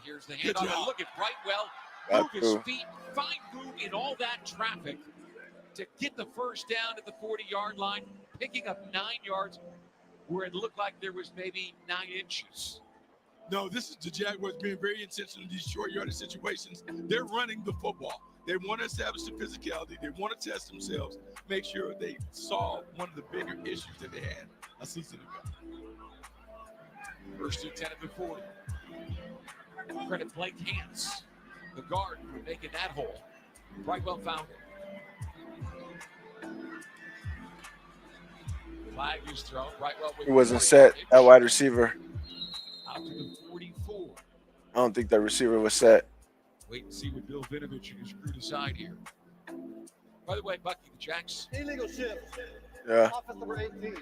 here's the handoff. Look at Brightwell. Got Move his through. feet, find room in all that traffic to get the first down at the 40-yard line, picking up 9 yards where it looked like there was maybe 9 inches. No, this is the Jaguars being very intentional in these short yardage situations. They're running the football. They want to establish the physicality. They want to test themselves, make sure they solve one of the bigger issues that they had a season ago. First and 10 at the 40. Credit Blake Hance, the guard, for making that hole. Brightwell found it. Flag is thrown. Brightwell with He wasn't set. That wide receiver. out to the 44. I don't think that receiver was set. Wait and see what Bill Vinovich and his crew decide here. By the way, Bucky, the Jags. Illegal shift. Yeah. Offense number 18.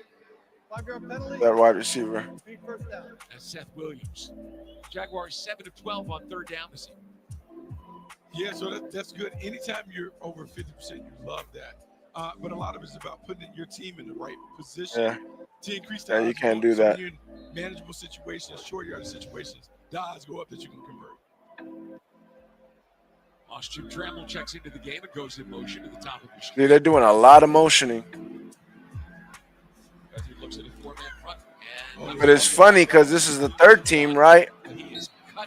5-yard penalty. That wide receiver. First down. That's Seth Williams. Jaguars 7 of 12 on 3rd down this evening. Yeah, so that's good. Anytime you're over 50%, you love that. But a lot of it's about putting your team in the right position to increase the odds. Yeah, you can't do So that. when you're in manageable situations, short yardage situations, the odds go up that you can convert. Austin Trammell checks into the game and goes in motion to the top of the screen. Dude, they're doing a lot of motioning. As he looks at a 4-man front. And But it's funny because this is the 3rd team, right?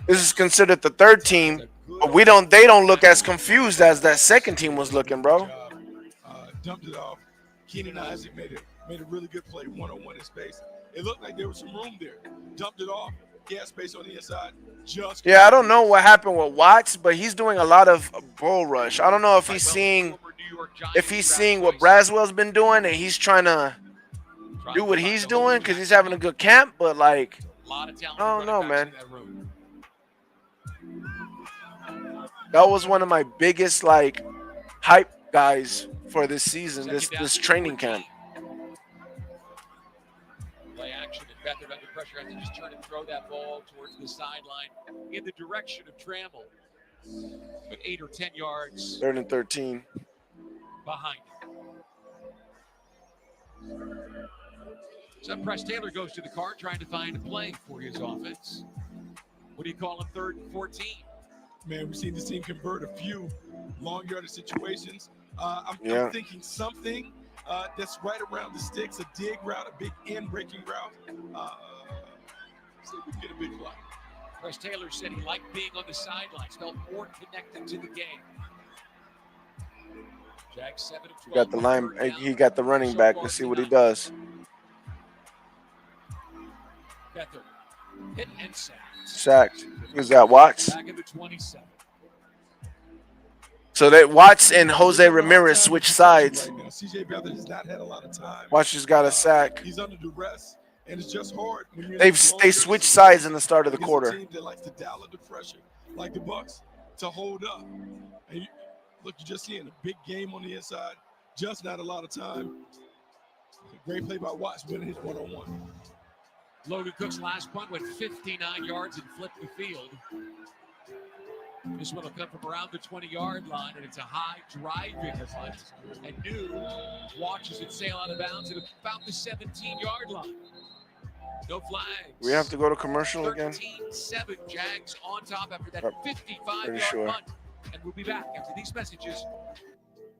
This is considered the 3rd team, but they don't look as confused as that 2nd team was looking, bro. Dumped it off. Keenan Isaac made a really good play one-on-one in space. It looked like there was some room there. Dumped it off. He had space on the inside. Yeah, I don't know what happened with Watts, but he's doing a lot of bull rush. I don't know if he's seeing what Braswell's been doing and he's trying to do what he's doing because he's having a good camp, but like, I don't know, man. That was one of my biggest like hype guys for this season, this training camp. Play action and Beathard under pressure has to just turn and throw that ball towards the sideline in the direction of Trammell. but 8 or 10 yards 3rd and 13. behind him. So Press Taylor goes to the car trying to find a play for his offense. What do you call him, 3rd and 14? Man, we've seen this team convert a few long yardage situations. I'm thinking something that's right around the sticks, a dig route, a big in-breaking route. See if we can get a big fly. Press Taylor said he liked being on the sidelines, felt more connected to the game. Jags 7 of 12. He got the running back. Let's see what he does. Beathard hit and sacked. Who's that? Watts. Back at the 27. So that Watts and Jose Ramirez switch sides. Right now. CJ Beathard has not had a lot of time. Watts just got a sack. He's under duress, and it's just hard. When They switched sides in the start of the quarter. A team that likes to dial up the pressure, like the Bucs, to hold up. And look, you're just seeing a big game on the inside, just not a lot of time. Great play by Watts, winning his one-on-one. Logan Cook's last punt went 59 yards and flipped the field. This one will come from around the 20-yard line, and it's a high driving punt. And New watches it sail out of bounds at about the 17-yard line. No flags. We have to go to commercial again. 13-7 Jags on top after that 55-yard punt. And we'll be back after these messages.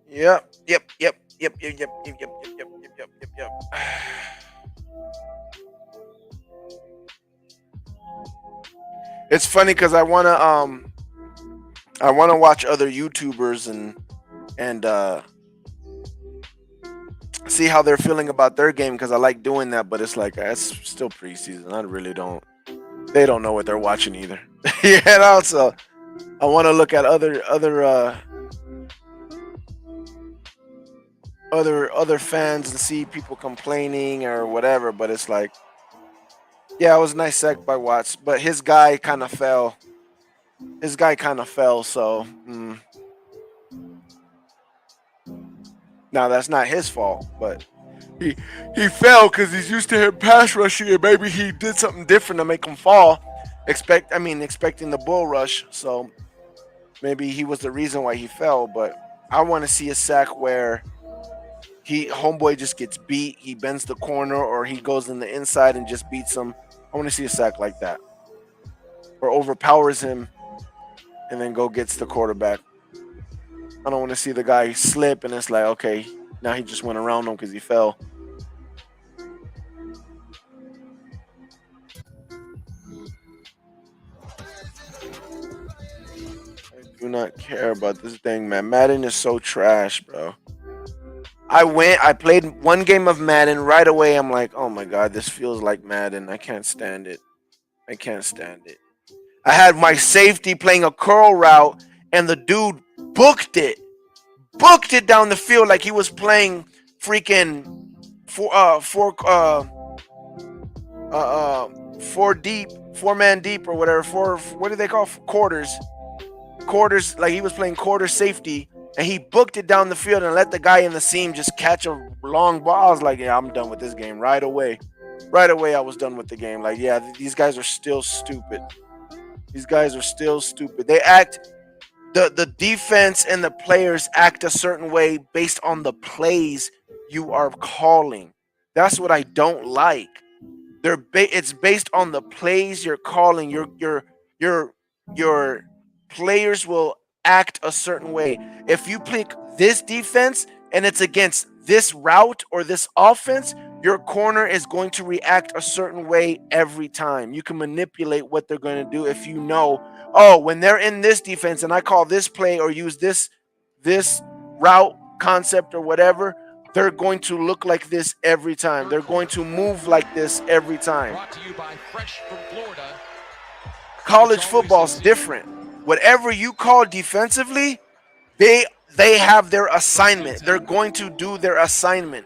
Yep. It's funny because I wanna watch other YouTubers and see how they're feeling about their game because I like doing that, but it's like it's still preseason. I really don't. They don't know what they're watching either. So I want to look at other fans and see people complaining or whatever. But it's like, yeah, it was a nice sack by Watts, but his guy kind of fell. So now that's not his fault, but he fell because he's used to him pass rushing, and maybe he did something different to make him fall. Expecting the bull rush, so maybe he was the reason why he fell. But I want to see a sack where homeboy just gets beat, he bends the corner, or he goes in the inside and just beats him. I want to see a sack like that, or overpowers him and then gets the quarterback. I don't want to see the guy slip and it's like, okay, now he just went around him because he fell. I do not care about this thing, man. Madden is so trash, bro. I played one game of Madden right away. I'm like, oh my God, this feels like Madden. I can't stand it. I had my safety playing a curl route, and the dude booked it down the field like he was playing freaking four-man deep or whatever. What do they call quarters? Like he was playing quarter safety, and he booked it down the field and let the guy in the seam just catch a long ball. I was like, yeah, I'm done with this game right away. Right away, I was done with the game. Like, yeah, these guys are still stupid. They act, the defense and the players act a certain way based on the plays you are calling. That's what I don't like. It's based on the plays you're calling. Your players will act a certain way. If you pick this defense and it's against this route or this offense, your corner is going to react a certain way every time. You can manipulate what they're going to do if you know, oh, when they're in this defense and I call this play or use this route concept or whatever, they're going to look like this every time. They're going to move like this every time. Brought to you by Fresh from Florida. College football's different. Whatever you call defensively, they have their assignment. They're going to do their assignment.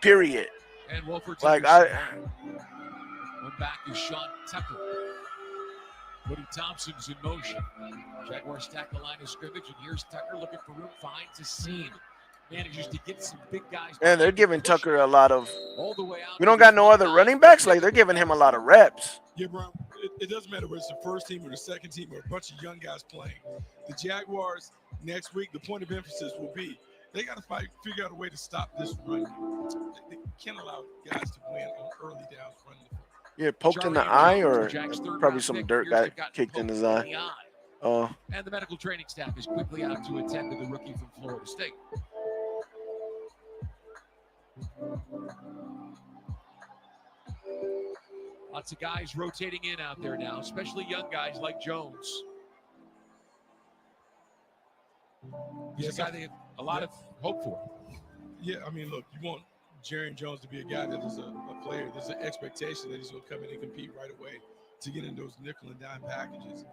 Period. And Wolford went back to Sean Tucker. Woody Thompson's in motion. Jaguars tack the line of scrimmage, and here's Tucker looking for room, finds a seam. Manages to get some big guys. Man, they're giving Tucker a lot of. All the way out. We don't got no other running backs. Like, they're giving him a lot of reps. Yeah, bro. it doesn't matter whether it's the first team or the second team or a bunch of young guys playing. The Jaguars next week, the point of emphasis will be they got to figure out a way to stop this run. They can't allow guys to win on early downs running the football. Yeah, poked in the eye, or probably some dirt got kicked in his eye. Oh. And the medical training staff is quickly out to attend to the rookie from Florida State. Lots of guys rotating in out there now, especially young guys like Jones. He's a guy they have a lot of hope for. Yeah, I mean, look, you want Jerry Jones to be a guy that is a player. There's an expectation that he's going to come in and compete right away to get in those nickel and dime packages.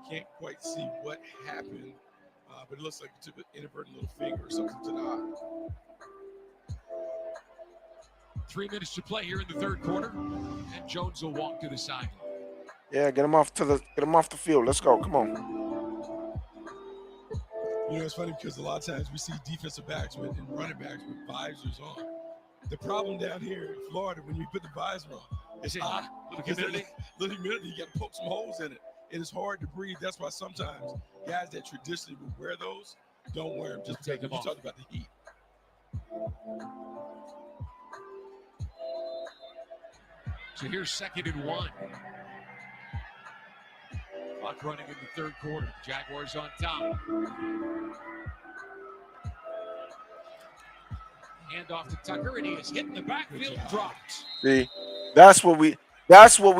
Can't quite see what happened, but it looks like he took an inadvertent little finger or something to the eye. 3 minutes to play here in the third quarter, and Jones will walk to the sideline. Yeah, get him off the field. Let's go. Come on. You know, it's funny because a lot of times we see defensive backs and running backs with visors on. The problem down here in Florida, when you put the visor on, it's hot. Little humidity, you got to poke some holes in it. And it's hard to breathe. That's why sometimes guys that traditionally would wear those don't wear them. Just because you talked about the heat. So here's 2nd and 1. Clock running in the third quarter. Jaguars on top. Hand off to Tucker, and he is hit in the backfield, dropped. See, that's what we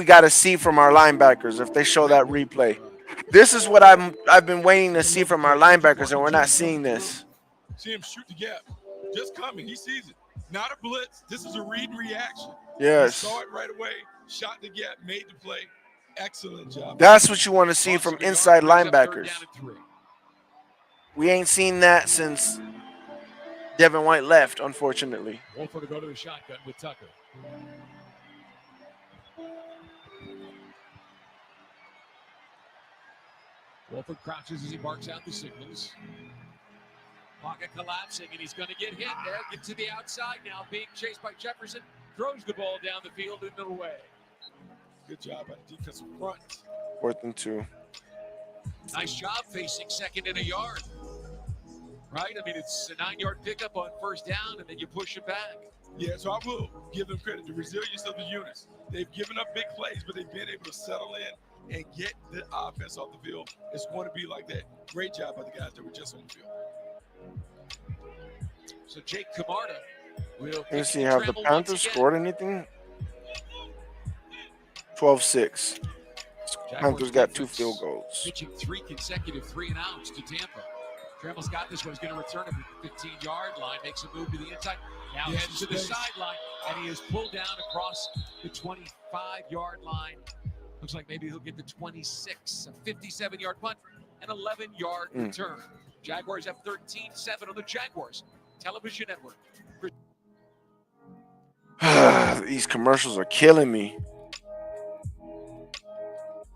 got to see from our linebackers if they show that replay. This is what I've been waiting to see from our linebackers, and we're not seeing this. See him shoot the gap. Just coming. He sees it. Not a blitz. This is a read and reaction. Yes. He saw it right away, shot the gap, made the play. Excellent job. That's what you want to see from inside linebackers. We ain't seen that since Devin White left, unfortunately. Wolford to go to the shotgun with Tucker. Wolford crouches as he barks out the signals. Pocket collapsing, and he's going to get hit there. Get to the outside now, being chased by Jefferson. Throws the ball down the field and away. Good job by the defensive front. 4th and 2. Nice job facing 2nd and a yard. Right? I mean, it's a 9-yard pickup on 1st down, and then you push it back. Yeah, so I will give them credit. The resilience of the units. They've given up big plays, but they've been able to settle in and get the offense off the field. It's going to be like that. Great job by the guys that were just on the field. So Jake Camarda will. Let's see, have the Panthers scored anything? 12-6. Panthers got 2 field goals. Pitching 3 consecutive 3-and-outs to Tampa. Trammell's got this one. He's going to return it from the 15-yard line. Makes a move to the inside. Now heads to the sideline, and he is pulled down across the 25-yard line. Looks like maybe he'll get the 26. A 57-yard punt, an 11-yard return. Jaguars have 13-7 on the Jaguars Television Network. These commercials are killing me.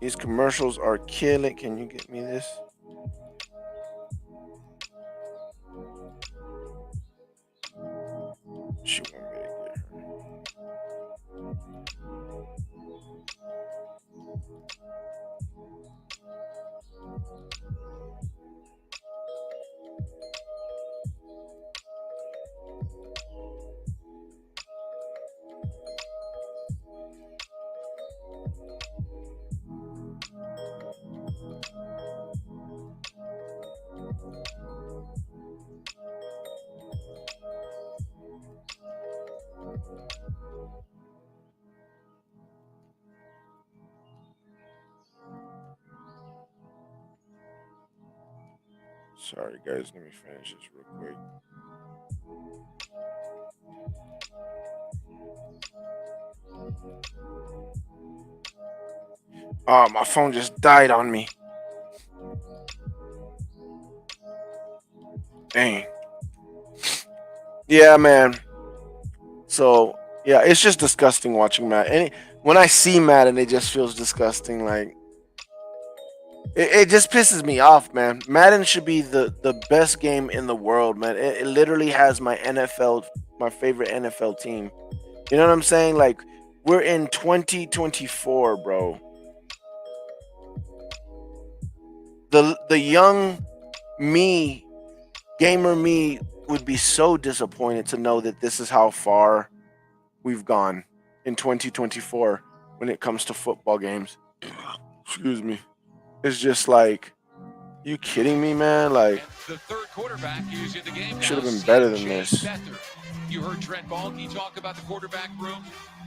These commercials are killing. Can you get me this? She won't be able to get her. Sorry, guys. Let me finish this real quick. Oh, my phone just died on me. Dang. Yeah, man. So, yeah, it's just disgusting watching Madden. When I see Madden, it just feels disgusting. Like, it just pisses me off, man. Madden should be the best game in the world, man. It literally has my favorite NFL team. You know what I'm saying? Like, we're in 2024, bro. the young me, gamer me, would be so disappointed to know that this is how far we've gone in 2024 when it comes to football games. Excuse me. It's just like, you kidding me, man? Like, The third quarterback who's in the game should now, have been better than CJ this. Beathard. You heard Trent Baalke talk about the quarterback room.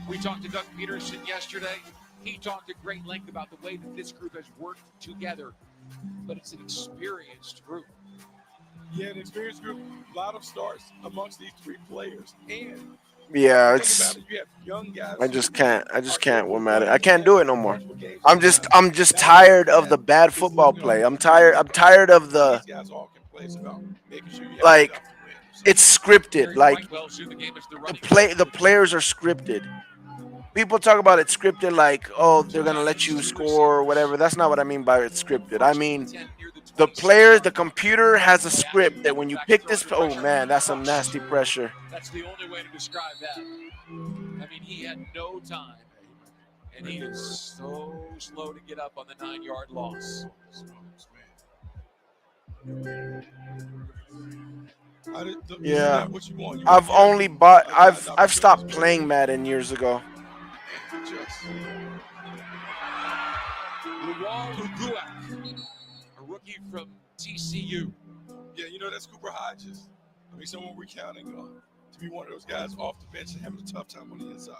We talked to Doug Peterson yesterday. He talked at great length about the way that this group has worked together. But it's an experienced group. Yeah, an experienced group. A lot of starts amongst these three players. And Yeah, think it's. about it, you have young guys I just can't. I just can't. What matter? I win can't do it no more. I'm just tired of the bad football play. I'm tired. I'm tired of the, these guys all can play. It's about making sure you have like, enough to win. it's scripted. Like, the game is the players are scripted. People talk about it scripted, like, oh, they're gonna let you score or whatever. That's not what I mean by it's scripted. I mean, the players, the computer has a script that when you pick this, oh man, that's some nasty pressure. That's the only way to describe that. I mean, he had no time, and he is so slow to get up on the 9-yard loss. Yeah, I've only bought. I've stopped playing Madden years ago. Luwal Uguak, a rookie from TCU. Yeah, you know, that's Cooper Hodges. I mean, someone we're counting on to be one of those guys off the bench and having a tough time on the inside.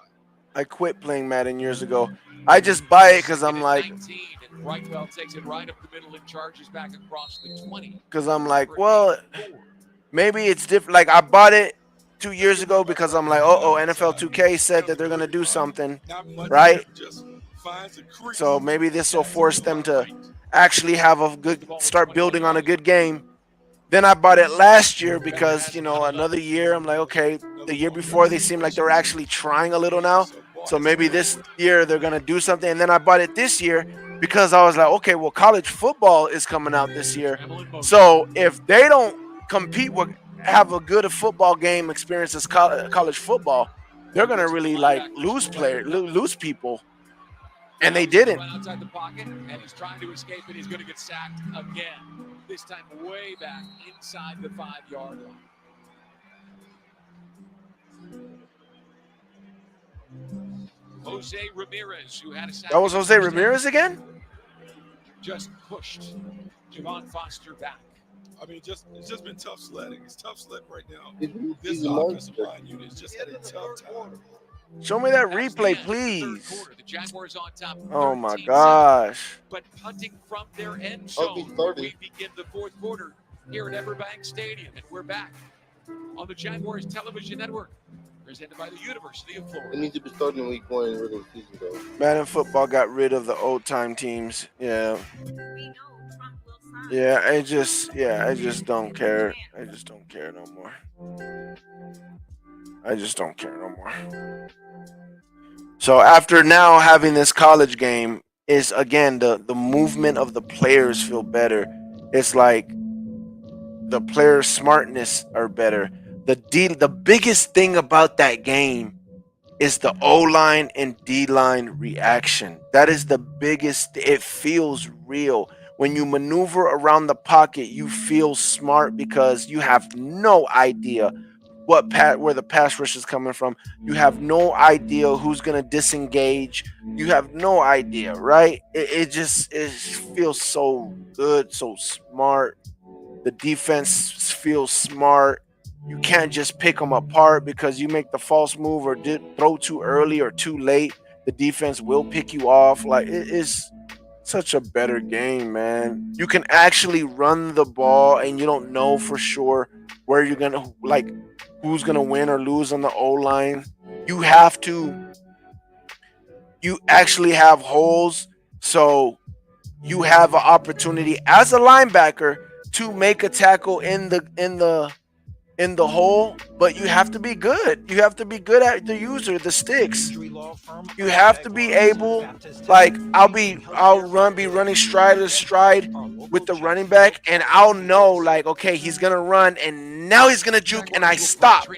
I quit playing Madden years ago. I just buy it because I'm like, 19, and Brightwell takes it right up the middle and charges back across the 20. because I'm like, well, maybe it's different. Like, I bought it 2 years ago because I'm like, NFL 2K said that they're gonna do something, right? So maybe this will force them to actually have a good, start building on a good game. Then I bought it last year because, you know, another year, I'm like, okay, the year before they seemed like they were actually trying a little now. So maybe this year they're going to do something. And then I bought it this year because I was like, okay, well, college football is coming out this year. So if they don't compete with, have a good football game experience as college football, they're going to really like lose people. And they didn't. Right outside the pocket, and he's trying to escape, and he's going to get sacked again. This time way back inside the 5-yard line. Jose Ramirez, who had a sack. That was Jose Ramirez again? Just pushed Javon Foster back. I mean, it's just been tough sledding. It's tough sledding right now. This offensive line unit has just had a tough time. Show me that replay, please. The Jaguars on top. Oh my gosh. But punting from their end zone. We begin the fourth quarter here at Everbank Stadium, and we're back on the Jaguars television network, presented by the University of Florida. It needs to be starting week 1 in regular season, though. Madden football got rid of the old time teams. Yeah. Yeah, I just don't care. I just don't care no more. I just don't care no more. So after now having this college game, is again the movement of the players feel better. It's like the player smartness are better. The biggest thing about that game is the O-line and D-line reaction. That is the biggest. It feels real. When you maneuver around the pocket, you feel smart because you have no idea where the pass rush is coming from. You have no idea who's going to disengage. You have no idea, right? It feels so good, so smart. The defense feels smart. You can't just pick them apart because you make the false move or throw too early or too late. The defense will pick you off. Like, it is such a better game, man. You can actually run the ball and you don't know for sure where you're going to, like, who's going to win or lose on the O-line. You actually have holes, so you have an opportunity as a linebacker to make a tackle in the hole, but you have to be good. You have to be good at the user, the sticks. You have to be able, like, I'll be running stride to stride with the running back, and I'll know, like, okay, he's gonna run, and now he's gonna juke, and I stop,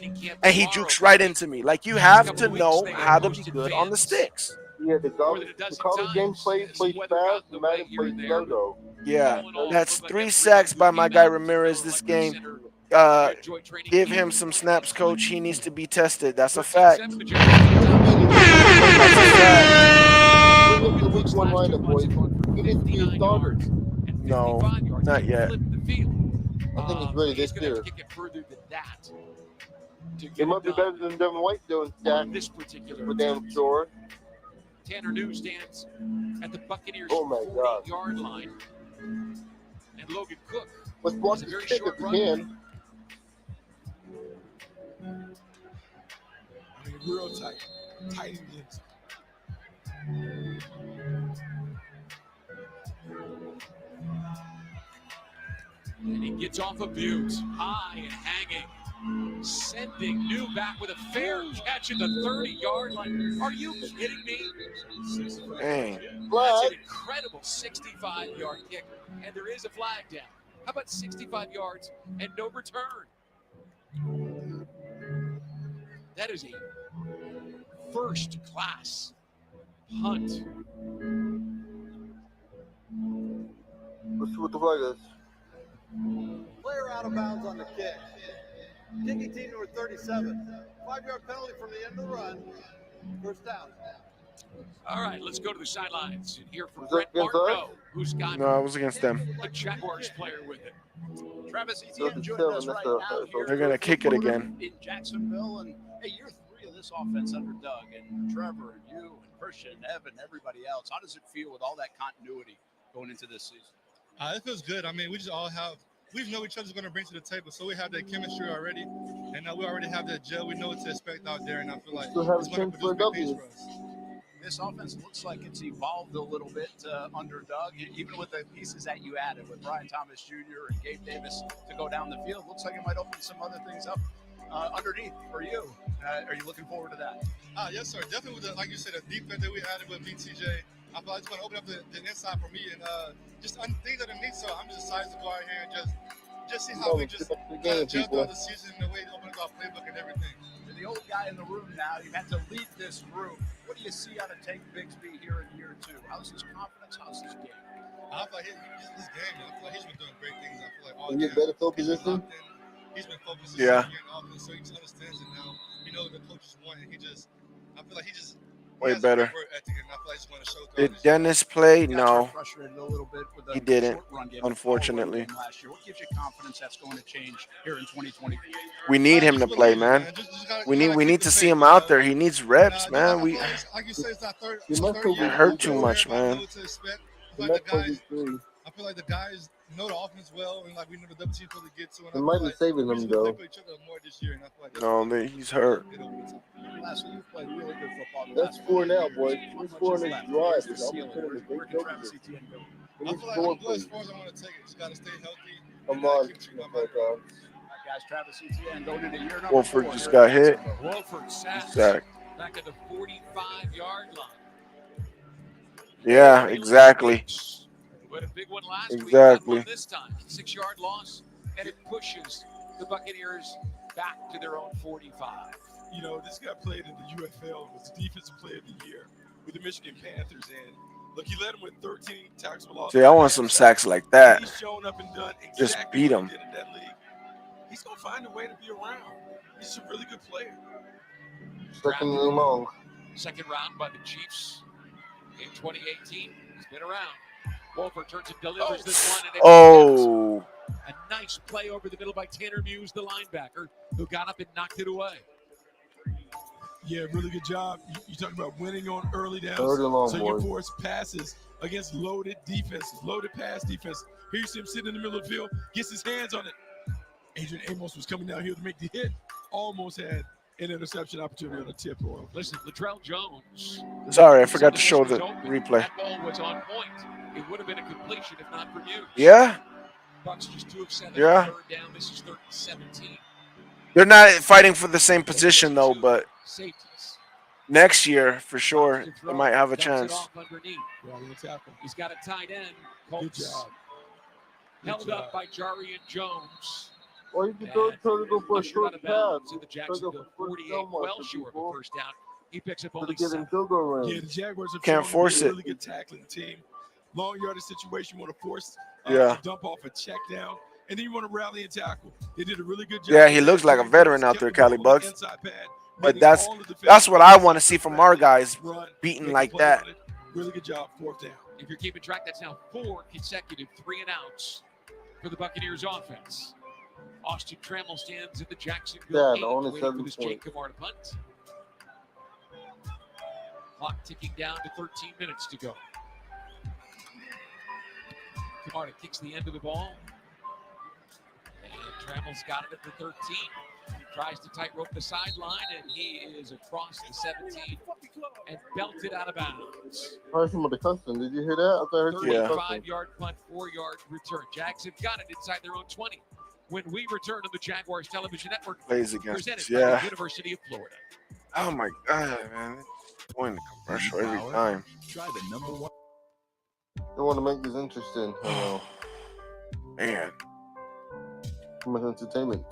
and he jukes right into me. Like, you have to know how to be good on the sticks. Yeah, the more than a dozen college game times. plays Some weather got fast, in the and way Madden here plays and slow there. though. Yeah, All in all, that's looked like 3 a really sacks by good my guy rebound. Ramirez Miller, this like game. center, enjoyed training Give camp. him some snaps, coach. He needs to be tested. That's a 13-7, fact. the Jags take Here's the thing: is That's a fact. bring up Logan the week Cook's one last 2 lineup, months boys. had gone for He needs to be your 59 starter. yards and No, 55 yards. not He yet. flipped the field. I think he's ready He's this going to have year. to kick it further than that to He get might it be done better than Devin White doing on stats, this particular for damn attempt. sure. Tanner New stands at the Buccaneers' Oh my God! 40-yard line. And Logan Cook Let's block has a this very kick short if we run. can. I mean, real tight. Tight in the inside. And he gets off of Butte, high and hanging, sending New back with a fair catch at the 30-yard line. Are you kidding me? Dang. That's an incredible 65-yard kick, and there is a flag down. How about 65 yards and no return? That is a first-class punt. Let's see what the flag is. Player out of bounds on the kick. Kicking team number 37. 5-yard penalty from the end of the run. First down. All right, let's go to the sidelines and hear from Was Brett that against Martineau, who's got No, it was against them. a Jaguars player with him. Travis Etienne joining us right now here. They're gonna kick it again. In Jacksonville, and hey, year 3 of this offense under Doug and Trevor and you and Christian and Evan and everybody else. How does it feel with all that continuity going into this season? It feels good. I mean, we just all have, we know each other's going to bring to the table, so we have that chemistry already, and we already have that gel. We know what to expect out there, and I feel like Still have it's a going to chance for a produce big things W. for us. This offense looks like it's evolved a little bit under Doug, even with the pieces that you added with Brian Thomas Jr. and Gabe Davis to go down the field. Looks like it might open some other things up underneath for you. Are you looking forward to that? Yes, sir. Definitely with, like you said, the defense that we added with BTJ, I feel like it's going to open up the inside for me and just things underneath. So I'm just excited to go out here and just see how we just kind of gel throughout the season and the way to open up our playbook and everything. You're the old guy in the room now. You had to lead this room. What do you see out of Tank Bigsby here in year 2? How's his confidence? How's his game? I feel like this game, I feel like he's been doing great things. I feel like all Can you better field position? He's been focused this Yeah. year in offense, so he just understands it now. He knows the coaches want, and I feel like he Way has better. a great work ethic, and I feel like he's going to show throughout Did this year. Dennis play? You No, frustrated a little bit with the he didn't, short run game, unfortunately. the last year. What gives you confidence that's going to change here in 2020? We need him to play, man. We need to see him out there. He needs reps, man. We Like you said, it's not third. He must third have year. hurt too much, Everybody man. know what to expect. He I must feel have like these 3. I feel like the guys know the offense well, and like we know the double team supposed to get to. And He I might feel be like saving we them, just though. play for each other more this year, and I feel like No, he's hurt. get over the top. Lastly, you've played really good football. That's 4 now, boys. We're scoring this drive. Where's the I'm gonna ceiling? put him in Where big can Travis W. Etienne go? I feel like I'm good as far as I want to take it. Just got to stay healthy. Come and, on, keep treating my Mr. body. All right, guys, Travis Etienne going into year number Wolford 4 just here got in hit. Jacksonville. Wolford sacks Sack. back at the 45-yard line. Yeah, exactly. We had a big one last week. Exactly. Got one this time. 6-yard loss, and it pushes the Buccaneers back to their own 45. You know, this guy played in the UFL, was the defensive player of the year with the Michigan Panthers. And look, he led him with 13 tackles for loss. See, I want some sacks like that. He's shown up and done exactly Just beat what him. he did in that league. He's going to find a way to be around. He's a really good player. Second and long. Second round by the Chiefs in 2018. He's been around. Wolford turns and delivers this one. And it Oh, a nice play over the middle by Tanner Muse, the linebacker, who got up and knocked it away. Yeah, really good job. You talk about winning on early downs. Third and long, so you boys. force passes against loaded defenses, loaded pass defense. Here you see him sitting in the middle of the field, gets his hands on it. Adrian Amos was coming down here to make the hit. Almost had an interception opportunity on a tip. Listen, Latrell Jones. sorry, I forgot to show the replay. That ball was on point. It would have been a completion if not for you. Yeah, Bucs just 2 of 7. Yeah. Third down. This is 3rd and 17. they're not fighting for the same position though, but Safeties. next year for sure they might have a Dumps it chance. off underneath. He's got a tight end. Good Colts job. held up by Jarian Jones. Or you could try to go for a Ushered out short of pass. bounds in the Try to go Jacksonville for 48. first down Well for short of a people. first down. He picks up To only get in 7. field goal range. Yeah, the Jaguars have Can't shown force to be a it. really good tackling team. Long yardage situation, you want to force Yeah. a dump off a check down, and then you want to rally and tackle. They did a really good job. Yeah, he looks like a veteran out there, Cali Bucks. But that's what I want to see from our guys, beating like that. Really good job, 4th down. If you're keeping track, that's now 4 consecutive 3-and-outs for the Buccaneers offense. Austin Trammell stands at the Jacksonville 8, only waiting 7 for this Jake points. Kamar to punt. Clock ticking down to 13 minutes to go. Kamar kicks the end of the ball. And Trammell's got it at the 13. Tries to tightrope the sideline, and he is across the 17 and belted out of bounds. I heard somebody cussing. Did you hear that? I thought I heard somebody cussing. 35-yard punt, 4-yard return. Jags have got it inside their own 20. When we return to the Jaguars Television Network, Plays against presented us, by yeah. the University of Florida. Oh my God, man! Going to commercial every time. Try the number 1. They want to make this interesting. Man, Too much entertainment.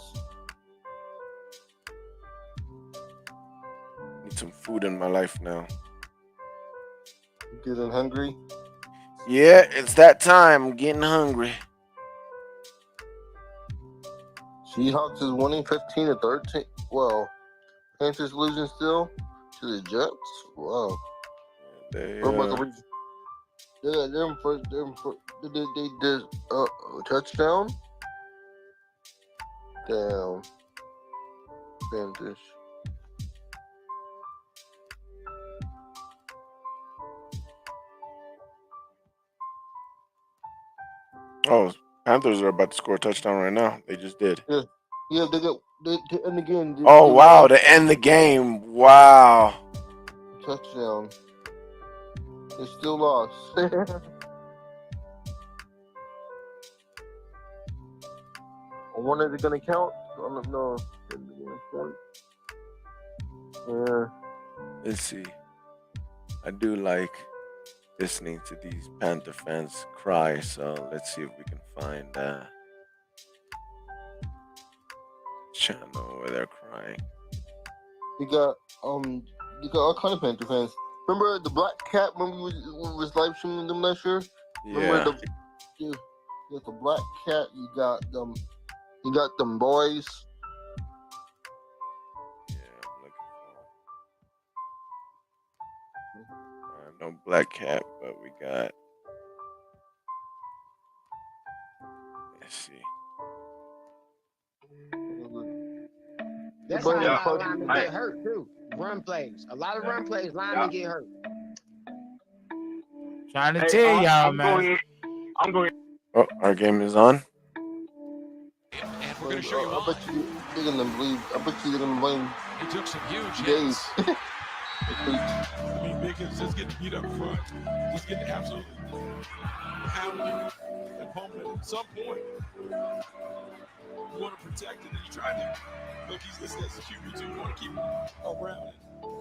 need some food in my life now. Getting hungry. Yeah, it's that time. I'm getting hungry. Seahawks is winning 15-13. Well, Panthers losing still to the Jets. Wow. They did touchdown. Damn. Panthers. Oh, Panthers are about to score a touchdown right now. They just did. Yeah, they end the game. Oh wow, to end the game. Wow. Touchdown. They still lost. I wonder if they're gonna count. I don't know. Yeah. Let's see. I do like listening to these Panther fans cry, so let's see if we can find a channel where they're crying. You got all kind of Panther fans. Remember the Black Cat? Remember we was live streaming them last year? Remember you got the Black Cat. You got them. You got them boys. Yeah, I'm looking for. No Black Cat, but we got. Let's see. That's how a lot of linemen get hurt too. Run plays. A lot of run plays, linemen get hurt. Trying to tell y'all, man. I'm going. Oh, our game is on. And we're going to show you I bet you they're gonna blame. I bet you they're gonna blame. He took some huge Days. hits. I mean, Bacon's just getting beat up front. Just getting absolutely pounded and pummeled. At some point, you want to protect it. And you're trying to look. He's listed as a QB2. You want to keep him around it.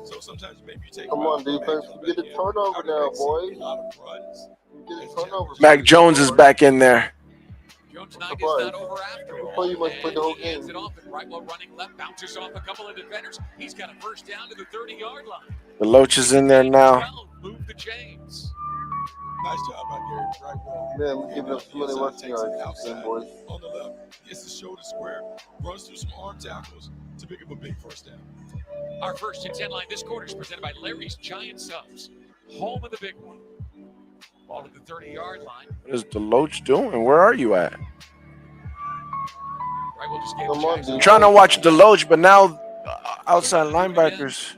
So sometimes maybe you take. Come on, defense. You get a turnover now, boys. A lot of runs. You get a turnover. Mac Jones is back in there. Jones' night is not over after all. You must play the whole And he hands game. it off, and right while running left, bounces off a couple of defenders. He's got a first down to the 30-yard line. The Loach is in there now. Move the chains. Nice job by Gary Brightwell. Man, we're giving up so many rushing yards, boys. On the left, gets the shoulder square, runs through some arm tackles to pick up a big first down. Our first and 10 line this quarter is presented by Larry's Giant Subs, home of the big one. Ball to the 30-yard line. What is the Loach doing? Where are you at? Right, we'll just get I'm trying to watch the Loach, but now outside linebackers.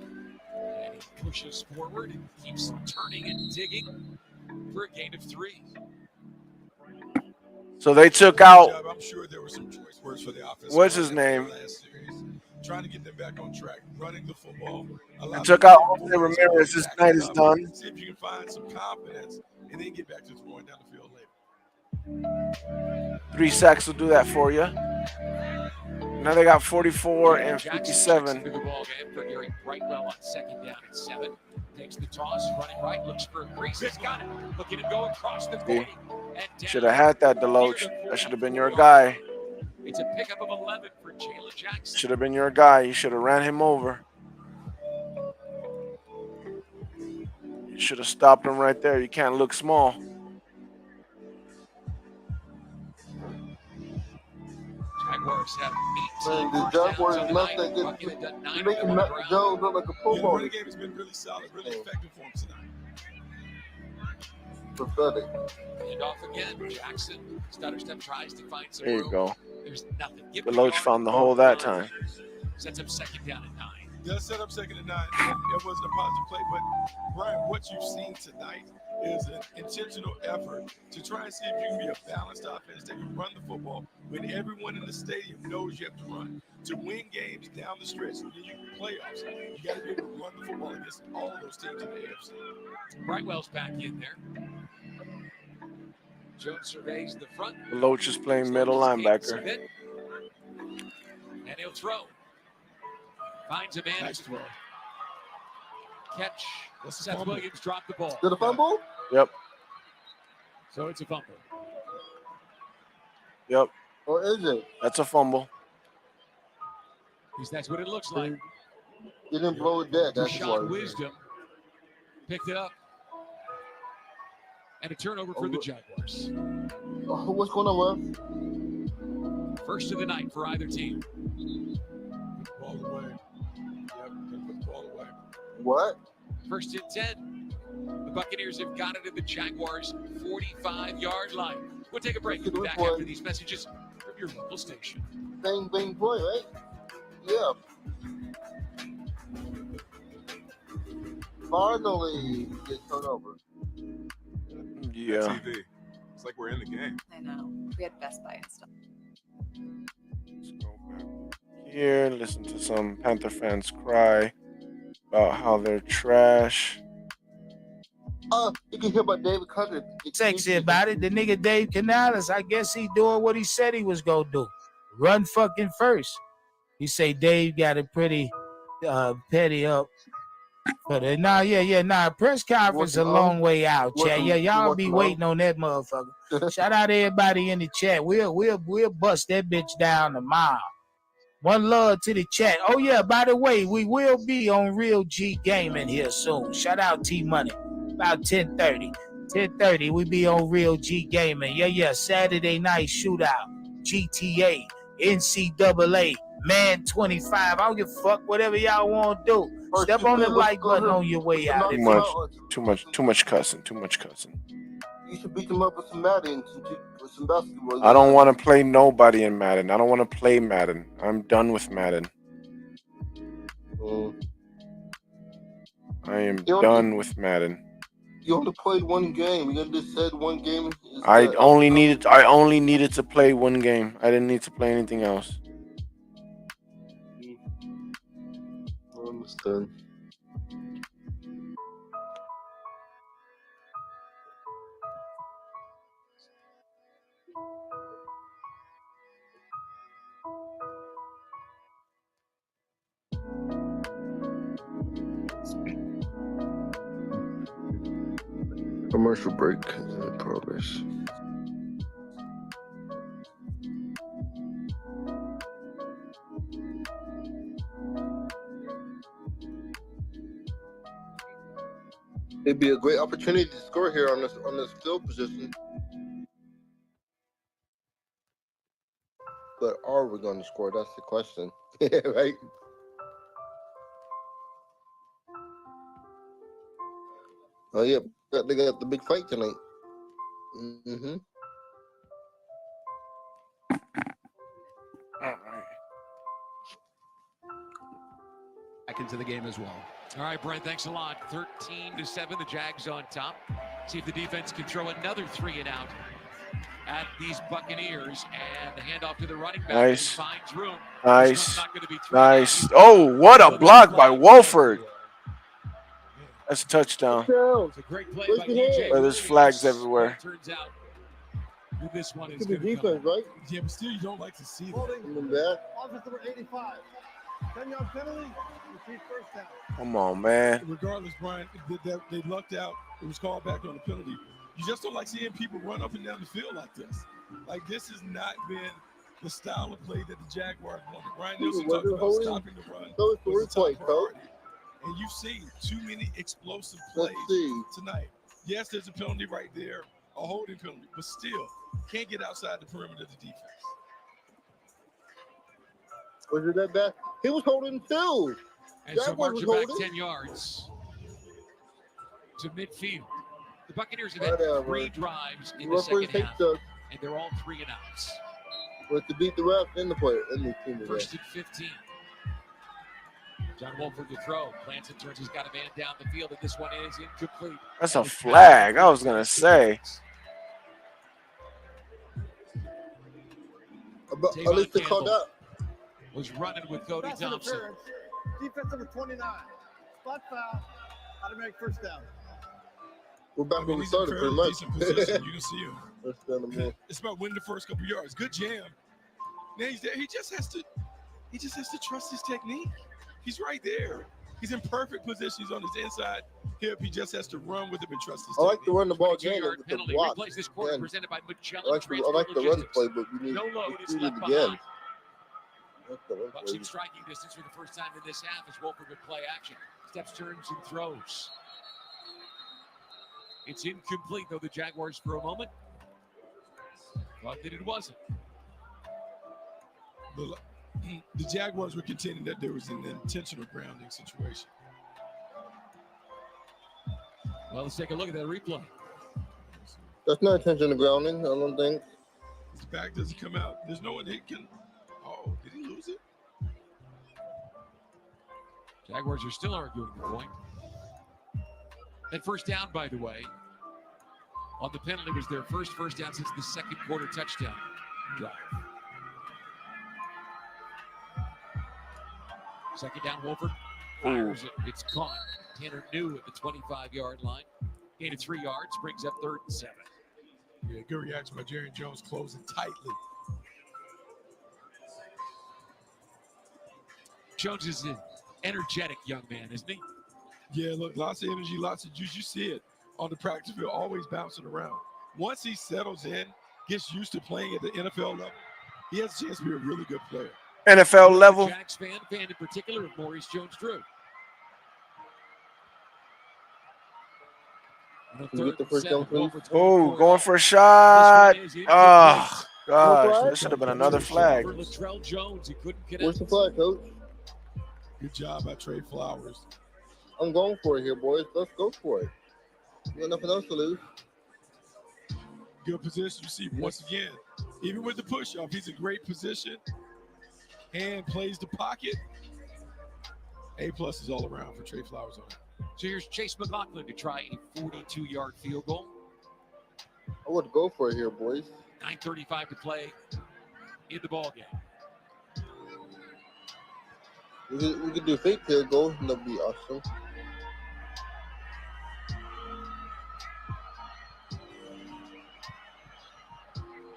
And he pushes forward and keeps turning and digging for a gain of 3. So they took out. I'm sure there were some choice words for the offense. What's his name? Trying to get them back on track, running the football. They took out Jose Ramirez. His night is done. See if you can find some confidence and then get back to throwing down the field later. 3 sacks will do that for you. Now they got 44 and 57. Through the ball game for Gary Brightwell on second down at 7. Takes the toss, running right, looks for a crease. He's got it. Looking to go across the 40. Should have had that, Deloach. That should have been your guy. It's a pickup of 11 for Jalen Jackson. Should have been your guy. You should have ran him over. You should have stopped him right there. You can't look small. Jaguars have 18 Man, the first downs Jaguars on the must night. have Bucking had done 9 of making them on the Mac ground. Jones look like a Pro The Bowler. running game has been really solid, really effective for him tonight. Pathetic. And off again. Jackson, stutter step, tries to find some There you room. go. There's nothing. Give Deloach found the hole that time. Sets up second down at 9. Does set up second and 9. It wasn't a positive play, but Brian, what you've seen tonight is an intentional effort to try and see if you can be a balanced offense that can run the football when everyone in the stadium knows you have to run. To win games down the stretch, when you playoffs, you got to be able to run the football against all of those teams in the AFC. Brightwell's back in there. Jones surveys the front. Deloach is playing middle linebacker. And he'll throw. Finds a man. Nice throw. Catch. Seth Williams dropped the ball. Is it a fumble? Yep. So it's a fumble. Yep. Or is it? That's a fumble. Because that's what it looks like. You didn't blow it dead. That's Shot why. Wisdom. Picked it up. And a turnover for the Jaguars. Oh, what's going on, Rev? First of the night for either team. Ball away. Yep, put the ball away. What? First and 10. The Buccaneers have got it at the Jaguars' 45-yard line. We'll take a break. We'll be back after these messages from your local station. Bang, bang, play, right? Yeah. Finally, get turned over. Yeah. TV. It's like we're in the game. I know. We had Best Buy and stuff. Let's go back here and listen to some Panther fans cry about how they're trash. You can hear about David Cutter. Sexy about it. The nigga Dave Canales, I guess he doing what he said he was gonna do. Run fucking first. You say Dave got a pretty petty up. But press conference a long way out, chat. Yeah, y'all be waiting on that motherfucker. Shout out to everybody in the chat. We'll bust that bitch down tomorrow. One love to the chat. Oh yeah, by the way, we will be on Real G Gaming here soon. Shout out T Money. About 10:30. 10:30, we be on Real G Gaming. Yeah. Saturday night shootout. GTA, NCAA, Man 25. I don't give a fuck. Whatever y'all want to do. Step on the like button on your way out. Too much cussing. You should beat them up with some Madden, with some basketball. I don't want to play nobody in Madden. I don't want to play Madden. I'm done with Madden. I am done with Madden. You only played one game. You just said one game. I only needed to play one game. I didn't need to play anything else. I understand. Commercial break in progress. It'd be a great opportunity to score here on this field position. But are we going to score? That's the question. Right? Oh, yeah. They got the big fight tonight. Mm-hmm. All right. Back into the game as well. All right, Brent, thanks a lot. 13-7, the Jags on top. See if the defense can throw another 3 and out at these Buccaneers, and the handoff to the running back. Nice. Finds room. Nice. Oh, what a block by Wolford. That's a touchdown. It's a great play by DJ. But there's flags everywhere. Turns out this one is It's the defense, right? Yeah, but still, you don't like to see that. Offense number 85. 10-yard penalty. Repeat first down. Come on, man. Regardless, Brian, they lucked out. It was called back on the penalty. You just don't like seeing people run up and down the field like this. Like, this has not been the style of play that the Jaguars wanted. Brian Nielsen talked about stopping the run. That was the replay, coach. And you've seen too many explosive plays tonight. Yes, there's a penalty right there, a holding penalty, but still can't get outside the perimeter of the defense. Was it that bad? He was holding too. And so marching back 10 yards to midfield. The Buccaneers have had 3 drives in the second half, and they're all 3 and outs. But to beat the ref in the play, in the team. First and 15. John Wolford to throw. Plants and turns. He's got a man down the field, and this one is incomplete. That's a flag. I was gonna say. At least they called out. Was running with Cody Thompson. Defense number 29. Spot foul. Automatic first down. We're back where we started pretty much. Position. You can see him. It's about winning the first couple yards. Good jam. Now he's there. He just has to trust his technique. He's right there. He's in perfect position. He's on his inside hip. He just has to run with him and trust his technique. I like to run the ball again with the block. This quarter presented by Magellan I like the run play, but we need to do it again. Bucs in striking distance for the first time in this half as Wolford would play action. Steps, turns, and throws. It's incomplete, though the Jaguars for a moment thought that it wasn't. The Jaguars were contending that there was an intentional grounding situation. Well, let's take a look at that replay. That's not intentional grounding, I don't think. His back doesn't come out. There's no one that can. Oh, did he lose it? Jaguars are still arguing the point. And first down, by the way, on the penalty was their first down since the second quarter touchdown drive. Second down, Wolford fires it. It's caught. Tanner New at the 25-yard line. Gain of 3 yards, brings up 3rd and 7. Yeah, good reaction by Jerry Jones, closing tightly. Jones is an energetic young man, isn't he? Yeah, look, lots of energy, lots of juice. You see it on the practice field, always bouncing around. Once he settles in, gets used to playing at the NFL level, he has a chance to be a really good player. NFL level. Jags fan in particular of Maurice Jones-Drew. Oh, going for a shot. Oh, gosh. There should have been another flag. Where's the flag, Coach? Good job by Trey Flowers. I'm going for it here, boys. Let's go for it. You got nothing else to lose. Good position. You see, once again, even with the push-off, he's in great position. And plays the pocket. A-plus is all around for Trey Flowers on it. So here's Chase McLaughlin to try a 42-yard field goal. I would go for it here, boys. 9:35 to play in the ball game. We could do a fake field goal, and that'd be awesome.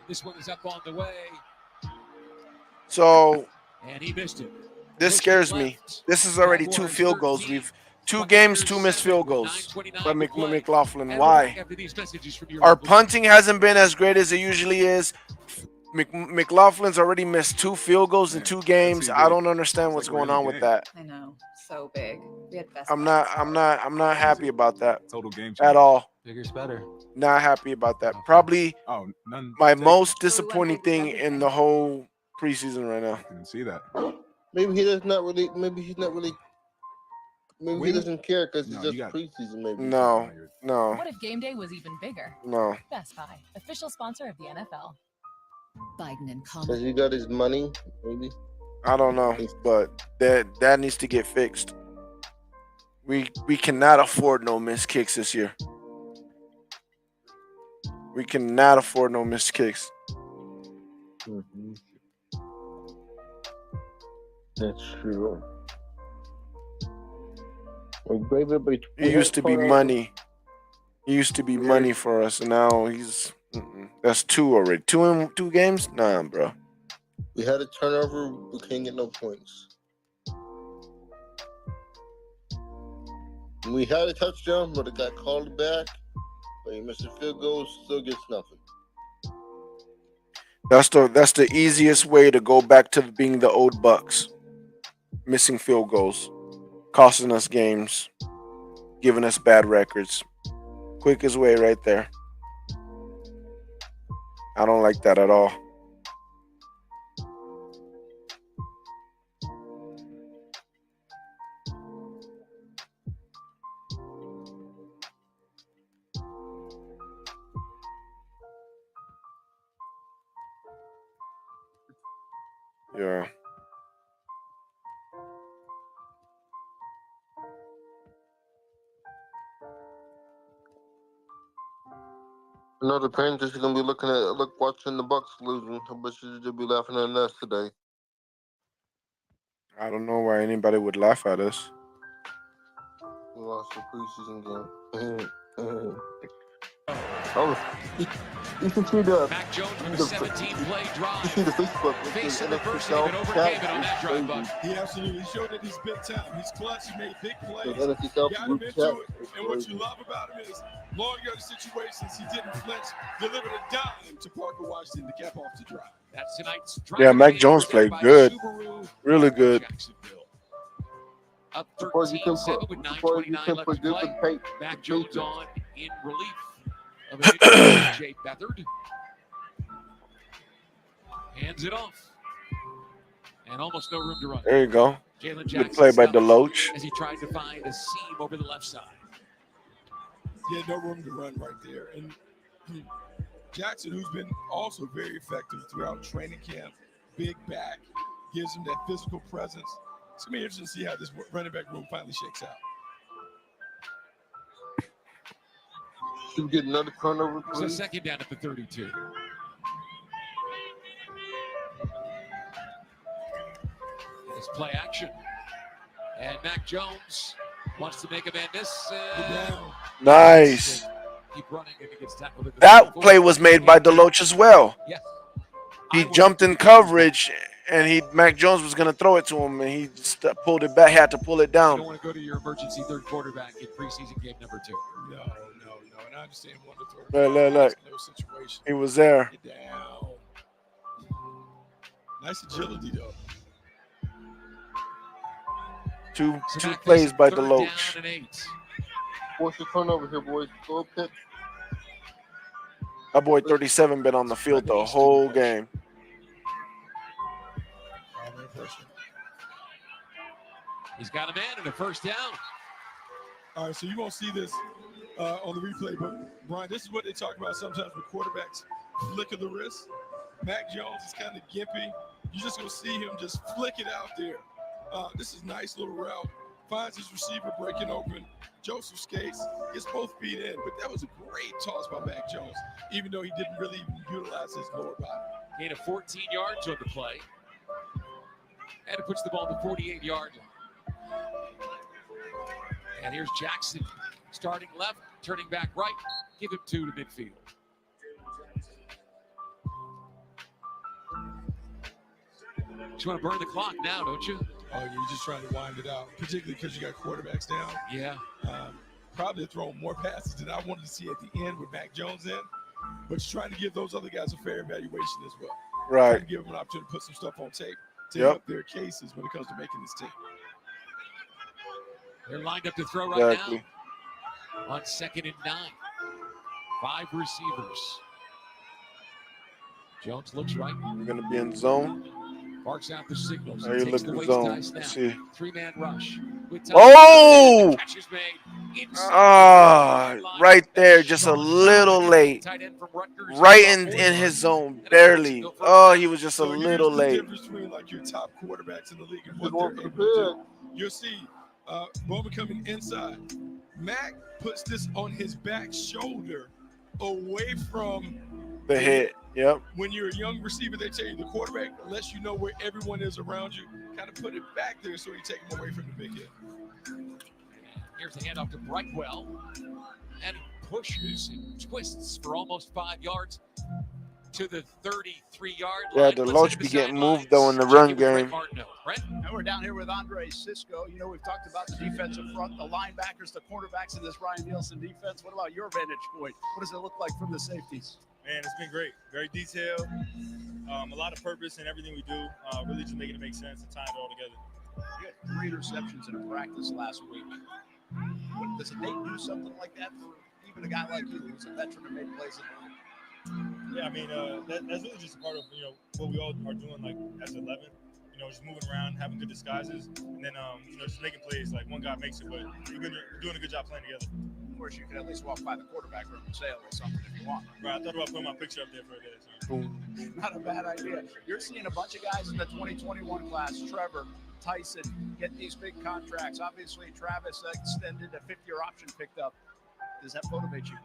This one is up on the way. So, and he missed it. This scares me. This is already 2 field goals. We've 2 games, 2 missed field goals from McLaughlin. Why? Our punting hasn't been as great as it usually is. McLaughlin's already missed 2 field goals in 2 games. I don't understand what's going on with that. I know, so big. We had best I'm not happy about that Total game at all. Bigger's better. Not happy about that. Probably my most disappointing thing in the whole preseason right now. I didn't see that. Maybe he does not really. Maybe he's not really. Maybe he doesn't care because it's just preseason. Maybe. No. What if game day was even bigger? No. Best Buy, official sponsor of the NFL. Biden and Kamala. Because he got his money, maybe. I don't know, but that needs to get fixed. We cannot afford no missed kicks this year. We cannot afford no missed kicks. Mm-hmm. That's true. It used to be money. It used to be money for us, and now he's. That's 2 already. 2 in 2 games? Nah, bro. We had a turnover. We can't get no points. We had a touchdown, but it got called back. But he missed a field goal, still gets nothing. That's the easiest way to go back to being the old Bucs. Missing field goals. costing us games, giving us bad records. Quickest way right there. I don't like that at all. Yeah. Another parent is gonna be watching the Bucs losing. I bet you'll be laughing at us today. I don't know why anybody would laugh at us. We lost the preseason game. Oh, you can see the Mac Jones with a 17-play drive. You see the Facebook. Facing adversity, but overcame it on that drive, Buck. He absolutely showed that he's big time. He's clutch. He made big plays. The NFC South Got him group into chat. it. And what you love about him is long yard situations, he didn't flinch. Delivered a dime to Parker Washington to cap off the drive. That's tonight's drive. Yeah, Mac Jones played good. Really good. Up 13-7 with 9:29 left to play. Mac Jones on in relief of Jay Beathard. Hands it off. And almost no room to run. There you go. Jalen Good Jackson play by Deloach. as he tried to find a seam over the left side. Yeah, no room to run right there. And Jackson, who's been also very effective throughout training camp, big back, gives him that physical presence. It's going to be interesting to see how this running back room finally shakes out. Should we get another turnover, So please? second down at the 32. It's play action. And Mac Jones wants to make a man miss. Nice. Keep running if he gets tackled at the That 34. play was made by Deloach as well. Yes. He jumped in coverage, and Mac Jones was going to throw it to him, and he just pulled it back. Had to pull it You down. don't want to go to your emergency third quarterback in preseason game number 2. No. And I understand one to throw. Look. No situation. He was there. Get down. Nice agility, though. Two plays by Deloach. Down and 8. What's the turnover here, boys? Go pick. That boy 37 been on the field the whole game. He's got a man and a first down. All right, so you won't see this on the replay, but Brian, this is what they talk about sometimes with quarterbacks flick of the wrist. Mac Jones is kind of gimpy. You're just going to see him just flick it out there. This is a nice little route. Finds his receiver breaking open. Joseph skates, gets both feet in, but that was a great toss by Mac Jones, even though he didn't really even utilize his lower body. Gain of 14 yards on the play. And it puts the ball on the 48-yard line. And here's Jackson starting left, turning back right. Give him 2 to midfield. You want to burn the clock now, don't you? Oh, you're just trying to wind it out, particularly because you got quarterbacks down. Yeah. Probably throwing more passes than I wanted to see at the end with Mac Jones in, but you're trying to give those other guys a fair evaluation as well. Right. Trying to give them an opportunity to put some stuff on tape to help their cases when it comes to making this team. They're lined up to throw right Exactly. now. On 2nd and 9. 5 receivers. Jones looks right. We're going to be in zone. Barks out the signals. How you Takes look the in waist zone? high snap. Let's see. 3-man rush. Oh! Catch is made. Right there, just a little late. Right in his zone, barely. Oh, he was just a little late. The difference between like your top quarterbacks in the league and what they're able to do. You'll see Bowman coming inside. Mac puts this on his back shoulder away from The hit. Yep. When you're a young receiver, they tell you the quarterback, unless you know where everyone is around you, kind of put it back there so you take him away from the big hit. Here's the handoff to Brightwell. And he pushes and twists for almost 5 yards to the 33-yard line. Yeah, Deloach be getting moved though in the run game. And we're down here with Andre Cisco. You know, we've talked about the defensive front, the linebackers, the cornerbacks in this Ryan Nielsen defense. What about your vantage point? What does it look like from the safeties? Man, it's been great. Very detailed. A lot of purpose in everything we do. Really just making it make sense and tying it all together. He had 3 interceptions in a practice last week. Does Nate do something like that for even a guy like you who's a veteran and made plays in the league? Yeah, I mean, that's really just a part of, what we all are doing, like, as 11. Just moving around, having good disguises, and then, just making plays. Like, one guy makes it, but you're doing a good job playing together. Of course, you can at least walk by the quarterback room and say a little something if you want. Right, I thought about putting my picture up there for a day. So. Not a bad idea. You're seeing a bunch of guys in the 2021 class, Trevor, Tyson, get these big contracts. Obviously, Travis extended a 5th-year option picked up. Does that motivate you?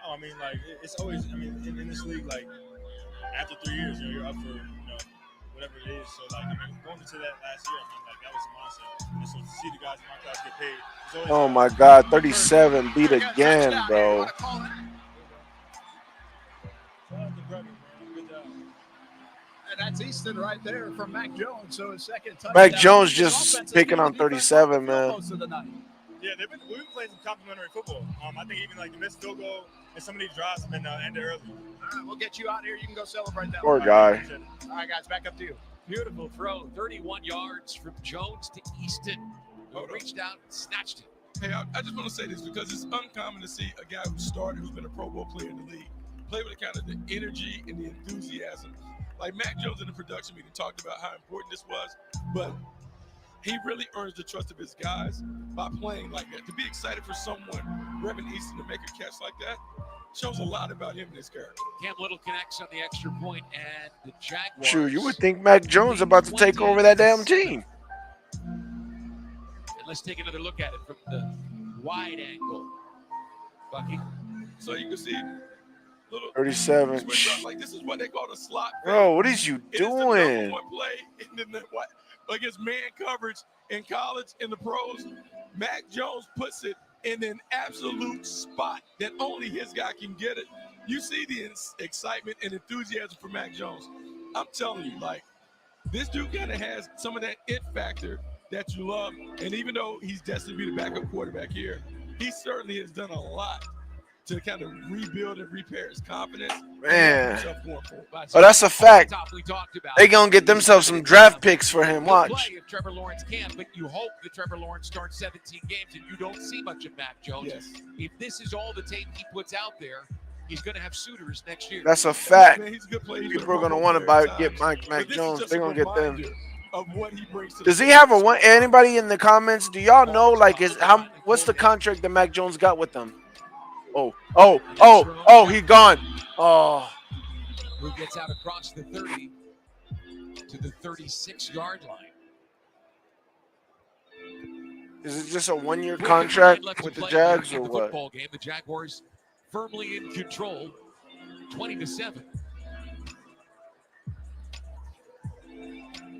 Oh, I mean, like, it's always, in this league, like, after 3 years, you're up for, whatever it is. So, like, going into that last year, like, that was the mindset. And so to see the guys in my class get paid, it's always Oh my God, 37 beat again, bro. And that's Easton right there from Mac Jones. So his second touchdown. Mac Jones just picking on 37, man. Yeah, we've been playing some complimentary football. I think even like the missed field goal and some of these drives have been ended early. All right, we'll get you out here. You can go celebrate that. Poor guy. All right, guys, back up to you. Beautiful throw, 31 yards from Jones to Easton, who reached out and snatched it. Hey, I just want to say this because it's uncommon to see a guy who started, who's been a Pro Bowl player in the league, play with the kind of the energy and the enthusiasm. Like Mac Jones in the production meeting talked about how important this was, but he really earns the trust of his guys by playing like that. To be excited for someone, Reverend Easton, to make a catch like that shows a lot about him and his character. Cam Little connects on the extra point, and the Jaguars. True, you would think Mac Jones about to take over that damn team. And let's take another look at it from the wide angle. Bucky. So you can see little 37. Like this is what they call the slot. Bro, what is you doing? It is the #1 play in the against man coverage in college in the pros. Mac Jones puts it in an absolute spot that only his guy can get it. You see the excitement and enthusiasm for Mac Jones. I'm telling you, like, this dude kind of has some of that it factor that you love. And even though he's destined to be the backup quarterback here, he certainly has done a lot to kind of rebuild and repair his confidence. Man. Oh, that's a fact. They going to get themselves some draft picks for him. Watch. If Trevor Lawrence can, but you hope that Trevor Lawrence starts 17 games and you don't see much of Mac Jones. Yes. If this is all the tape he puts out there, he's going to have suitors next year. That's a fact. Man, he's a good player. People are going to want to get Mac Jones. They're going to get them. Of what he brings to Does he have anybody in the comments? Do y'all know, like, what's the contract that Mac Jones got with them? Oh, he gone. Oh. Who gets out across the 30 to the 36-yard line. Is it just a one-year contract with the Jags or what? Football game. The Jaguars firmly in control, 20-7.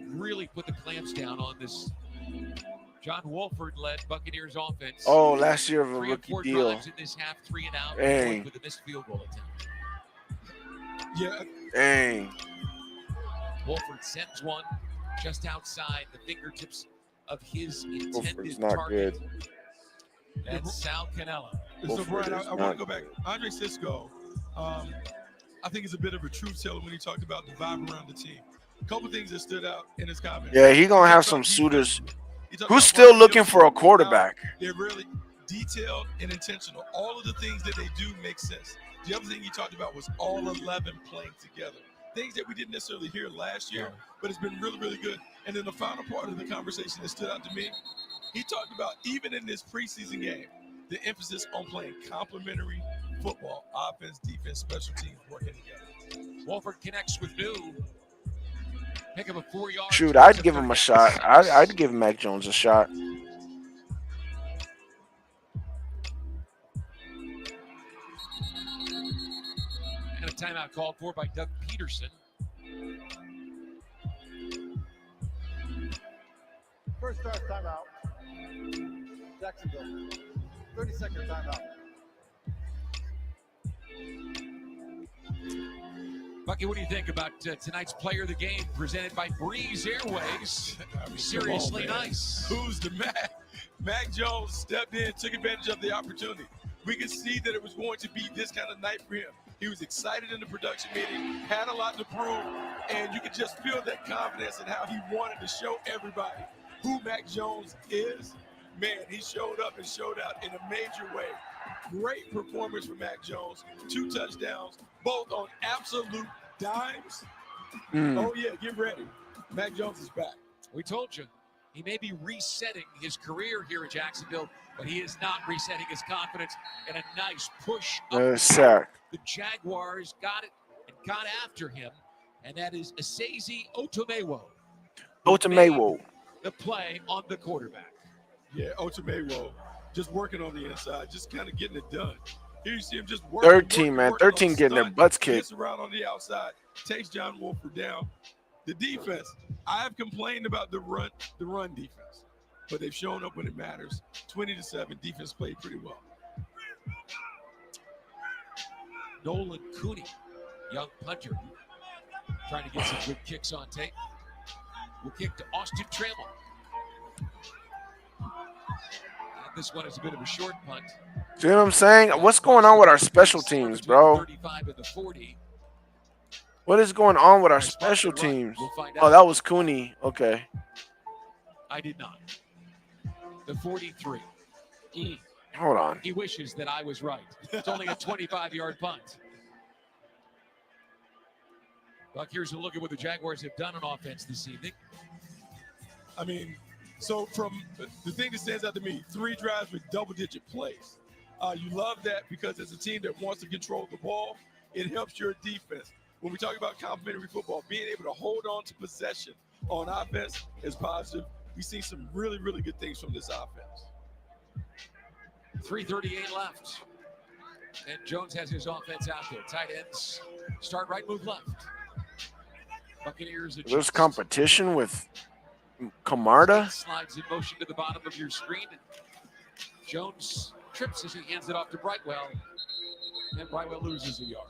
Really put the clamps down on this John Wolford-led Buccaneers offense. Oh, last year of a 3 rookie or 4 deal. drives in this half, 3 and out. Dang. With a missed field goal attempt. Yeah. Dang. Wolford sends one just outside the fingertips of his intended Wolford's not target. good. That's Sal Cannella. So, Brian, I want to go back. Andre Cisco, I think is a bit of a truth teller when he talked about the vibe around the team. A couple things that stood out in his comments. Yeah, he going to have some suitors. Who's still looking for a quarterback? They're really detailed and intentional. All of the things that they do make sense. The other thing he talked about was all 11 playing together. Things that we didn't necessarily hear last year, but it's been really, really good. And then the final part of the conversation that stood out to me, he talked about even in this preseason game, the emphasis on playing complementary football, offense, defense, special teams working together. Wolford connects with New. Pick up a 4-yard. Shoot, I'd give him a shot. I'd give Mac Jones a shot. And a timeout called for by Doug Peterson. First start timeout. Jacksonville. 30-second timeout. Bucky, what do you think about tonight's player of the game presented by Breeze Airways? Seriously nice. Who's the Mac? Mac Jones stepped in, took advantage of the opportunity. We could see that it was going to be this kind of night for him. He was excited in the production meeting, had a lot to prove, and you could just feel that confidence in how he wanted to show everybody who Mac Jones is, man, he showed up and showed out in a major way. Great performance from Mac Jones. 2 touchdowns, both on absolute dimes. Oh, yeah, get ready. Mac Jones is back. We told you, he may be resetting his career here in Jacksonville, but he is not resetting his confidence. And a nice push up sack. the Jaguars got it and got after him, and that is Asazi Otomewo. Otomewo. The play on the quarterback. Yeah, Otomewo just working on the inside, just kind of getting it done. Here you see him just working. 13, man. 13 getting their butts kicked. Gets around on the outside, takes John Wolford down. The defense, I have complained about the run defense, but they've shown up when it matters. 20-7, defense played pretty well. Nolan Cooney, young punter, trying to get some good kicks on tape. Will kick to Austin Trammell. And this one is a bit of a short punt. See what I'm saying? What's going on with our special teams, bro? 35 and the 40. What is going on with our special teams? Oh, that was Cooney. Okay. I did not. The 43. Hold on. He wishes that I was right. It's only a 25-yard punt. Buck, here's a look at what the Jaguars have done on offense this evening. I mean, so from the thing that stands out to me, 3 drives with double-digit plays. You love that because as a team that wants to control the ball, it helps your defense. When we talk about complementary football, being able to hold on to possession on offense is positive. We see some really, really good things from this offense. 3:38 left. And Jones has his offense out there. Tight ends start right, move left. Buccaneers. There's competition with Camarda. Slides in motion to the bottom of your screen. Jones trips as he hands it off to Brightwell. And Brightwell loses a yard.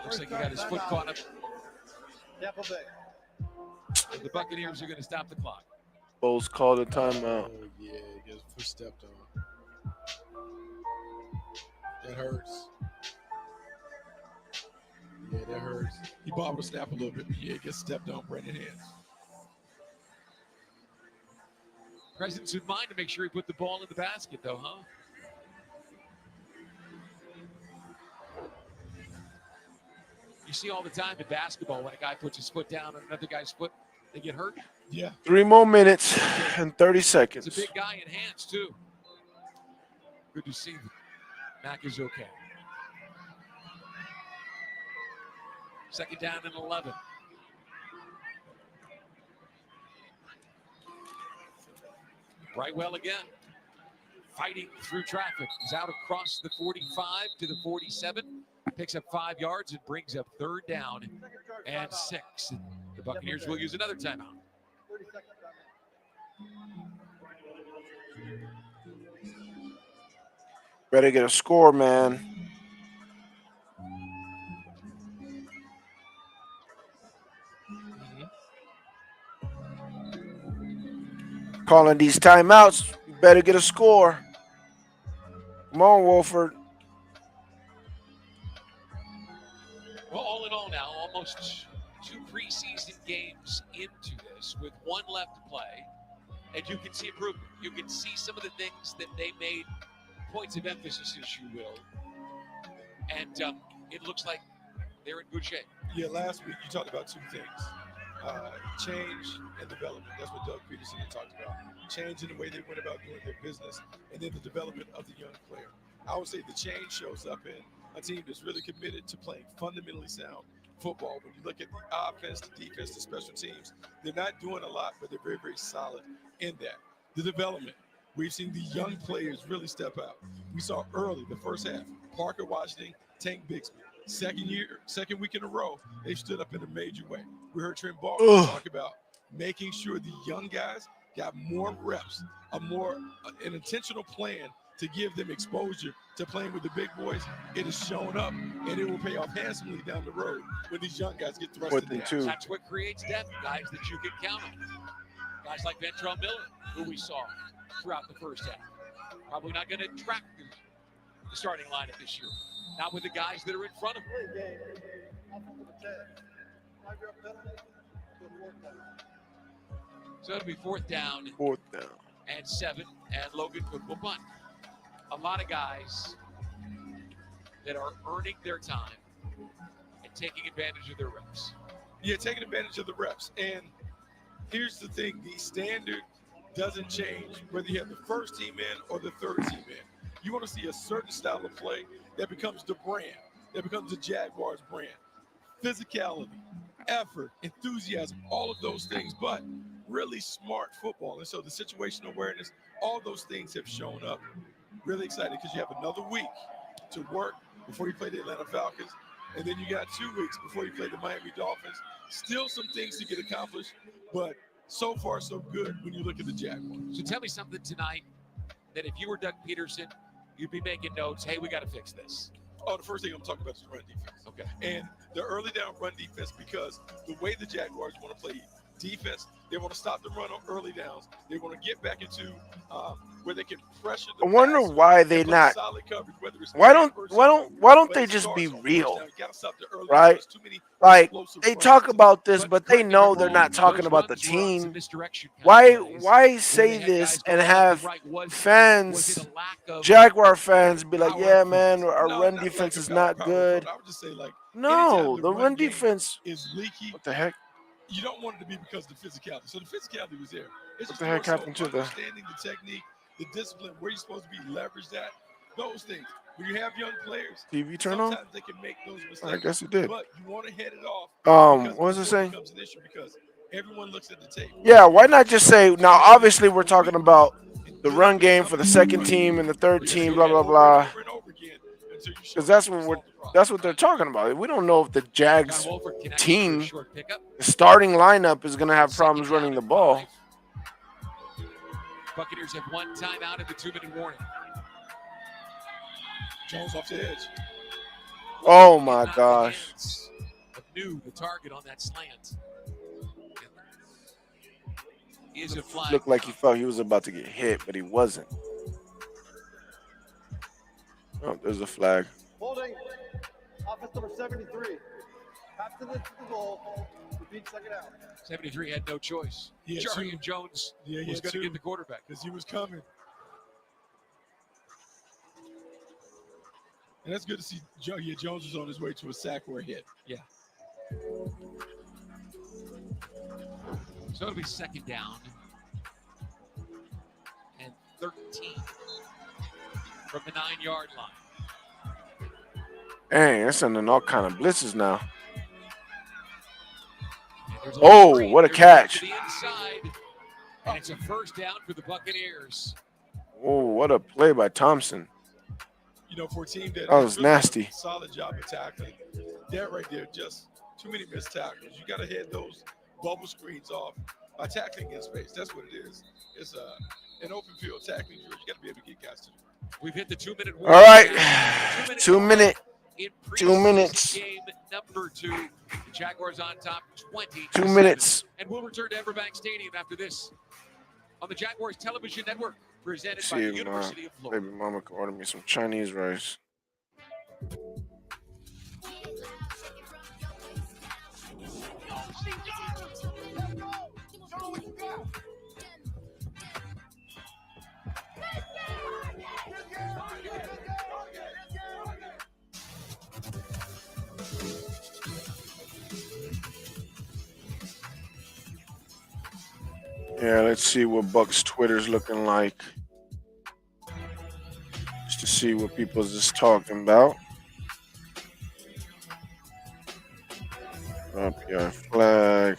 Looks like he got his foot caught up. And the Buccaneers are going to stop the clock. Bowles called a timeout. Oh, yeah, he gets foot stepped on. That hurts. Yeah, that hurts. He bobbled the snap a little bit, but yeah, gets stepped on, Brendan hands. Presence in mind to make sure he put the ball in the basket, though, huh? You see all the time in basketball when a guy puts his foot down on another guy's foot, they get hurt. Yeah. 3 more minutes and 30 seconds. It's a big guy in hands, too. Good to see him. Mac is okay. Second down and 11. Brightwell again. Fighting through traffic. He's out across the 45 to the 47. Picks up 5 yards and brings up 3rd down and 6. And the Buccaneers will use another timeout. Better get a score, man. Calling these timeouts, you better get a score. Come on, Wolford. Well, all in all now, almost 2 preseason games into this with 1 left to play. And you can see improvement. You can see some of the things that they made points of emphasis, as you will. And it looks like they're in good shape. Yeah, last week you talked about 2 things. Change and development. That's what Doug Peterson had talked about. Change in the way they went about doing their business, and then the development of the young player. I would say the change shows up in a team that's really committed to playing fundamentally sound football. When you look at the offense, the defense, the special teams, they're not doing a lot, but they're very, very solid in that. The development. We've seen the young players really step out. We saw early, the first half, Parker Washington, Tank Bixby. Second week in a row, they stood up in a major way. We heard Trent Baldwin talk about making sure the young guys got more reps, an intentional plan to give them exposure to playing with the big boys. It has shown up, and it will pay off handsomely down the road when these young guys get thrust in there. That's what creates depth, guys that you can count on. Guys like Ventrell Miller, who we saw throughout the first half. Probably not going to track the starting lineup this year. Not with the guys that are in front of him. So it'll be fourth down and 7, and Logan Cook will punt. A lot of guys that are earning their time and taking advantage of their reps. Yeah, taking advantage of the reps. And here's the thing, the standard doesn't change whether you have the first team in or the third team in. You want to see a certain style of play that becomes the brand, that becomes the Jaguars brand. Physicality, effort, enthusiasm, all of those things, but really smart football. And so the situational awareness, all those things have shown up. Really excited because you have another week to work before you play the Atlanta Falcons. And then you got 2 weeks before you play the Miami Dolphins. Still some things to get accomplished, but so far so good when you look at the Jaguars. So tell me something tonight that if you were Doug Peterson, you'd be making notes, hey, we got to fix this. Oh, the first thing I'm talking about is run defense. Okay. And the early down run defense, because the way the Jaguars want to play defense, they want to stop the run on early downs. They want to get back into where they can pressure the I wonder passer why they and play not. solid coverage, whether it's Why man versus man, don't but they it just be starts on first real? down. You gotta stop the early Right? runs. Too many Like explosive they runs. talk about this, but they correct me if know I'm they're wrong, not talking those about the runs were on some team. misdirection kind of plays Why where say they had this guys and going left have right. Was it fans, a lack of Jaguar fans, be like, power yeah, up front? man, our No, run not defense like is a not power good. front. I would just say, like, No, anytime the run game defense is leaky. What the heck? You don't want it to be because of the physicality. So the physicality was there. It's What just the more heck so happened to the? understanding the technique, the discipline, where you're supposed to be leveraged at, those things. When you have young players, TV turn on? sometimes they can make those mistakes. I guess it did. But you want to head it off because What was it before saying? becomes an issue, because everyone looks at the tape. Yeah, why not just say now? Obviously, we're talking about the run game for the second team and the third team, blah blah blah. Because that's what they're talking about. We don't know if the Jags team, the starting lineup, is going to have problems running the ball. Buccaneers have one timeout in the 2-minute warning. Jones off the edge. Oh my gosh! New the target on that slant. Is a flag. Looked like he felt he was about to get hit, but he wasn't. Oh, there's a flag. Holding. Offense number 73. Pass to the goal. Repeat second out. 73 had no choice. Yeah, Jarrian Jones was going to get the quarterback because he was coming. And that's good to see. Jones was on his way to a sack or a hit. Yeah. So it'll be second down and 13 from the 9-yard line. Dang, they're sending all kind of blitzes now. Oh, what a catch! To the inside, and it's a first down for the Buccaneers. Oh, what a play by Thompson. You know, for a team that was really nasty. done a solid job of tackling, that right there, just too many missed tackles. You got to head those bubble screens off by tackling in space. That's what it is. It's an open field tackling drill. You got to be able to get guys to do it. We've hit the 2-minute All right, 2 minutes. 2 minutes. Game number 2. The Jaguars on top 20. 2 minutes. And we'll return to Everbank Stadium after this on the Jaguars Television Network, presented by See the if University of Florida. baby mama can order me some Chinese rice. Yeah, let's see what Bucs Twitter's looking like. Just to see what people's just talking about. Up your flag.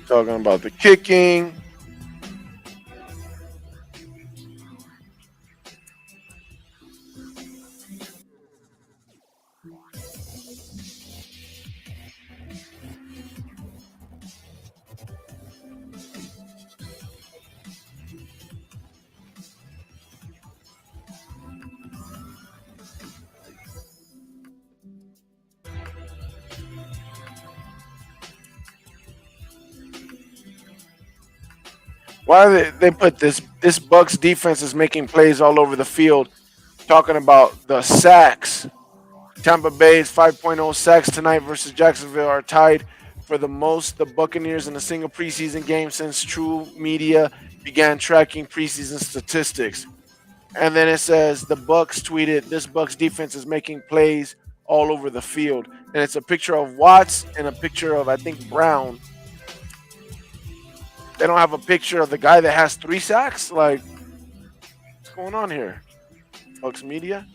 Talking about the kicking. Why they put this Bucs defense is making plays all over the field, talking about the sacks. Tampa Bay's 5.0 sacks tonight versus Jacksonville are tied for the most the Buccaneers in a single preseason game since True Media began tracking preseason statistics. And then it says the Bucs tweeted, "This Bucs defense is making plays all over the field." And it's a picture of Watts and a picture of I think Brown. They don't have a picture of the guy that has 3 sacks. Like, what's going on here? Bucs Media.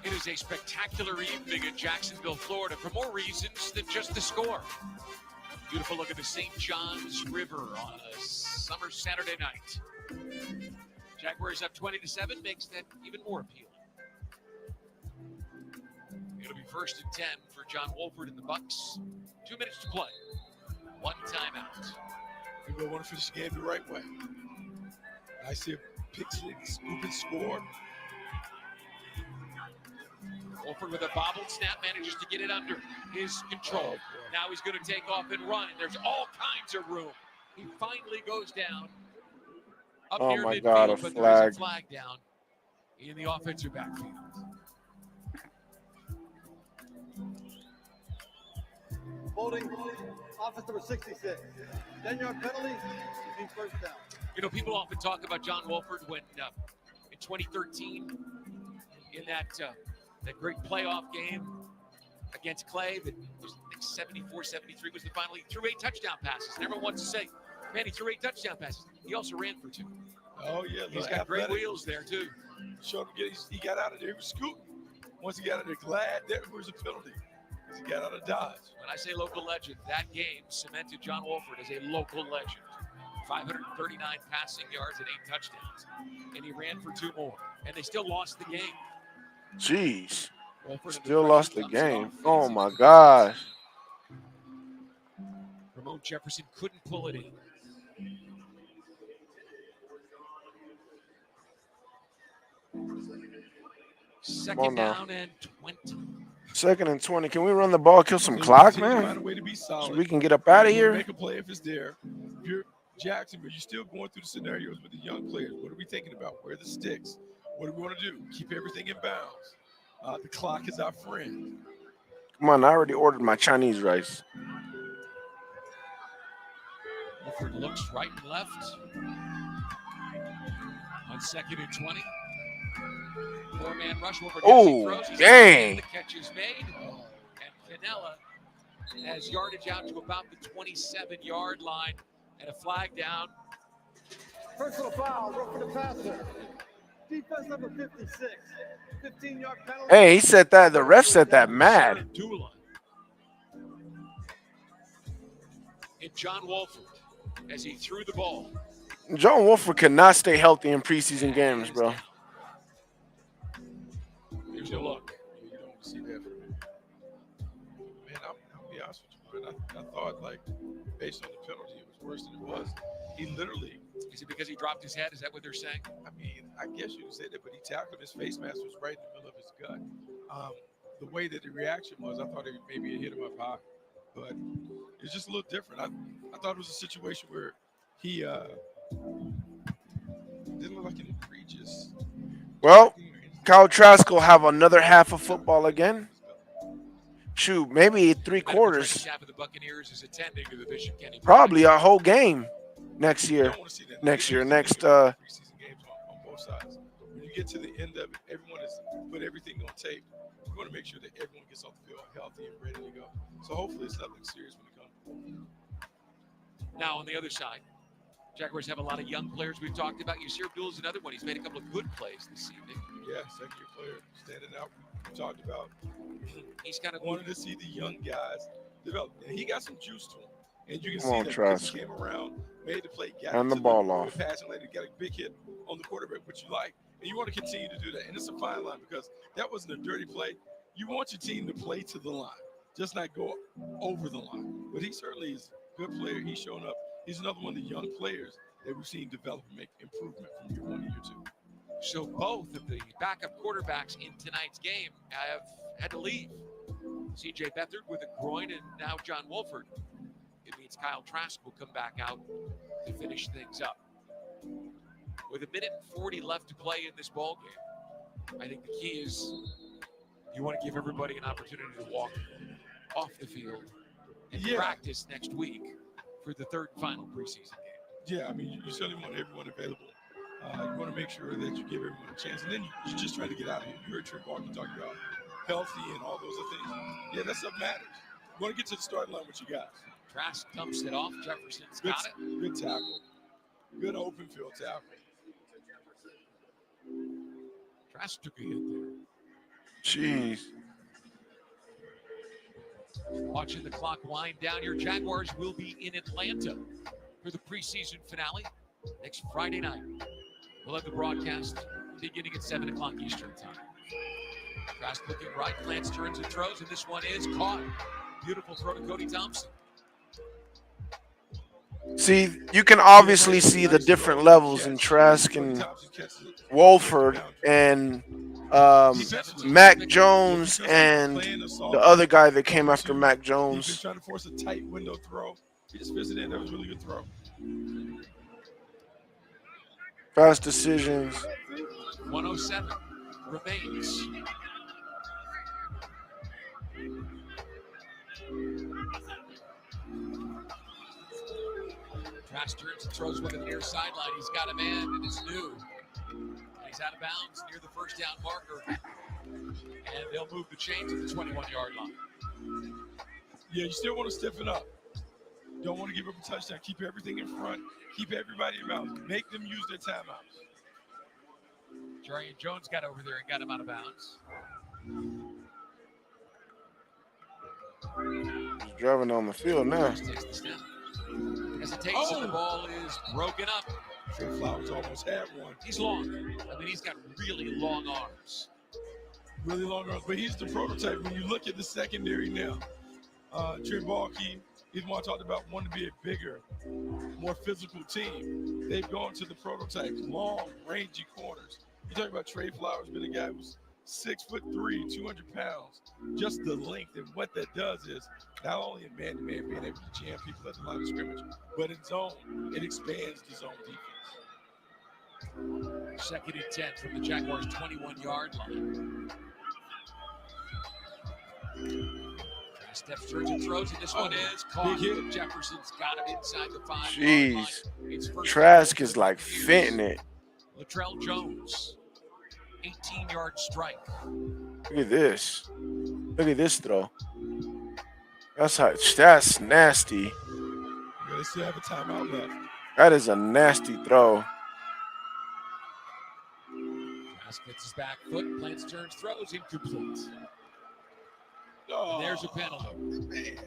It is a spectacular evening in Jacksonville, Florida, for more reasons than just the score. Beautiful look at the St. Johns River on a summer Saturday night. Jaguars up 20-7 makes that even more appealing. It'll be 1st and 10 for John Wolford and the Bucs. 2 minutes to play. 1 timeout. We want to finish the game the right way. I see a pick six, scoop and score. Wolford with a bobbled snap manages to get it under his control. Now he's going to take off and run. There's all kinds of room. He finally goes down up Oh near my midfield, God, a but there is flag. a flag down in the offensive backfield. Holding, office number 66. 10-yard penalty, means first down. You know, people often talk about John Wolford when in 2013 in that great playoff game against Clay, that was 74-73 was the final. He threw 8 touchdown passes. And everyone wants to say, man, he threw 8 touchdown passes. He also ran for 2. Oh, yeah. He's got great wheels there, too. Showed him he got out of there. He was scooting. Once he got out of there, glad there was a penalty. He got out of Dodge. When I say local legend, that game cemented John Wolford as a local legend. 539 passing yards and 8 touchdowns. And he ran for 2 more. And they still lost the game. Jeez. Wolford Still lost the game. Oh my gosh. Ramon Jefferson couldn't pull it in. Second down and 20. 2nd and 20. Can we run the ball, kill some clock, man? Find a way to be solid. So we can get up out of here. Make a play if it's there. If you're Jacksonville, you're still going through the scenarios with the young players. What are we thinking about? Where are the sticks? What do we want to do? Keep everything in bounds. The clock is our friend. Come on, I already ordered my Chinese rice. Wolford looks right and left. On 2nd and 20. 4-man rush. Wolford oh, dang. The catch is made. And Canella has yardage out to about the 27-yard line. And a flag down. Personal foul, rough for the passer. Defense number 56. 15-yard penalty. Hey, he said that. The ref said that mad. And John Wolford as he threw the ball. John Wolford cannot stay healthy in preseason games, bro. Here's a look. You don't want to see that. Man, I'll be honest with you, man. I thought, like, based on the penalty, it was worse than it was. He literally. Is it because he dropped his head? Is that what they're saying? I mean, I guess you could say that, but he tackled him. His face mask was right in the middle of his gut. The way that the reaction was, I thought maybe it hit him up high. But it's just a little different. I thought it was a situation where he didn't look like an egregious. Well, Kyle Trask will have another half of football again. Shoot, maybe 3 quarters. Half of the Buccaneers is attending to the Bishop Kenny. Probably a whole game next year. Next. Preseason games on both sides. When you get to the end of it, everyone has put everything on tape. We want to make sure that everyone gets off the field healthy and ready to go. So hopefully it's nothing serious when it comes. Now on the other side, Jaguars have a lot of young players we've talked about. Yasir Abdul is another one. He's made a couple of good plays this evening. Yeah, second-year player standing out. We talked about. He's kind of wanted to see the young guys develop, and he got some juice to him. And you can Come see on, that Trask. he came around, made the play, got and the ball off. Passing later, got a big hit on the quarterback, which you like, and you want to continue to do that. And it's a fine line because that wasn't a dirty play. you want your team to play to the line, just not go over the line. But he certainly is a good player. He's shown up. He's another one of the young players that we've seen develop and make improvement from year 1 to year 2. So both of the backup quarterbacks in tonight's game have had to leave. C.J. Beathard with a groin, and now John Wolford. It means Kyle Trask will come back out to finish things up. With 1:40 left to play in this ball game, I think the key is you want to give everybody an opportunity to walk off the field and practice next week for the third and final preseason game. Yeah, I mean, you certainly want everyone available. You want to make sure that you give everyone a chance, and then you just try to get out of here. You heard Trent Baalke talk about healthy and all those other things. Yeah, that stuff matters. You want to get to the starting line with you guys. Trask dumps it off. Jefferson's got it. Good tackle. Good open field tackle. Trask took a hit there. Jeez. Watching the clock wind down, your Jaguars will be in Atlanta for the preseason finale next Friday night. We'll have the broadcast beginning at 7 o'clock Eastern time. Trask looking right, Lance turns and throws, and this one is caught. Beautiful throw to Cody Thompson. See, you can obviously see the different levels in Trask and Wolford and Mac Jones and the other guy that came after Mac Jones. He's trying to force a tight window throw. He just missed it in. That was a really good throw. Fast decisions. 107 remains. Trask turns and throws one to the near sideline. He's got a man, and it's new. He's out of bounds near the first down marker. And they'll move the chain to the 21-yard line. Yeah, you still want to stiffen up. Don't want to give up a touchdown. Keep everything in front. Keep everybody in bounds. Make them use their timeouts. Jarian Jones got over there and got him out of bounds. He's driving on the field now. Takes the snap. Hesitation, the ball is broken up. Trey Flowers almost had one. He's long. I mean, he's got really long arms. Really long arms, but he's the prototype. When you look at the secondary now, Trent Baalke, he's what I talked about, wanting to be a bigger, more physical team. They've gone to the prototype, long, rangy corners. You talk about Trey Flowers, been a guy who's 6'3", 200 pounds. Just the length, and what that does is not only in man-to-man being able to jam people at the line of scrimmage, but in zone, it expands the zone defense. 2nd and 10 from the Jaguars' 21-yard line. Steps, turns, and throws, and this one is caught. Jefferson's got him inside the 5-yard line. Jeez. Trask is like fitting it. Latrell Jones, 18-yard strike. Look at this. Look at this throw. That's nasty. They still have a timeout left. That is a nasty throw. Trask gets his back foot, plants, turns, throws, incomplete. And there's a penalty.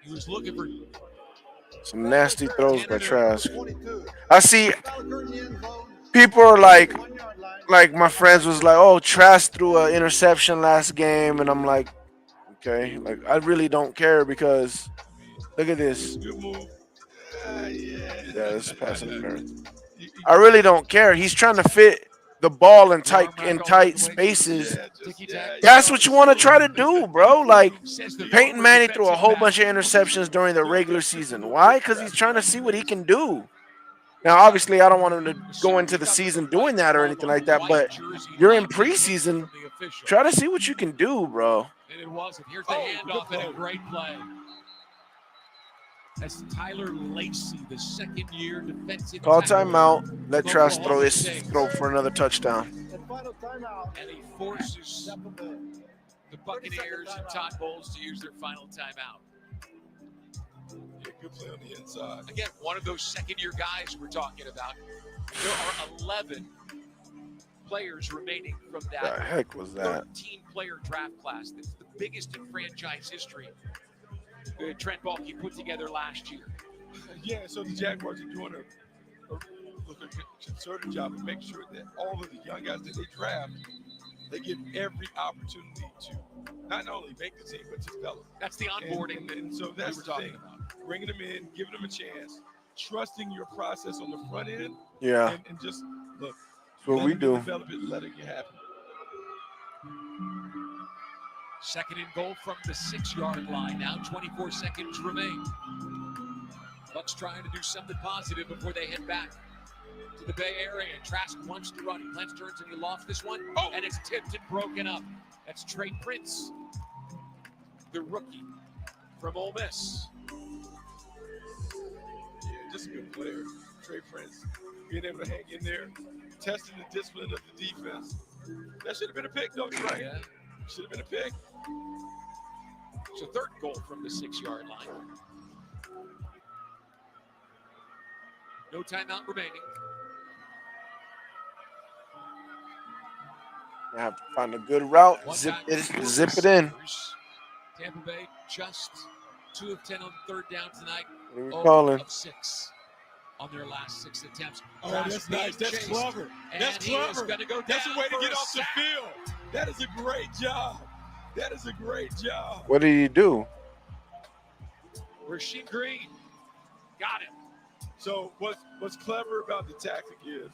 He was looking for some nasty throws by Trask. I see people are like my friends was like, oh, Trask threw an interception last game, and I'm like, okay, like I really don't care because look at this. Good move. Yeah, this is pass interference. I really don't care. He's trying to fit the ball in tight spaces. That's what you want to try to do, bro. Like Peyton Manning threw a whole bunch of interceptions during the regular season. Why? Because he's trying to see what he can do. Now, obviously, I don't want him to go into the season doing that or anything like that, but you're in preseason. Try to see what you can do, bro. And it wasn't. Here's the handoff and a great play. That's Tyler Lacey, the second-year defensive Call tackle. timeout. Let Trask throw for another touchdown. And he forces the Buccaneers and Todd Bowles to use their final timeout. Yeah, good play on the inside. Again, one of those second-year guys we're talking about. There are 11 players remaining from that. The heck was that? 13-player draft class. That's the biggest in franchise history. Trent Baalke put together last year. Yeah, so the Jaguars are doing a concerted job of making sure that all of the young guys that they draft They give every opportunity to not only make the team, but to develop. That's the onboarding. And so that's we were the talking thing. about. Bringing them in, giving them a chance, trusting your process on the front end. Yeah. And just, look, That's what we do. Develop it, let it happen. Second and goal from the 6-yard line now. 24 seconds remain. Bucs trying to do something positive before they head back to the Bay Area. Trask wants to run. He plans turns and he lost this one. Oh. And it's tipped and broken up. That's Trey Prince, the rookie from Ole Miss. Yeah, just a good player. Trey Prince being able to hang in there, testing the discipline of the defense. That should have been a pick, though. You're right. Yeah. Should have been a pick. So third goal from the 6-yard line. No timeout remaining. I have to find a good route. Zip it in. Tampa Bay just 2 of 10 on third down tonight. What are we calling? Of 6 on their last 6 attempts. Oh, that's nice. That's clever. That's clever. That's a way to get off the field. That is a great job. That is a great job. What did he do? Rasheed Green got him. So what's clever about the tactic is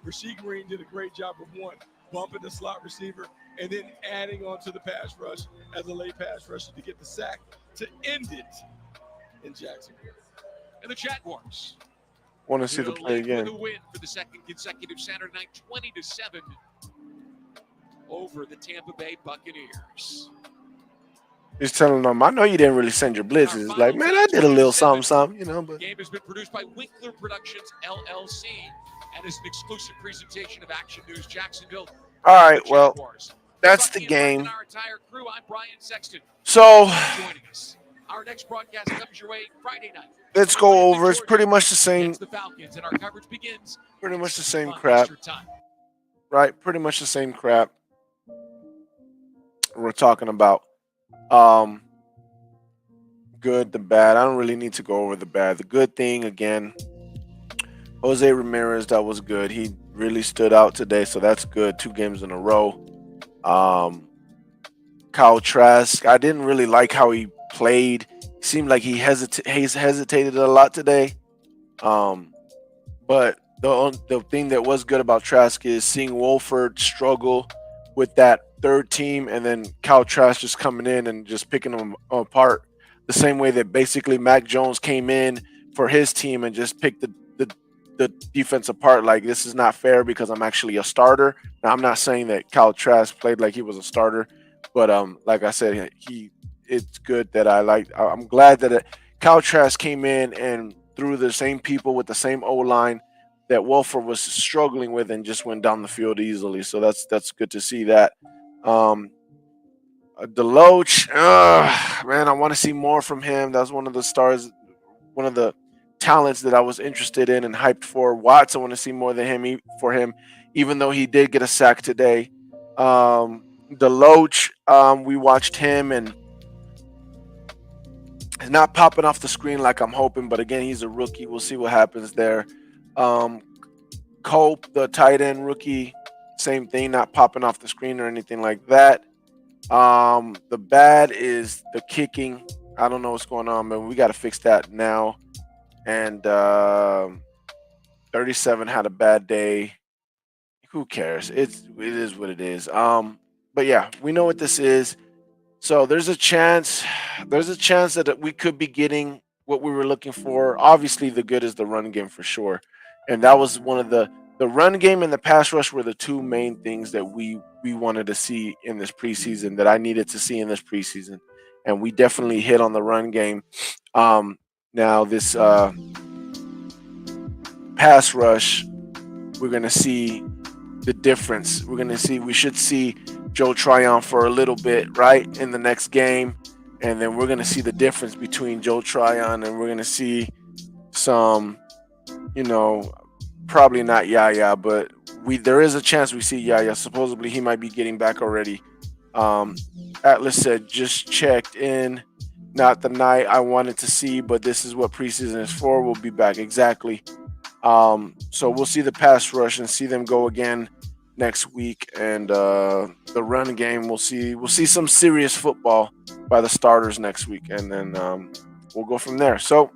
Rasheed Green did a great job of one, bumping the slot receiver and then adding on to the pass rush as a late pass rusher to get the sack to end it in Jacksonville. And the Jaguars Want to see the play again. With a win for the second consecutive Saturday night, 20-7 over the Tampa Bay Buccaneers. He's telling them, I know you didn't really send your blitzes. Like, man, I did a little something, you know. But the game has been produced by Winkler Productions, LLC, and is an exclusive presentation of Action News Jacksonville. All right, well, that's the game. Our entire crew, I'm Brian Sexton. So, joining us. Our next broadcast comes your way Friday night. Let's go over. It's pretty much the same. The Falcons, and our coverage begins. Pretty much the same crap. Right? Pretty much the same crap we're talking about. Good, the bad. I don't really need to go over the bad. The good thing, again, Jose Ramirez, that was good. He really stood out today, so that's good. 2 games in a row. Kyle Trask, I didn't really like how he played. Seemed like he hesitated a lot today. But the thing that was good about Trask is seeing Wolford struggle with that third team, and then Kyle Trask just coming in and just picking them apart the same way that basically Mac Jones came in for his team and just picked the defense apart. Like, this is not fair because I'm actually a starter. Now, I'm not saying that Kyle Trask played like he was a starter, but like I said, it's good that I'm glad that Kyle Trask came in and threw the same people with the same O-line that Wolford was struggling with and just went down the field easily. So that's good to see that. Deloach, man, I want to see more from him. That's one of the stars, one of the talents that I was interested in and hyped for. Watts, I want to see more than him even though he did get a sack today. Deloach, we watched him and he's not popping off the screen like I'm hoping, but again, he's a rookie. We'll see what happens there. Cope, the tight end rookie, same thing, not popping off the screen or anything like that. The bad is the kicking. I don't know what's going on, man. We got to fix that now. And 37 had a bad day. Who cares? It is what it is. But yeah, we know what this is. So there's a chance that we could be getting what we were looking for. Obviously, the good is the run game for sure. And that was one of the run game and the pass rush were the 2 main things that we wanted to see in this preseason, that I needed to see in this preseason. And we definitely hit on the run game. Now this pass rush, we're going to see the difference. We should see Joe Tryon for a little bit, right, in the next game. And then we're going to see the difference between Joe Tryon and we're going to see some, probably not Yaya, but there is a chance we see Yaya. Supposedly he might be getting back already. Atlas said, just checked in. Not the night I wanted to see, but this is what preseason is for. We'll be back. Exactly. So we'll see the pass rush and see them go again next week, and the run game. We'll see some serious football by the starters next week, and then we'll go from there. So,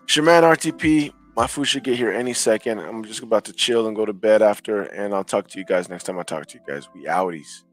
it's your man RTP. My food should get here any second. I'm just about to chill and go to bed after, and I'll talk to you guys next time I talk to you guys. We outies.